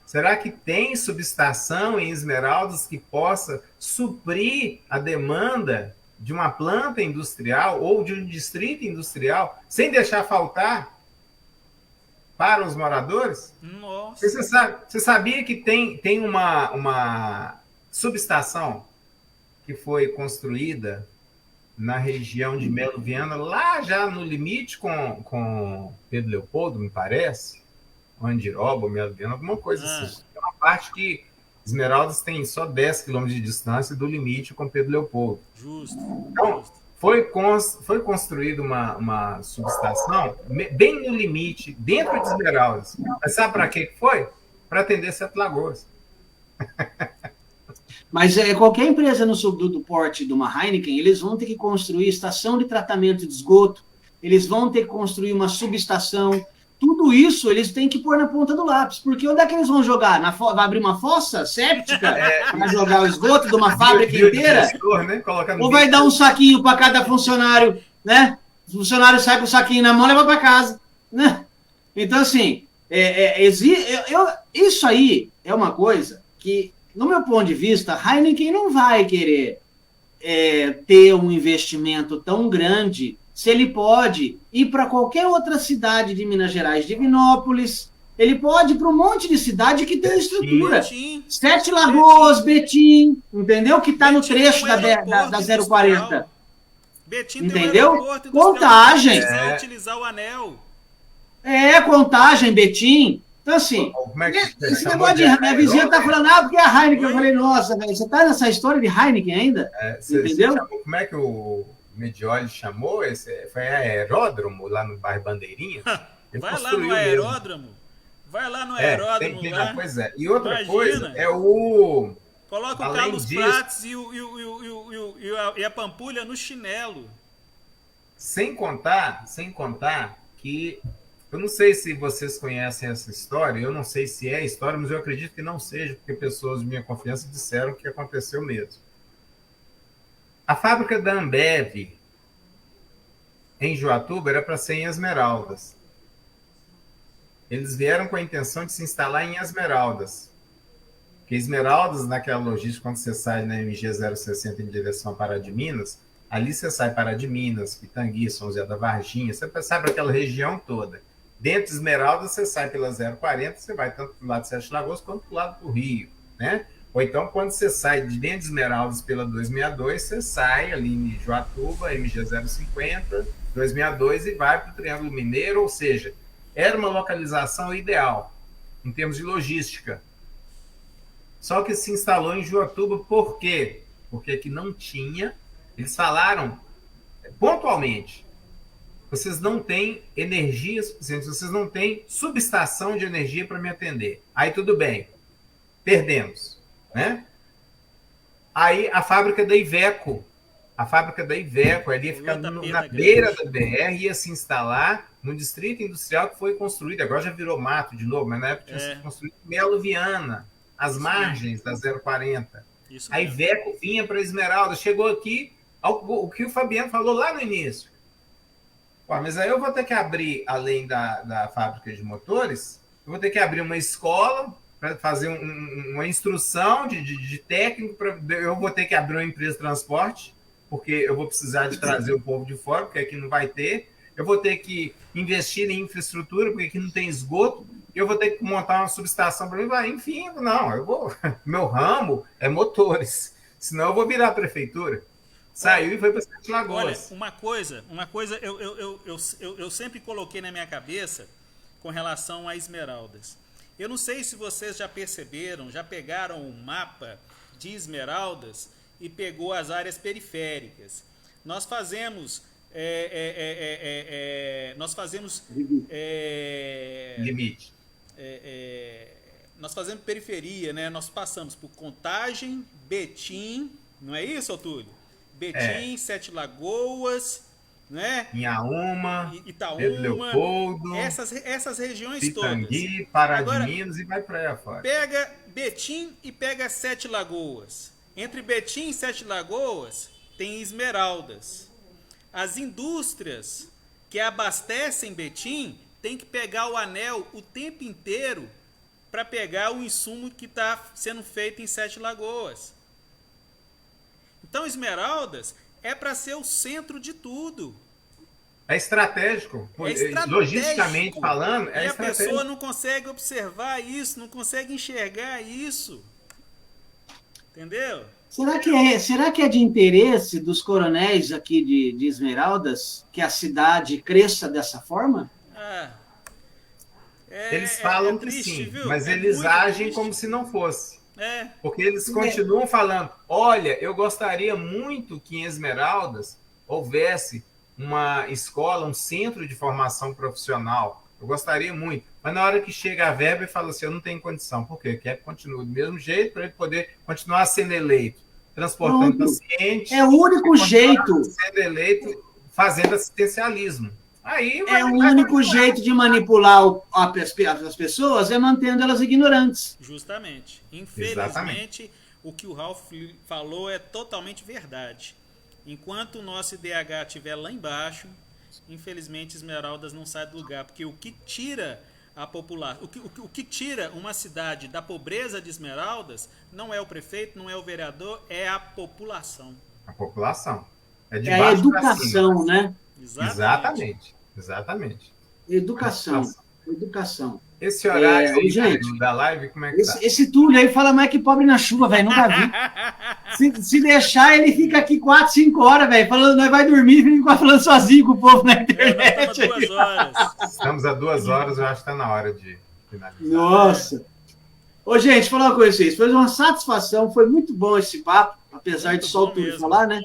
Será que tem subestação em Esmeraldas que possa suprir a demanda de uma planta industrial ou de um distrito industrial sem deixar faltar para os moradores? Nossa. Você sabia que tem uma subestação que foi construída na região de Melo Viana, lá já no limite com Pedro Leopoldo, me parece, Andiroba, Melo Viana, alguma coisa assim. É uma parte que Esmeraldas tem só 10 quilômetros de distância do limite com Pedro Leopoldo. Justo. Então, foi construída uma subestação bem no limite, dentro de Esmeraldas. Mas sabe para que foi? Para atender Sete Lagoas. Mas qualquer empresa no do porte de uma Heineken, eles vão ter que construir estação de tratamento de esgoto, eles vão ter que construir uma subestação. Tudo isso eles têm que pôr na ponta do lápis, porque onde é que eles vão jogar? Vai abrir uma fossa séptica para jogar o esgoto de uma fábrica inteira? Né? Ou vai dar um saquinho para cada funcionário, né? O funcionário sai com o saquinho na mão e leva para casa, né? Então, assim, Isso aí é uma coisa que, no meu ponto de vista, a Heineken não vai querer ter um investimento tão grande se ele pode ir para qualquer outra cidade de Minas Gerais, Divinópolis, ele pode ir para um monte de cidade que tem estrutura. Betim, Sete Lagoas, Betim, entendeu? Que está no trecho da 040. Betim entendeu? Tem um Contagem. Utilizar o anel. Contagem, Betim. Então, assim, esse negócio de minha vizinha tá falando, porque é a Heineken. Eu falei, nossa, velho, você tá nessa história de Heineken ainda? Entendeu? Como é que o Medioli chamou? Foi aeródromo lá no bairro Bandeirinha? Vai lá no aeródromo. Vai lá no aeródromo. Pois é. E outra coisa é o. Coloca o Carlos Prates e a Pampulha no chinelo. Sem contar que. Eu não sei se vocês conhecem essa história, eu não sei se é história, mas eu acredito que não seja, porque pessoas de minha confiança disseram que aconteceu mesmo. A fábrica da Ambev em Joatuba era para ser em Esmeraldas. Eles vieram com a intenção de se instalar em Esmeraldas. Porque Esmeraldas, naquela logística, quando você sai na MG 060 em direção a Pará de Minas, ali você sai Pará de Minas, Pitangui, São José da Varginha, você sai para aquela região toda. Dentro de Esmeraldas, você sai pela 040, você vai tanto para o lado de Sete Lagoas quanto para o lado do Rio, né? Ou então, quando você sai de dentro de Esmeraldas pela 262, você sai ali em Joatuba, MG 050, 262 e vai para o Triângulo Mineiro, ou seja, era uma localização ideal, em termos de logística. Só que se instalou em Joatuba, por quê? Porque aqui não tinha, eles falaram pontualmente, vocês não têm energia suficiente, vocês não têm subestação de energia para me atender. Aí tudo bem, perdemos, né? Aí a fábrica da Iveco ali ia ficar na beira da BR, ia se instalar no distrito industrial que foi construído, agora já virou mato de novo, mas na época tinha sido construído em Melo Viana, às margens da 040. A Iveco vinha para Esmeralda, chegou aqui, o que o Fabiano falou lá no início. Mas aí eu vou ter que abrir, além da fábrica de motores, eu vou ter que abrir uma escola para fazer uma instrução de técnico, eu vou ter que abrir uma empresa de transporte, porque eu vou precisar de trazer o povo de fora, porque aqui não vai ter, eu vou ter que investir em infraestrutura, porque aqui não tem esgoto, eu vou ter que montar uma subestação para mim, enfim, não, meu ramo é motores, senão eu vou virar a prefeitura. Saiu e foi para Sete Lagoas. Olha, uma coisa eu sempre coloquei na minha cabeça com relação a Esmeraldas. Eu não sei se vocês já perceberam, já pegaram um mapa de Esmeraldas e pegou as áreas periféricas. Nós fazemos limite. Nós fazemos periferia, né? Nós passamos por Contagem, Betim, não é isso, Otúlio? Betim, Sete Lagoas, né? Inhaúma, Itaúma, Pedro Leopoldo, essas regiões Pitangui, todas. Pará de Minas e vai para aí afora. Pega Betim e pega Sete Lagoas. Entre Betim e Sete Lagoas tem Esmeraldas. As indústrias que abastecem Betim têm que pegar o anel o tempo inteiro para pegar o insumo que está sendo feito em Sete Lagoas. Então, Esmeraldas é para ser o centro de tudo. É estratégico. Logisticamente falando, é estratégico. E a pessoa não consegue observar isso, não consegue enxergar isso. Entendeu? Será que é de interesse dos coronéis aqui de Esmeraldas que a cidade cresça dessa forma? Eles falam triste, que sim, viu? Mas eles agem triste, como se não fosse. Porque eles continuam falando, olha, eu gostaria muito que em Esmeraldas houvesse uma escola, um centro de formação profissional. Eu gostaria muito. Mas na hora que chega a verba, ele fala assim, eu não tenho condição. Por quê? Quer que continue do mesmo jeito para ele poder continuar sendo eleito, transportando pacientes. É o único jeito. Sendo eleito, fazendo assistencialismo. Aí o único jeito de manipular as pessoas é mantendo elas ignorantes. Justamente. Infelizmente, o que o Ralph falou é totalmente verdade. Enquanto o nosso IDH estiver lá embaixo, infelizmente Esmeraldas não sai do lugar. Porque o que tira a população. O que tira uma cidade da pobreza de Esmeraldas não é o prefeito, não é o vereador, é a população. A população. É de É a baixo pra educação, cima. né? Exatamente. Educação. Esse horário aí, gente, da live, como é que tá? Esse Túlio aí fala mais que pobre na chuva, velho. Nunca vi. Se deixar, ele fica aqui 4, 5 horas, velho, falando, nós vai dormir e fica falando sozinho com o povo na internet. Nós estamos a 2 horas. Estamos a 2 horas, eu acho que está na hora de finalizar. Nossa. Ô, gente, falar uma coisa pra vocês. Foi uma satisfação, foi muito bom esse papo, apesar Muito de só o bom Túlio mesmo. falar, né?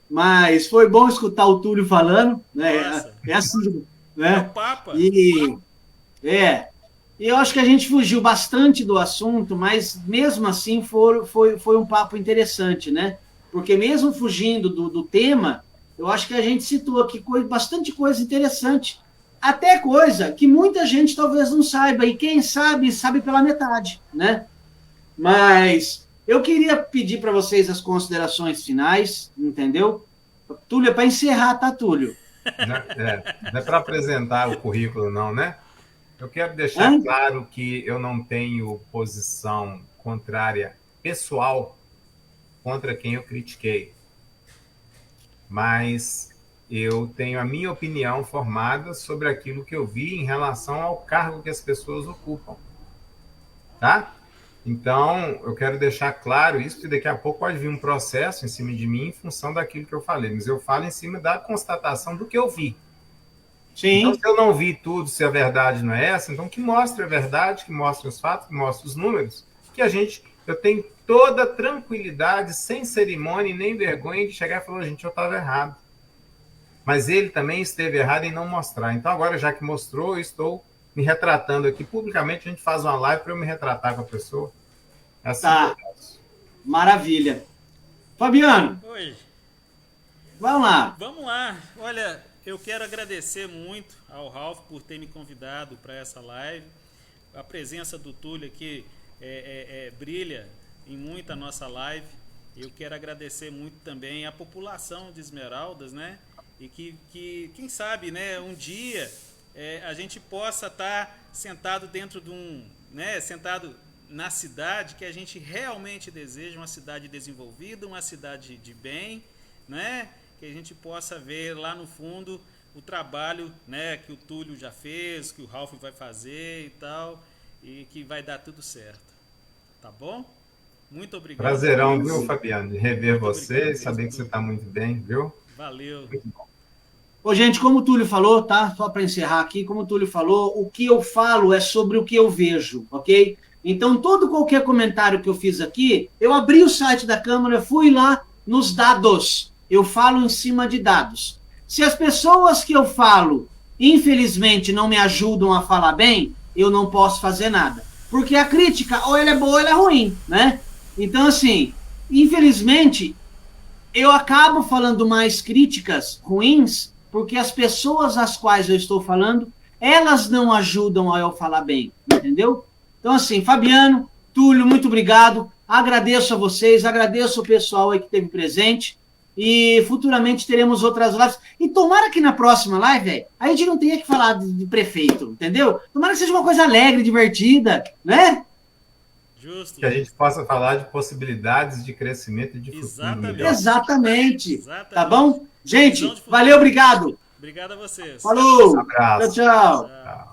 Mas foi bom escutar o Túlio falando, né? Nossa. É assim, É né? o Papa. E eu acho que a gente fugiu bastante do assunto, mas mesmo assim foi um papo interessante, né? Porque mesmo fugindo do tema, eu acho que a gente citou aqui bastante coisa interessante. Até coisa que muita gente talvez não saiba, e quem sabe, sabe pela metade, né? Mas eu queria pedir para vocês as considerações finais, entendeu? Túlio, é para encerrar, tá, Túlio? Não é para apresentar o currículo, não, né? Eu quero deixar claro que eu não tenho posição contrária pessoal contra quem eu critiquei. Mas eu tenho a minha opinião formada sobre aquilo que eu vi em relação ao cargo que as pessoas ocupam. Tá? Então, eu quero deixar claro isso, porque daqui a pouco pode vir um processo em cima de mim em função daquilo que eu falei. Mas eu falo em cima da constatação do que eu vi. Sim. Então, se eu não vi tudo, se a verdade não é essa, então que mostre a verdade, que mostre os fatos, que mostre os números, que eu tenho toda tranquilidade, sem cerimônia e nem vergonha de chegar e falar, gente, eu estava errado. Mas ele também esteve errado em não mostrar. Então, agora, já que mostrou, eu estou me retratando aqui publicamente, a gente faz uma live para eu me retratar com a pessoa. Assim tá. Maravilha. Fabiano. Oi. Vamos lá. Vamos lá. Olha, eu quero agradecer muito ao Ralph por ter me convidado para essa live. A presença do Túlio aqui brilha em muito a nossa live. Eu quero agradecer muito também à população de Esmeraldas, né? E que quem sabe, né, um dia a gente possa estar sentado dentro de sentado na cidade que a gente realmente deseja, uma cidade desenvolvida, uma cidade de bem, né? Que a gente possa ver lá no fundo o trabalho, né, que o Túlio já fez, que o Ralph vai fazer e tal, e que vai dar tudo certo. Tá bom? Muito obrigado. Prazerão, viu, Fabiano, de rever você e saber que você está muito bem, viu? Valeu. Muito bom. Ô, gente, como o Túlio falou, tá? Só para encerrar aqui, como o Túlio falou, o que eu falo é sobre o que eu vejo, ok? Então, qualquer comentário que eu fiz aqui, eu abri o site da Câmara, fui lá nos dados. Eu falo em cima de dados. Se as pessoas que eu falo, infelizmente, não me ajudam a falar bem, eu não posso fazer nada. Porque a crítica, ou ela é boa ou ela é ruim, né? Então, assim, infelizmente, eu acabo falando mais críticas ruins, porque as pessoas às quais eu estou falando, elas não ajudam a eu falar bem, entendeu? Então, assim, Fabiano, Túlio, muito obrigado. Agradeço a vocês, agradeço o pessoal aí que esteve presente. E futuramente teremos outras lives. E tomara que na próxima live, a gente não tenha que falar de prefeito, entendeu? Tomara que seja uma coisa alegre, divertida, né? Justo. Que a gente possa falar de possibilidades de crescimento e de futuro melhor. Exatamente. Tá bom? Gente, valeu, obrigado. Obrigado a vocês. Falou. Um abraço. Tchau, tchau. Tchau.